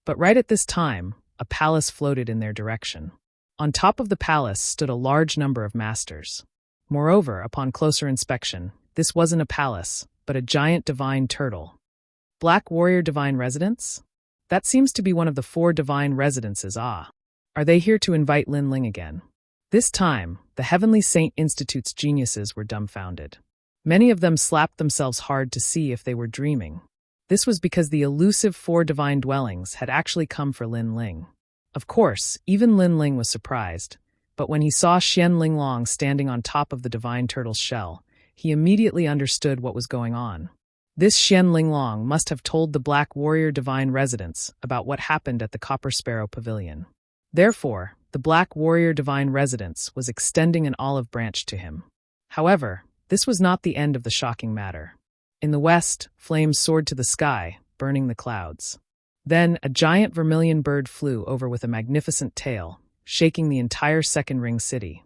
But right at this time, a palace floated in their direction. On top of the palace stood a large number of masters. Moreover, upon closer inspection, this wasn't a palace, but a giant divine turtle. Black Warrior Divine Residence? That seems to be one of the 4 divine residences. Are they here to invite Lin Ling again? This time, the Heavenly Saint Institute's geniuses were dumbfounded. Many of them slapped themselves hard to see if they were dreaming. This was because the elusive 4 divine dwellings had actually come for Lin Ling. Of course, even Lin Ling was surprised, but when he saw Xian Linglong standing on top of the divine turtle's shell, he immediately understood what was going on. This Xian Linglong must have told the Black Warrior Divine Residence about what happened at the Copper Sparrow Pavilion. Therefore, the Black Warrior Divine Residence was extending an olive branch to him. However, this was not the end of the shocking matter. In the west, flames soared to the sky, burning the clouds. Then, a giant vermilion bird flew over with a magnificent tail, shaking the entire 2nd Ring City.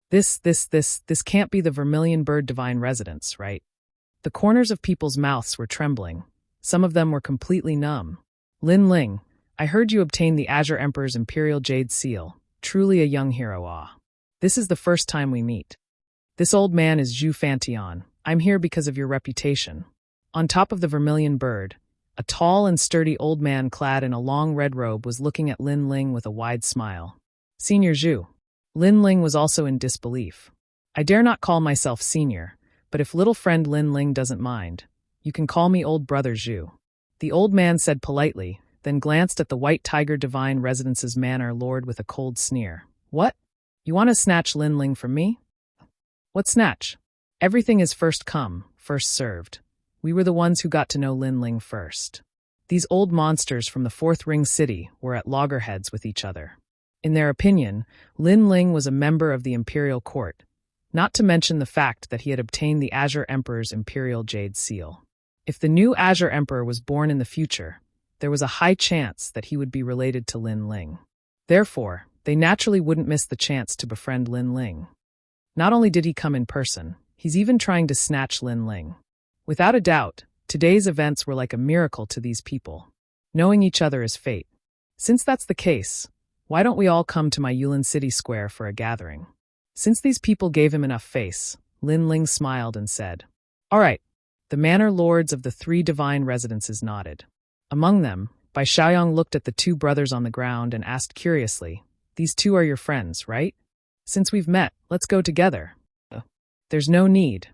This can't be the Vermilion Bird Divine Residence, right? The corners of people's mouths were trembling. Some of them were completely numb. Lin Ling, I heard you obtained the Azure Emperor's Imperial Jade Seal. Truly a young hero. This is the first time we meet. This old man is Zhu Fantian. I'm here because of your reputation. On top of the vermilion bird, a tall and sturdy old man clad in a long red robe was looking at Lin Ling with a wide smile. Senior Zhu. Lin Ling was also in disbelief. I dare not call myself senior, but if little friend Lin Ling doesn't mind, you can call me old brother Zhu. The old man said politely, then glanced at the White Tiger Divine Residence's manor lord with a cold sneer. What? You want to snatch Lin Ling from me? What snatch? Everything is first come, first served. We were the ones who got to know Lin Ling first. These old monsters from the Fourth Ring City were at loggerheads with each other. In their opinion, Lin Ling was a member of the imperial court, not to mention the fact that he had obtained the Azure Emperor's imperial jade seal. If the new Azure Emperor was born in the future, there was a high chance that he would be related to Lin Ling. Therefore, they naturally wouldn't miss the chance to befriend Lin Ling. Not only did he come in person, he's even trying to snatch Lin Ling. Without a doubt, today's events were like a miracle to these people. Knowing each other is fate. Since that's the case, why don't we all come to my Yulin City Square for a gathering? Since these people gave him enough face, Lin Ling smiled and said, All right. The manor lords of the 3 divine residences nodded. Among them, Bai Xiaoyang looked at the 2 brothers on the ground and asked curiously, These 2 are your friends, right? Since we've met, let's go together. There's no need.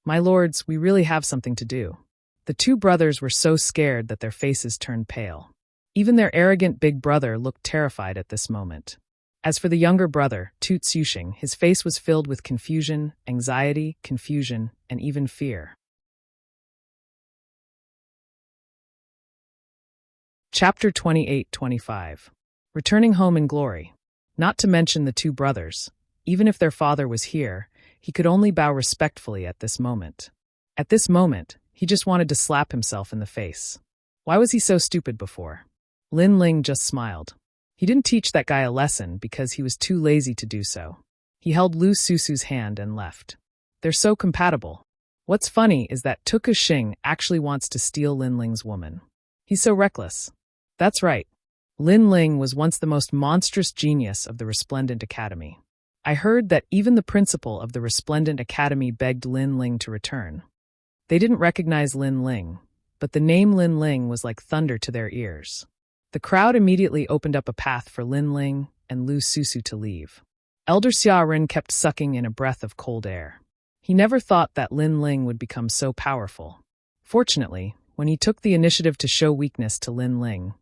My lords, we really have something to do. The 2 brothers were so scared that their faces turned pale. Even their arrogant big brother looked terrified at this moment. As for the younger brother, Tu Xuxing, his face was filled with confusion, anxiety, and even fear. Chapter 28-25. Returning home in glory. Not to mention the 2 brothers. Even if their father was here, he could only bow respectfully at this moment. At this moment, he just wanted to slap himself in the face. Why was he so stupid before? Lin Ling just smiled. He didn't teach that guy a lesson because he was too lazy to do so. He held Lu Susu's hand and left. They're so compatible. What's funny is that Tu Xing actually wants to steal Lin Ling's woman. He's so reckless. That's right. Lin Ling was once the most monstrous genius of the Resplendent Academy. I heard that even the principal of the Resplendent Academy begged Lin Ling to return. They didn't recognize Lin Ling, but the name Lin Ling was like thunder to their ears. The crowd immediately opened up a path for Lin Ling and Lu Susu to leave. Elder Xiaoren kept sucking in a breath of cold air. He never thought that Lin Ling would become so powerful. Fortunately, when he took the initiative to show weakness to Lin Ling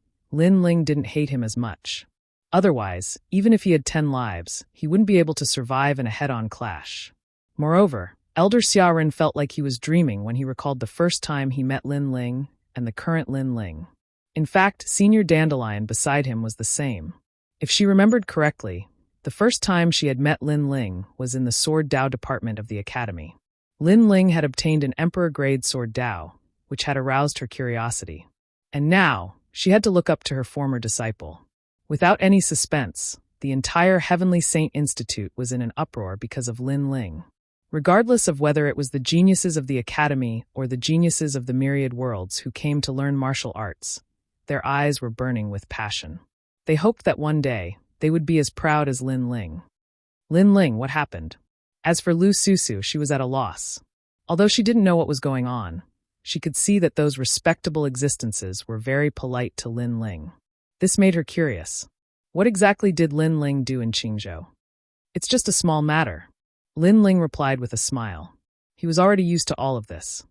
didn't hate him as much. Otherwise, even if he had 10 lives, he wouldn't be able to survive in a head-on clash. Moreover, Elder Xiaoren felt like he was dreaming when he recalled the first time he met Lin Ling and the current Lin Ling. In fact, Senior Dandelion beside him was the same. If she remembered correctly, the first time she had met Lin Ling was in the Sword Dao department of the academy. Lin Ling had obtained an Emperor-grade Sword Dao, which had aroused her curiosity. And now, she had to look up to her former disciple. Without any suspense, the entire Heavenly Saint Institute was in an uproar because of Lin Ling. Regardless of whether it was the geniuses of the academy or the geniuses of the myriad worlds who came to learn martial arts, their eyes were burning with passion. They hoped that one day, they would be as proud as Lin Ling. Lin Ling, what happened? As for Lu Susu, she was at a loss. Although she didn't know what was going on, she could see that those respectable existences were very polite to Lin Ling. This made her curious. What exactly did Lin Ling do in Qingzhou? It's just a small matter. Lin Ling replied with a smile. He was already used to all of this.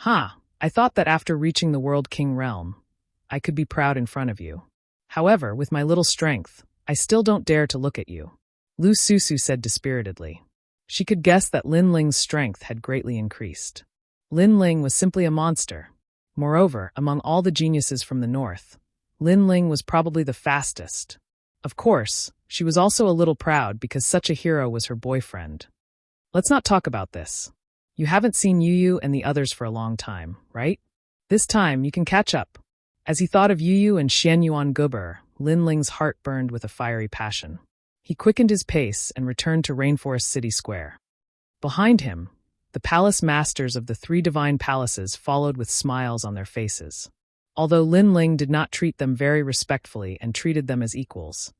I thought that after reaching the World King realm, I could be proud in front of you. However, with my little strength, I still don't dare to look at you. Lu Susu said dispiritedly. She could guess that Lin Ling's strength had greatly increased. Lin Ling was simply a monster. Moreover, among all the geniuses from the north, Lin Ling was probably the fastest. Of course, she was also a little proud because such a hero was her boyfriend. Let's not talk about this. You haven't seen Yu and the others for a long time, right? This time, you can catch up. As he thought of Yu and Xian Yuan Guber, Lin Ling's heart burned with a fiery passion. He quickened his pace and returned to Rainforest City Square. Behind him, the palace masters of the 3 divine palaces followed with smiles on their faces. Although Lin Ling did not treat them very respectfully and treated them as equals,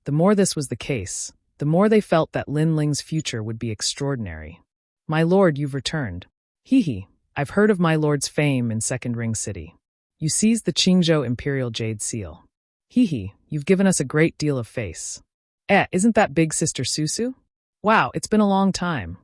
the more this was the case, the more they felt that Lin Ling's future would be extraordinary. My lord, you've returned. Hee, I've heard of my lord's fame in Second Ring City. You seized the Qingzhou Imperial Jade Seal. Hee, you've given us a great deal of face. Isn't that big sister Susu? Wow, it's been a long time.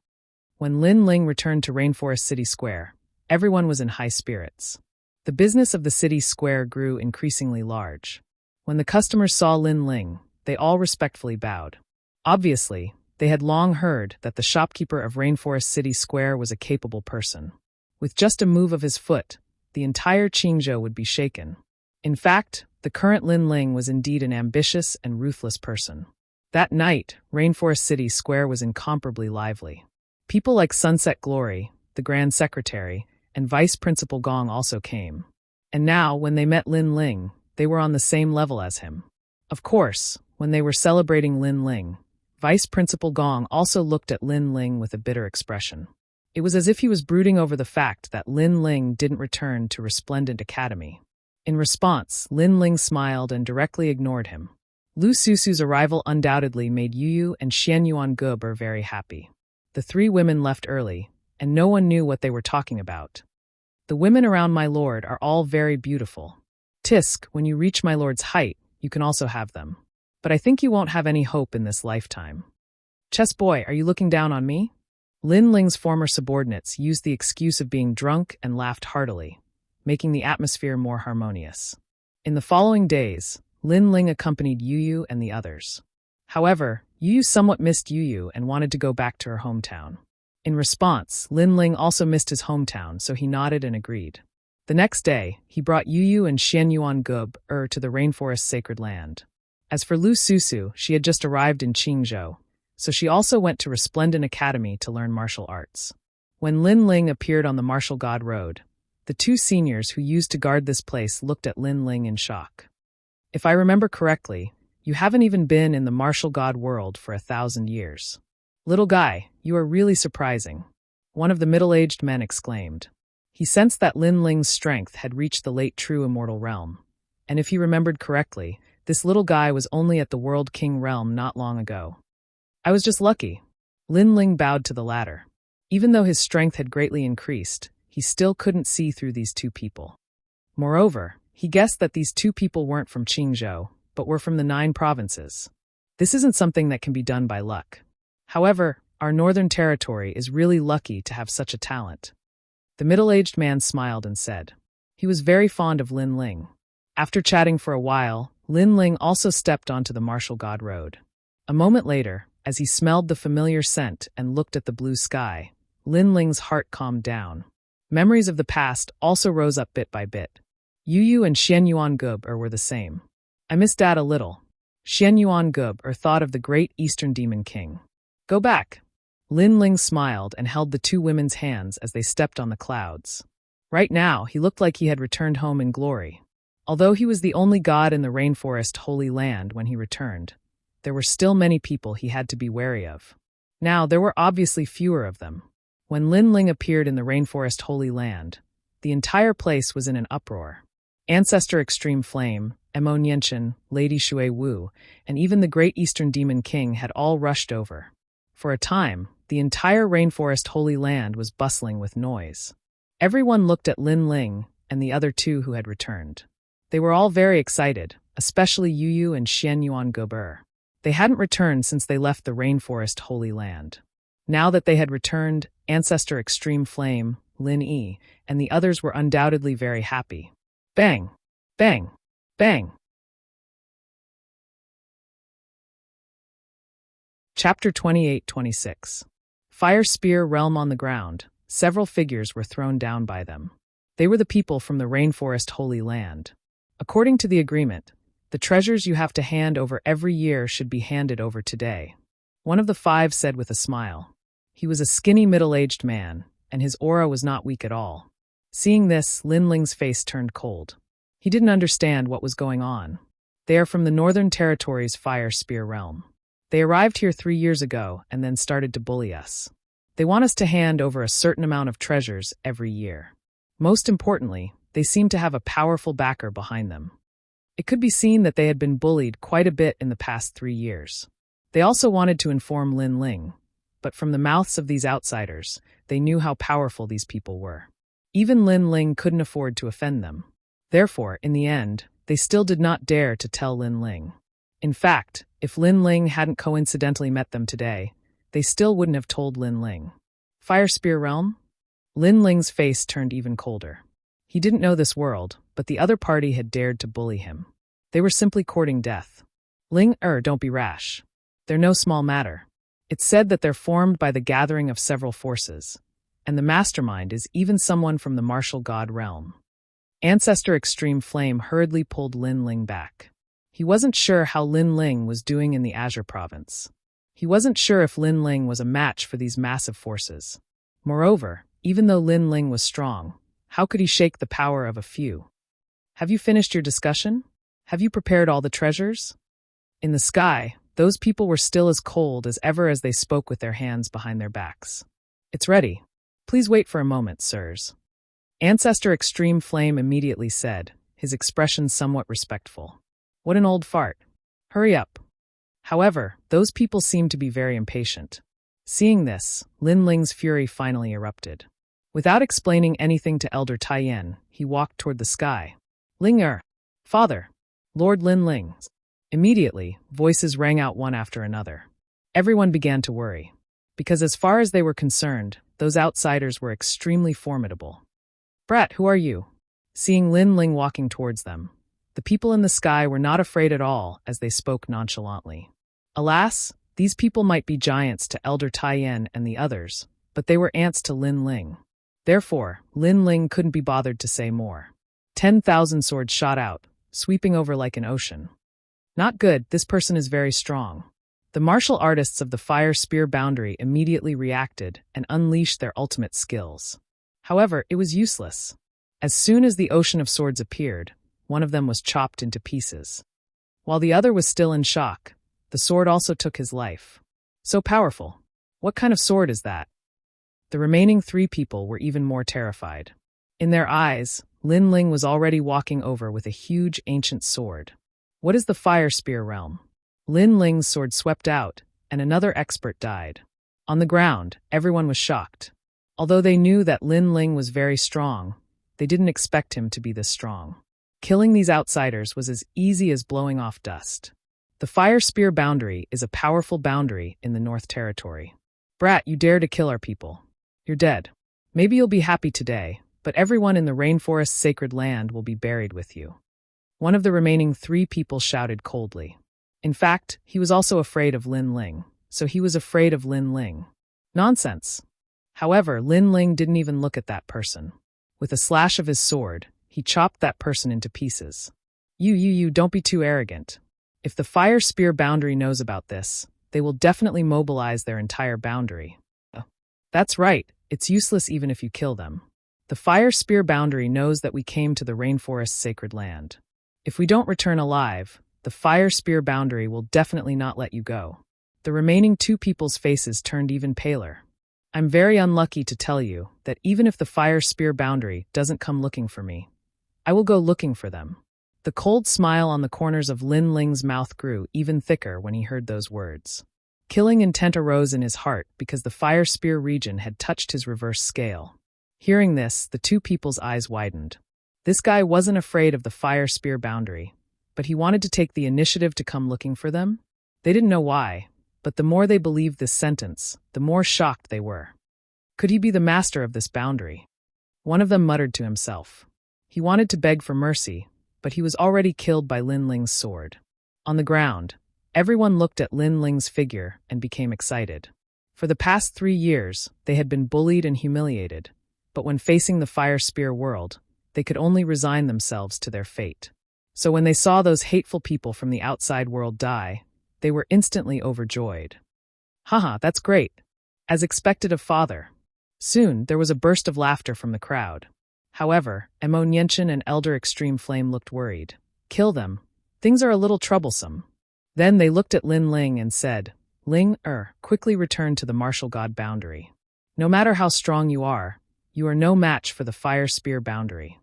When Lin Ling returned to Rainforest City Square, everyone was in high spirits. The business of the city square grew increasingly large. When the customers saw Lin Ling, they all respectfully bowed. Obviously, they had long heard that the shopkeeper of Rainforest City Square was a capable person. With just a move of his foot, the entire Qingzhou would be shaken. In fact, the current Lin Ling was indeed an ambitious and ruthless person. That night, Rainforest City Square was incomparably lively. People like Sunset Glory, the Grand Secretary, and Vice Principal Gong also came. And now, when they met Lin Ling, they were on the same level as him. Of course, when they were celebrating Lin Ling, Vice Principal Gong also looked at Lin Ling with a bitter expression. It was as if he was brooding over the fact that Lin Ling didn't return to Resplendent Academy. In response, Lin Ling smiled and directly ignored him. Lu Susu's arrival undoubtedly made Yu and Xian Yuan Guber very happy. The three women left early, and no one knew what they were talking about. The women around my lord are all very beautiful. Tisk, when you reach my lord's height, you can also have them. But I think you won't have any hope in this lifetime. Chess boy, are you looking down on me? Lin Ling's former subordinates used the excuse of being drunk and laughed heartily, making the atmosphere more harmonious. In the following days, Lin Ling accompanied Yu and the others. However, Yu somewhat missed Yu and wanted to go back to her hometown. In response, Lin Ling also missed his hometown, so he nodded and agreed. The next day, he brought Yu and Xian Yuan Guber to the Rainforest Sacred Land. As for Lu Susu, she had just arrived in Qingzhou, so she also went to Resplendent Academy to learn martial arts. When Lin Ling appeared on the Martial God Road, the two seniors who used to guard this place looked at Lin Ling in shock. If I remember correctly, you haven't even been in the martial god world for 1,000 years. Little guy, you are really surprising, one of the middle-aged men exclaimed. He sensed that Lin Ling's strength had reached the late true immortal realm, and if he remembered correctly, this little guy was only at the World King realm not long ago. I was just lucky. Lin Ling bowed to the latter. Even though his strength had greatly increased, he still couldn't see through these two people. Moreover, he guessed that these two people weren't from Qingzhou, but were from the 9 provinces. This isn't something that can be done by luck. However, our northern territory is really lucky to have such a talent. The middle-aged man smiled and said. He was very fond of Lin Ling. After chatting for a while, Lin Ling also stepped onto the Martial God Road. A moment later, as he smelled the familiar scent and looked at the blue sky, Lin Ling's heart calmed down. Memories of the past also rose up bit by bit. Yu and Xian Yuan Guber were the same. I miss Dad a little. Xian Yuan Guber thought of the great Eastern Demon King. Go back. Lin Ling smiled and held the two women's hands as they stepped on the clouds. Right now, he looked like he had returned home in glory. Although he was the only god in the Rainforest Holy Land when he returned, there were still many people he had to be wary of. Now, there were obviously fewer of them. When Lin Ling appeared in the Rainforest Holy Land, the entire place was in an uproar. Ancestor Extreme Flame, Emo Nianchen, Lady Shui Wu, and even the Great Eastern Demon King had all rushed over. For a time, the entire Rainforest Holy Land was bustling with noise. Everyone looked at Lin Ling and the other two who had returned. They were all very excited, especially Yu and Xian Yuan Guber. They hadn't returned since they left the Rainforest Holy Land. Now that they had returned, Ancestor Extreme Flame, Lin Yi, and the others were undoubtedly very happy. Bang! Bang! Bang! Chapter 28-26. Fire Spear Realm on the ground. Several figures were thrown down by them. They were the people from the Rainforest Holy Land. According to the agreement, the treasures you have to hand over every year should be handed over today. One of the 5 said with a smile. He was a skinny middle-aged man, and his aura was not weak at all. Seeing this, Lin Ling's face turned cold. He didn't understand what was going on. They are from the Northern Territory's Fire Spear Realm. They arrived here 3 years ago and then started to bully us. They want us to hand over a certain amount of treasures every year. Most importantly, they seem to have a powerful backer behind them. It could be seen that they had been bullied quite a bit in the past 3 years. They also wanted to inform Lin Ling, but from the mouths of these outsiders, they knew how powerful these people were. Even Lin Ling couldn't afford to offend them. Therefore, in the end, they still did not dare to tell Lin Ling. In fact, if Lin Ling hadn't coincidentally met them today, they still wouldn't have told Lin Ling. Fire Spear Realm? Lin Ling's face turned even colder. He didn't know this world, but the other party had dared to bully him. They were simply courting death. Don't be rash. They're no small matter. It's said that they're formed by the gathering of several forces, and the mastermind is even someone from the martial god realm. Ancestor Extreme Flame hurriedly pulled Lin Ling back. He wasn't sure how Lin Ling was doing in the Azure province. He wasn't sure if Lin Ling was a match for these massive forces. Moreover, even though Lin Ling was strong, how could he shake the power of a few? Have you finished your discussion? Have you prepared all the treasures? In the sky, those people were still as cold as ever as they spoke with their hands behind their backs. It's ready. Please wait for a moment, sirs. Ancestor Extreme Flame immediately said, his expression somewhat respectful. What an old fart. Hurry up. However, those people seemed to be very impatient. Seeing this, Lin Ling's fury finally erupted. Without explaining anything to Elder Taiyan, he walked toward the sky. Father! Lord Lin Ling! Immediately, voices rang out one after another. Everyone began to worry. Because as far as they were concerned, those outsiders were extremely formidable. Brat, who are you? Seeing Lin Ling walking towards them, the people in the sky were not afraid at all as they spoke nonchalantly. Alas, these people might be giants to Elder Taiyan and the others, but they were ants to Lin Ling. Therefore, Lin Ling couldn't be bothered to say more. 10,000 swords shot out, sweeping over like an ocean. Not good, this person is very strong. The martial artists of the Fire Spear Boundary immediately reacted and unleashed their ultimate skills. However, it was useless. As soon as the ocean of swords appeared, one of them was chopped into pieces. While the other was still in shock, the sword also took his life. So powerful. What kind of sword is that? The remaining 3 people were even more terrified. In their eyes, Lin Ling was already walking over with a huge ancient sword. What is the Fire Spear Realm? Lin Ling's sword swept out, and another expert died. On the ground, everyone was shocked. Although they knew that Lin Ling was very strong, they didn't expect him to be this strong. Killing these outsiders was as easy as blowing off dust. The Fire Spear Boundary is a powerful boundary in the North Territory. Brat, you dare to kill our people. You're dead. Maybe you'll be happy today, but everyone in the rainforest's sacred land will be buried with you. One of the remaining 3 people shouted coldly. In fact, he was also afraid of Lin Ling, so he was afraid of Lin Ling. Nonsense. However, Lin Ling didn't even look at that person. With a slash of his sword, he chopped that person into pieces. You, don't be too arrogant. If the Fire Spear Boundary knows about this, they will definitely mobilize their entire boundary. That's right, it's useless even if you kill them. The Fire Spear Boundary knows that we came to the rainforest's sacred land. If we don't return alive, the Fire Spear Boundary will definitely not let you go. The remaining 2 people's faces turned even paler. I'm very unlucky to tell you that even if the Fire Spear Boundary doesn't come looking for me, I will go looking for them. The cold smile on the corners of Lin Ling's mouth grew even thicker when he heard those words. Killing intent arose in his heart because the Fire Spear region had touched his reverse scale. Hearing this, the 2 people's eyes widened. This guy wasn't afraid of the Fire Spear Boundary, but he wanted to take the initiative to come looking for them? They didn't know why, but the more they believed this sentence, the more shocked they were. Could he be the master of this boundary? One of them muttered to himself. He wanted to beg for mercy, but he was already killed by Lin Ling's sword. On the ground, everyone looked at Lin Ling's figure and became excited. For the past 3 years, they had been bullied and humiliated, but when facing the Fire Spear world, they could only resign themselves to their fate. So when they saw those hateful people from the outside world die, they were instantly overjoyed. Haha, that's great. As expected of father. Soon, there was a burst of laughter from the crowd. However, Emo Nianchen and Elder Extreme Flame looked worried. Kill them. Things are a little troublesome. Then they looked at Lin Ling and said, quickly return to the martial god boundary. No matter how strong you are no match for the Fire Spear Boundary.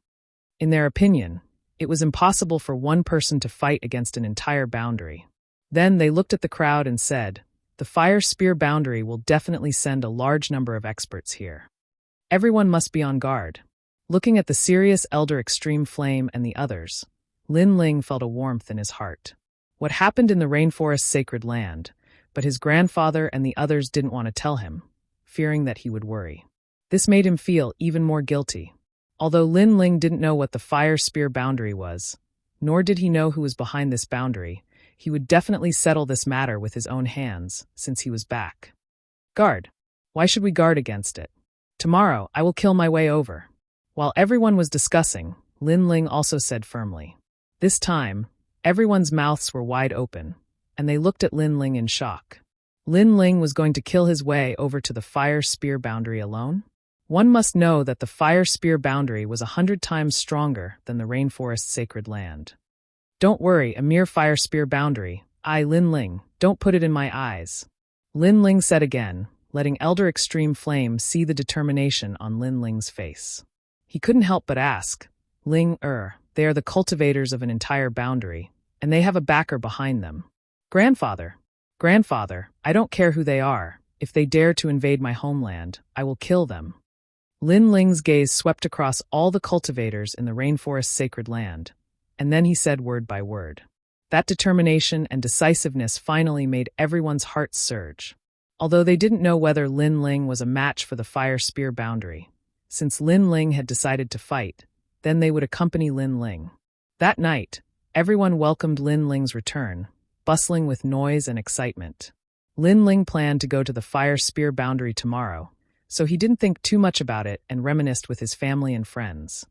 In their opinion, it was impossible for one person to fight against an entire boundary. Then they looked at the crowd and said, the Fire Spear Boundary will definitely send a large number of experts here. Everyone must be on guard. Looking at the serious Elder Extreme Flame and the others, Lin Ling felt a warmth in his heart. what happened in the rainforest's sacred land, but his grandfather and the others didn't want to tell him, fearing that he would worry. This made him feel even more guilty. Although Lin Ling didn't know what the fire spear boundary was, nor did he know who was behind this boundary, he would definitely settle this matter with his own hands, since he was back. Guard. Why should we guard against it? Tomorrow, I will kill my way over. While everyone was discussing, Lin Ling also said firmly. This time, everyone's mouths were wide open, and they looked at Lin Ling in shock. Lin Ling was going to kill his way over to the fire spear boundary alone? One must know that the fire spear boundary was 100 times stronger than the rainforest's sacred land. Don't worry, a mere fire spear boundary. I, Lin Ling, don't put it in my eyes. Lin Ling said again, letting Elder Extreme Flame see the determination on Lin Ling's face. He couldn't help but ask, Ling, they are the cultivators of an entire boundary, and they have a backer behind them. Grandfather, I don't care who they are. If they dare to invade my homeland, I will kill them. Lin Ling's gaze swept across all the cultivators in the rainforest's sacred land, and then he said word by word. That determination and decisiveness finally made everyone's hearts surge. Although they didn't know whether Lin Ling was a match for the fire spear boundary, since Lin Ling had decided to fight, then they would accompany Lin Ling. That night, everyone welcomed Lin Ling's return, bustling with noise and excitement. Lin Ling planned to go to the fire spear boundary tomorrow, so he didn't think too much about it and reminisced with his family and friends.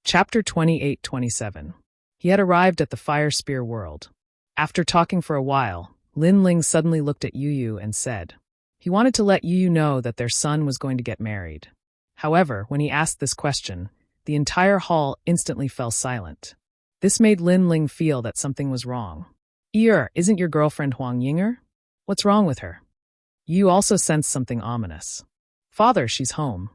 Chapter 28-27. He had arrived at the fire spear world. After talking for a while, Lin Ling suddenly looked at Yu Yu and said, he wanted to let Yu Yu know that their son was going to get married. However, when he asked this question, the entire hall instantly fell silent. This made Lin Ling feel that something was wrong. Isn't your girlfriend Huang Yinger? What's wrong with her? Yu also sensed something ominous. Father, she's home.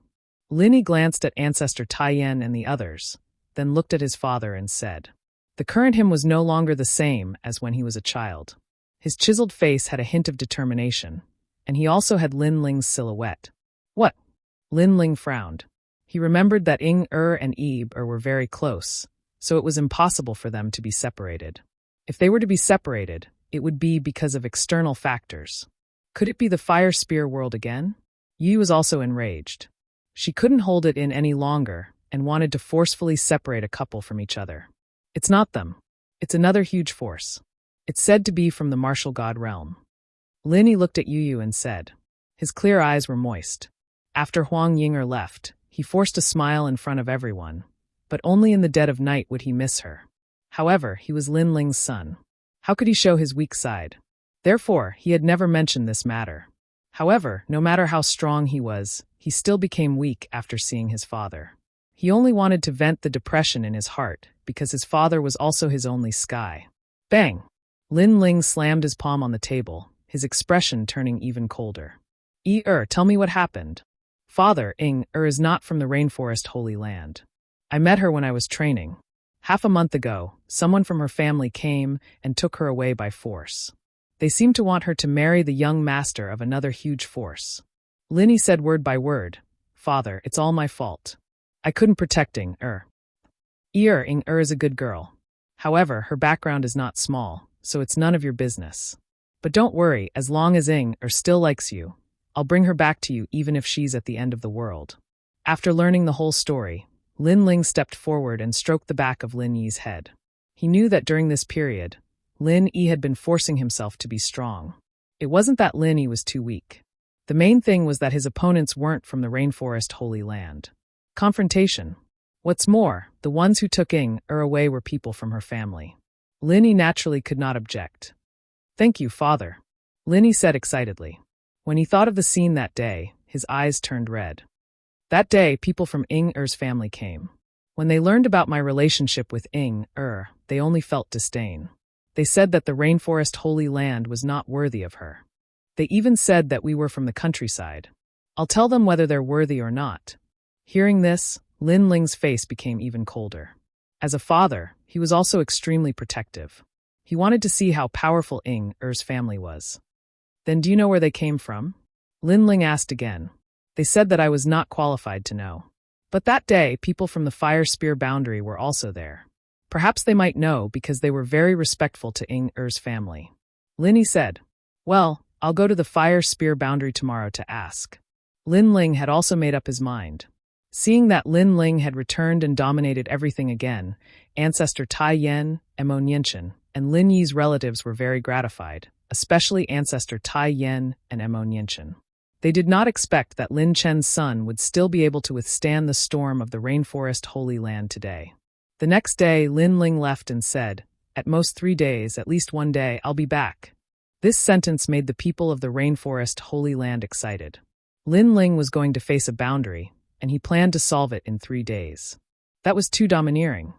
Linny glanced at Ancestor Taiyan and the others, then looked at his father and said. The current him was no longer the same as when he was a child. His chiseled face had a hint of determination, and he also had Lin Ling's silhouette. What? Lin Ling frowned. He remembered that and Ib were very close, so it was impossible for them to be separated. If they were to be separated, it would be because of external factors. Could it be the fire spear world again? Yi was also enraged. She couldn't hold it in any longer and wanted to forcefully separate a couple from each other. It's not them. It's another huge force. It's said to be from the martial god realm. Linny looked at Yu Yu and said. His clear eyes were moist. After Huang Yinger left, he forced a smile in front of everyone, but only in the dead of night would he miss her. However, he was Lin Ling's son. How could he show his weak side? Therefore, he had never mentioned this matter. However, no matter how strong he was, he still became weak after seeing his father. He only wanted to vent the depression in his heart, because his father was also his only sky. Bang! Lin Ling slammed his palm on the table, his expression turning even colder. Tell me what happened. Father, is not from the rainforest holy land. I met her when I was training. Half a month ago, someone from her family came and took her away by force. They seemed to want her to marry the young master of another huge force. Linny said word by word, Father, it's all my fault. I couldn't protect Ing is a good girl. However, her background is not small, so it's none of your business. But don't worry, as long as still likes you, I'll bring her back to you even if she's at the end of the world. After learning the whole story, Lin Ling stepped forward and stroked the back of Lin Yi's head. He knew that during this period, Lin Yi had been forcing himself to be strong. It wasn't that Lin Yi was too weak. The main thing was that his opponents weren't from the rainforest holy land. Confrontation. What's more, the ones who took away were people from her family. Lin Yi naturally could not object. Thank you, Father, Lin Yi said excitedly. When he thought of the scene that day, his eyes turned red. That day, people from Er's family came. When they learned about my relationship with they only felt disdain. They said that the rainforest holy land was not worthy of her. They even said that we were from the countryside. I'll tell them whether they're worthy or not. Hearing this, Lin Ling's face became even colder. As a father, he was also extremely protective. He wanted to see how powerful Er's family was. Then do you know where they came from? Lin Ling asked again. They said that I was not qualified to know. But that day, people from the Fire Spear Boundary were also there. Perhaps they might know because they were very respectful to Ing-Er's family. Linny said, "Well, I'll go to the Fire Spear Boundary tomorrow to ask." Lin Ling had also made up his mind. Seeing that Lin Ling had returned and dominated everything again, ancestor Tai Yen, Emo Nianchen, and Lin Yi's relatives were very gratified, especially ancestor Tai Yen and Emo Nianchen. They did not expect that Lin Chen's son would still be able to withstand the storm of the Rainforest Holy Land today. The next day, Lin Ling left and said, "At most 3 days, at least one day, I'll be back." This sentence made the people of the Rainforest Holy Land excited. Lin Ling was going to face a boundary, and he planned to solve it in 3 days. That was too domineering.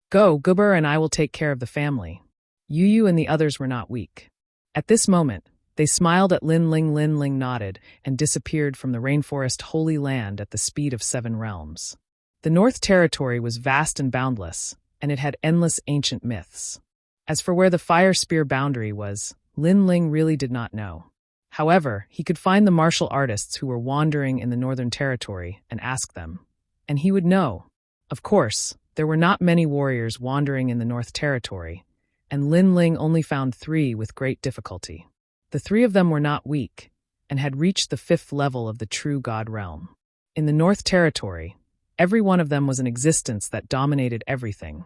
"Go, Guber, and I will take care of the family." Yu and the others were not weak. At this moment, they smiled at Lin Ling. Lin Ling nodded and disappeared from the Rainforest Holy Land at the speed of 7 realms. The North Territory was vast and boundless, and it had endless ancient myths. As for where the Fire Spear Boundary was, Lin Ling really did not know. However, he could find the martial artists who were wandering in the Northern Territory and ask them. And he would know. Of course, there were not many warriors wandering in the North Territory, and Lin Ling only found 3 with great difficulty. The 3 of them were not weak, and had reached the 5th level of the true God realm. In the North Territory, every one of them was an existence that dominated everything.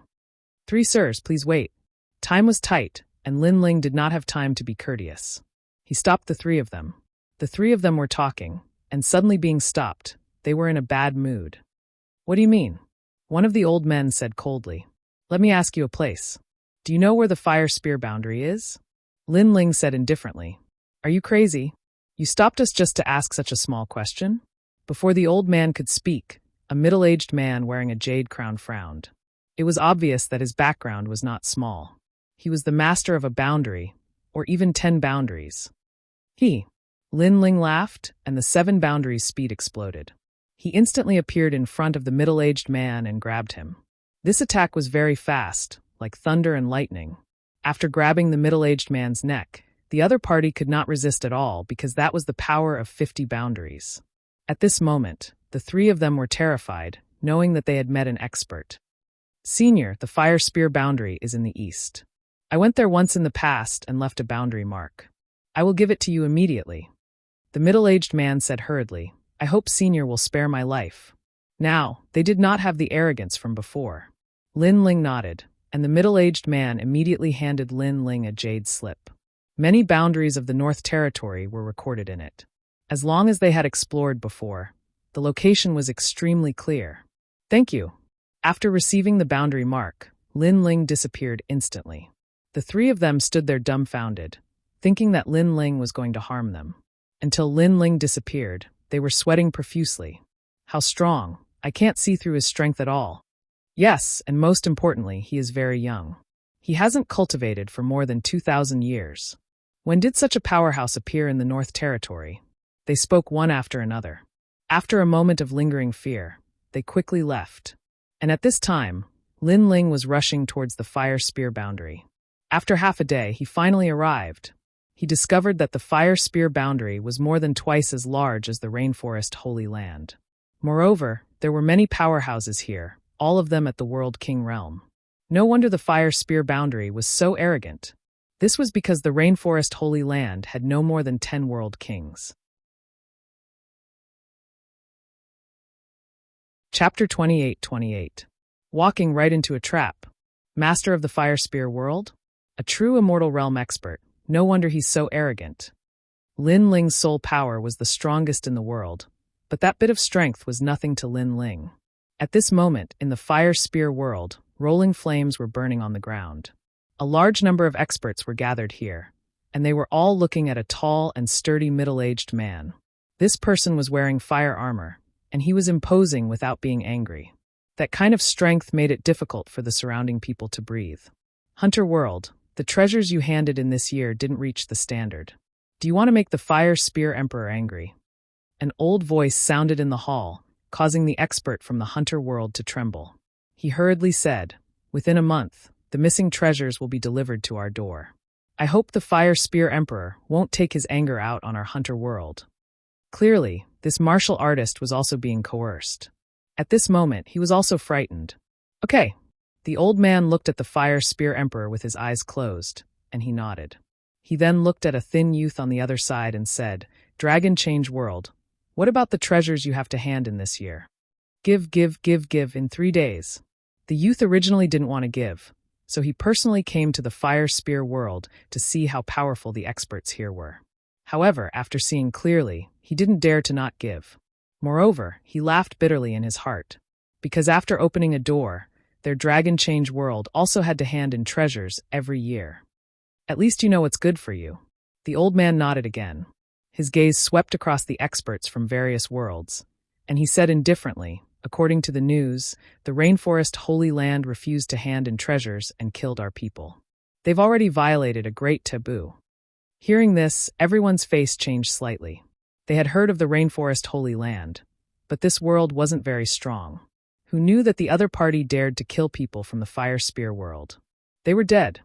"3 sirs, please wait." Time was tight, and Lin Ling did not have time to be courteous. He stopped the 3 of them. The 3 of them were talking, and suddenly being stopped, they were in a bad mood. "What do you mean?" One of the old men said coldly. "Let me ask you a place. Do you know where the Fire Spear Boundary is?" Lin Ling said indifferently, "Are you crazy? You stopped us just to ask such a small question?" Before the old man could speak, a middle-aged man wearing a jade crown frowned. It was obvious that his background was not small. He was the master of a boundary, or even 10 boundaries. Lin Ling laughed, and the 7 boundaries' speed exploded. He instantly appeared in front of the middle-aged man and grabbed him. This attack was very fast, like thunder and lightning. After grabbing the middle-aged man's neck, the other party could not resist at all because that was the power of 50 boundaries. At this moment, the 3 of them were terrified, knowing that they had met an expert. "Senior, the Fire Spear Boundary is in the east. I went there once in the past and left a boundary mark. I will give it to you immediately." The middle-aged man said hurriedly, "I hope Senior will spare my life." Now, they did not have the arrogance from before. Lin Ling nodded, and the middle-aged man immediately handed Lin Ling a jade slip. Many boundaries of the North Territory were recorded in it. As long as they had explored before, the location was extremely clear. "Thank you." After receiving the boundary mark, Lin Ling disappeared instantly. The 3 of them stood there dumbfounded, thinking that Lin Ling was going to harm them. Until Lin Ling disappeared, they were sweating profusely. "How strong! I can't see through his strength at all." Yes, and most importantly, he is very young. He hasn't cultivated for more than 2,000 years. When did such a powerhouse appear in the North Territory? They spoke one after another. After a moment of lingering fear, they quickly left. And at this time, Lin Ling was rushing towards the Fire Spear Boundary. After half a day, he finally arrived. He discovered that the Fire Spear Boundary was more than twice as large as the Rainforest Holy Land. Moreover, there were many powerhouses here, all of them at the World King realm. No wonder the Fire Spear Boundary was so arrogant. This was because the Rainforest Holy Land had no more than 10 world kings. Chapter 28. Walking right into a trap. Master of the Fire Spear World? A true immortal realm expert. No wonder he's so arrogant. Lin Ling's soul power was the strongest in the world, but that bit of strength was nothing to Lin Ling. At this moment, in the Fire Spear World, rolling flames were burning on the ground. A large number of experts were gathered here, and they were all looking at a tall and sturdy middle-aged man. This person was wearing fire armor, and he was imposing without being angry. That kind of strength made it difficult for the surrounding people to breathe. Hunter World, the treasures you handed in this year didn't reach the standard. Do you want to make the Fire Spear Emperor angry? An old voice sounded in the hall, causing the expert from the Hunter World to tremble. He hurriedly said, "Within a month, the missing treasures will be delivered to our door. I hope the Fire Spear Emperor won't take his anger out on our Hunter World." Clearly, this martial artist was also being coerced. At this moment, he was also frightened. Okay. The old man looked at the Fire Spear Emperor with his eyes closed, and he nodded. He then looked at a thin youth on the other side and said, Dragon Change World, what about the treasures you have to hand in this year? Give in 3 days. The youth originally didn't want to give, so he personally came to the Fire Spear World to see how powerful the experts here were. However, after seeing clearly, he didn't dare to not give. Moreover, he laughed bitterly in his heart, because after opening a door, their Dragon Change World also had to hand in treasures every year. At least you know what's good for you. The old man nodded again. His gaze swept across the experts from various worlds, and he said indifferently, according to the news, the Rainforest Holy Land refused to hand in treasures and killed our people. They've already violated a great taboo. Hearing this, everyone's face changed slightly. They had heard of the Rainforest Holy Land, but this world wasn't very strong. Who knew that the other party dared to kill people from the Fire Spear World? They were dead.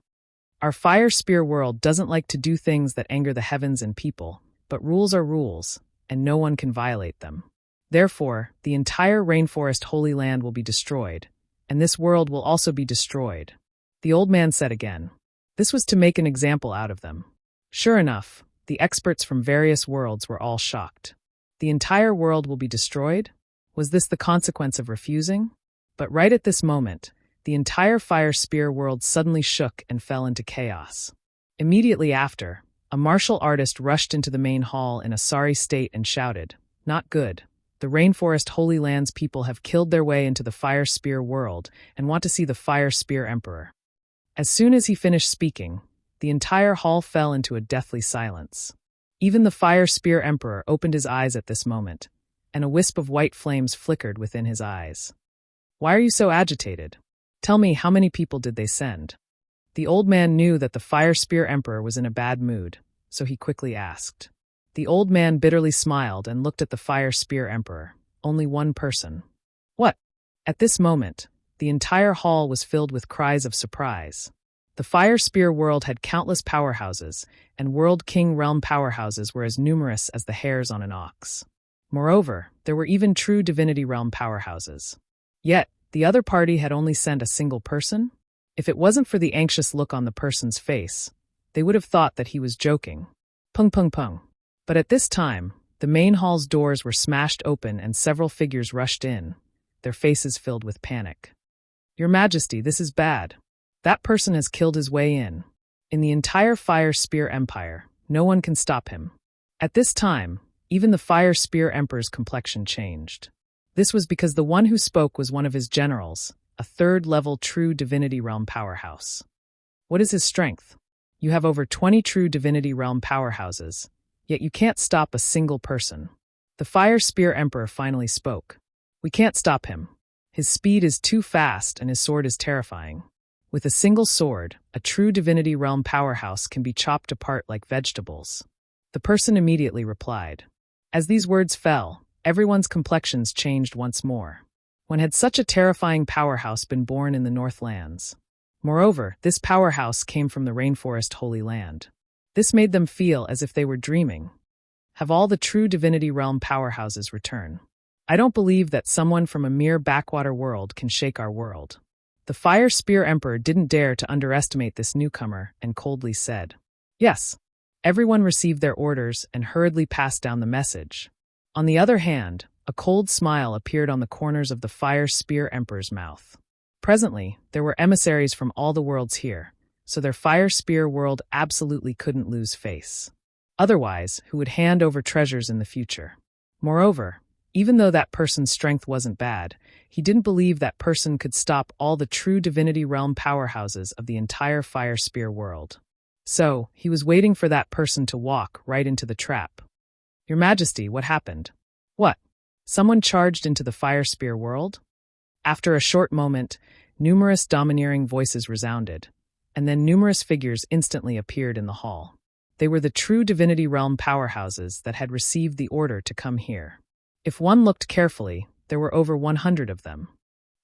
Our Fire Spear World doesn't like to do things that anger the heavens and people, but rules are rules, and no one can violate them. Therefore, the entire Rainforest Holy Land will be destroyed, and this world will also be destroyed. The old man said again. This was to make an example out of them. Sure enough, the experts from various worlds were all shocked. The entire world will be destroyed? Was this the consequence of refusing? But right at this moment, the entire Fire Spear World suddenly shook and fell into chaos. Immediately after, a martial artist rushed into the main hall in a sorry state and shouted, Not good. The Rainforest Holy Land's people have killed their way into the Fire Spear World and want to see the Fire Spear Emperor. As soon as he finished speaking, the entire hall fell into a deathly silence. Even the Fire Spear Emperor opened his eyes at this moment, and a wisp of white flames flickered within his eyes. Why are you so agitated? Tell me, how many people did they send? The old man knew that the Fire Spear Emperor was in a bad mood, so he quickly asked. The old man bitterly smiled and looked at the Fire Spear Emperor. Only one person. What? At this moment, the entire hall was filled with cries of surprise. The Fire Spear World had countless powerhouses, and World King Realm powerhouses were as numerous as the hairs on an ox. Moreover, there were even true Divinity Realm powerhouses. Yet, the other party had only sent a single person? If it wasn't for the anxious look on the person's face, they would have thought that he was joking. Pung pung pung. But at this time, the main hall's doors were smashed open and several figures rushed in, their faces filled with panic. Your Majesty, this is bad. That person has killed his way in. In the entire Fire Spear Empire, no one can stop him. At this time, even the Fire Spear Emperor's complexion changed. This was because the one who spoke was one of his generals, a third-level true Divinity Realm powerhouse. What is his strength? You have over 20 true Divinity Realm powerhouses, yet you can't stop a single person. The Fire Spear Emperor finally spoke. We can't stop him. His speed is too fast and his sword is terrifying. With a single sword, a true Divinity Realm powerhouse can be chopped apart like vegetables. The person immediately replied. As these words fell, everyone's complexions changed once more. When had such a terrifying powerhouse been born in the Northlands? Moreover, this powerhouse came from the Rainforest Holy Land. This made them feel as if they were dreaming. Have all the true Divinity Realm powerhouses return. I don't believe that someone from a mere backwater world can shake our world. The Fire Spear Emperor didn't dare to underestimate this newcomer and coldly said, Yes. Everyone received their orders and hurriedly passed down the message. On the other hand, a cold smile appeared on the corners of the Fire Spear Emperor's mouth. Presently, there were emissaries from all the worlds here, so their Fire Spear World absolutely couldn't lose face. Otherwise, who would hand over treasures in the future? Moreover, even though that person's strength wasn't bad, he didn't believe that person could stop all the true Divinity Realm powerhouses of the entire Fire Spear World. So, he was waiting for that person to walk right into the trap. Your Majesty, what happened? What? Someone charged into the Fire Spear World? After a short moment, numerous domineering voices resounded, and then numerous figures instantly appeared in the hall. They were the true Divinity Realm powerhouses that had received the order to come here. If one looked carefully, there were over 100 of them.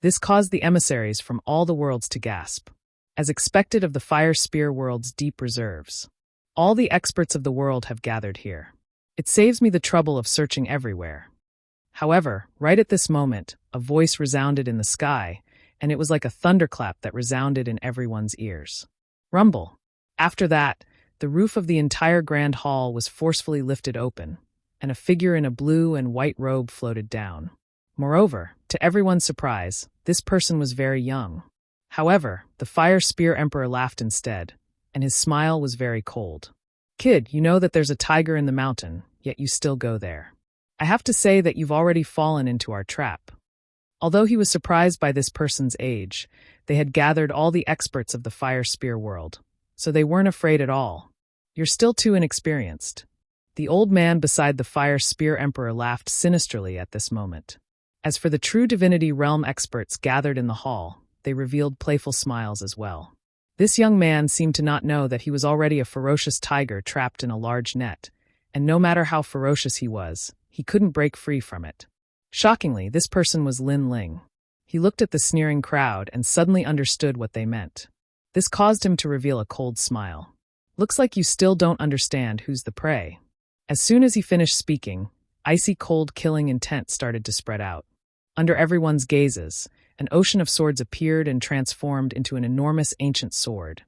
This caused the emissaries from all the worlds to gasp. As expected of the Fire Spear World's deep reserves, all the experts of the world have gathered here. It saves me the trouble of searching everywhere. However, right at this moment, a voice resounded in the sky, and it was like a thunderclap that resounded in everyone's ears. Rumble. After that, the roof of the entire grand hall was forcefully lifted open, and a figure in a blue and white robe floated down. Moreover, to everyone's surprise, this person was very young. However, the Fire Spear Emperor laughed instead, and his smile was very cold. Kid, you know that there's a tiger in the mountain, yet you still go there. I have to say that you've already fallen into our trap. Although he was surprised by this person's age, they had gathered all the experts of the Fire Spear world, so they weren't afraid at all. You're still too inexperienced. The old man beside the Fire Spear Emperor laughed sinisterly at this moment. As for the true Divinity Realm experts gathered in the hall, they revealed playful smiles as well. This young man seemed to not know that he was already a ferocious tiger trapped in a large net, and no matter how ferocious he was, he couldn't break free from it. Shockingly, this person was Lin Ling. He looked at the sneering crowd and suddenly understood what they meant. This caused him to reveal a cold smile. Looks like you still don't understand who's the prey. As soon as he finished speaking, icy cold killing intent started to spread out. Under everyone's gazes, an ocean of swords appeared and transformed into an enormous ancient sword,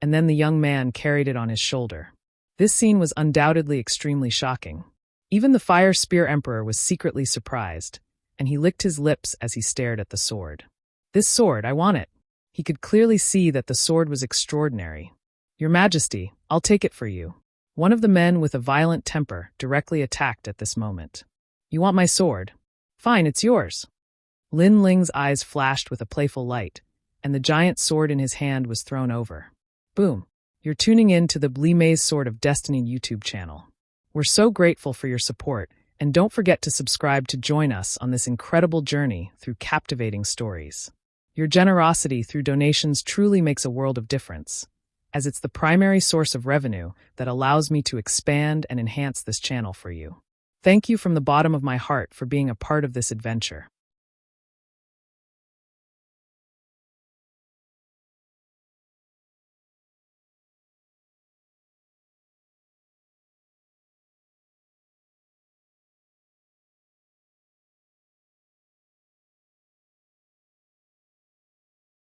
and then the young man carried it on his shoulder. This scene was undoubtedly extremely shocking. Even the Fire Spear Emperor was secretly surprised, and he licked his lips as he stared at the sword. This sword, I want it. He could clearly see that the sword was extraordinary. Your Majesty, I'll take it for you. One of the men with a violent temper directly attacked at this moment. You want my sword? Fine, it's yours. Lin Ling's eyes flashed with a playful light, and the giant sword in his hand was thrown over. Boom. You're tuning in to the Blimay's Sword of Destiny YouTube channel. We're so grateful for your support, and don't forget to subscribe to join us on this incredible journey through captivating stories. Your generosity through donations truly makes a world of difference, as it's the primary source of revenue that allows me to expand and enhance this channel for you. Thank you from the bottom of my heart for being a part of this adventure.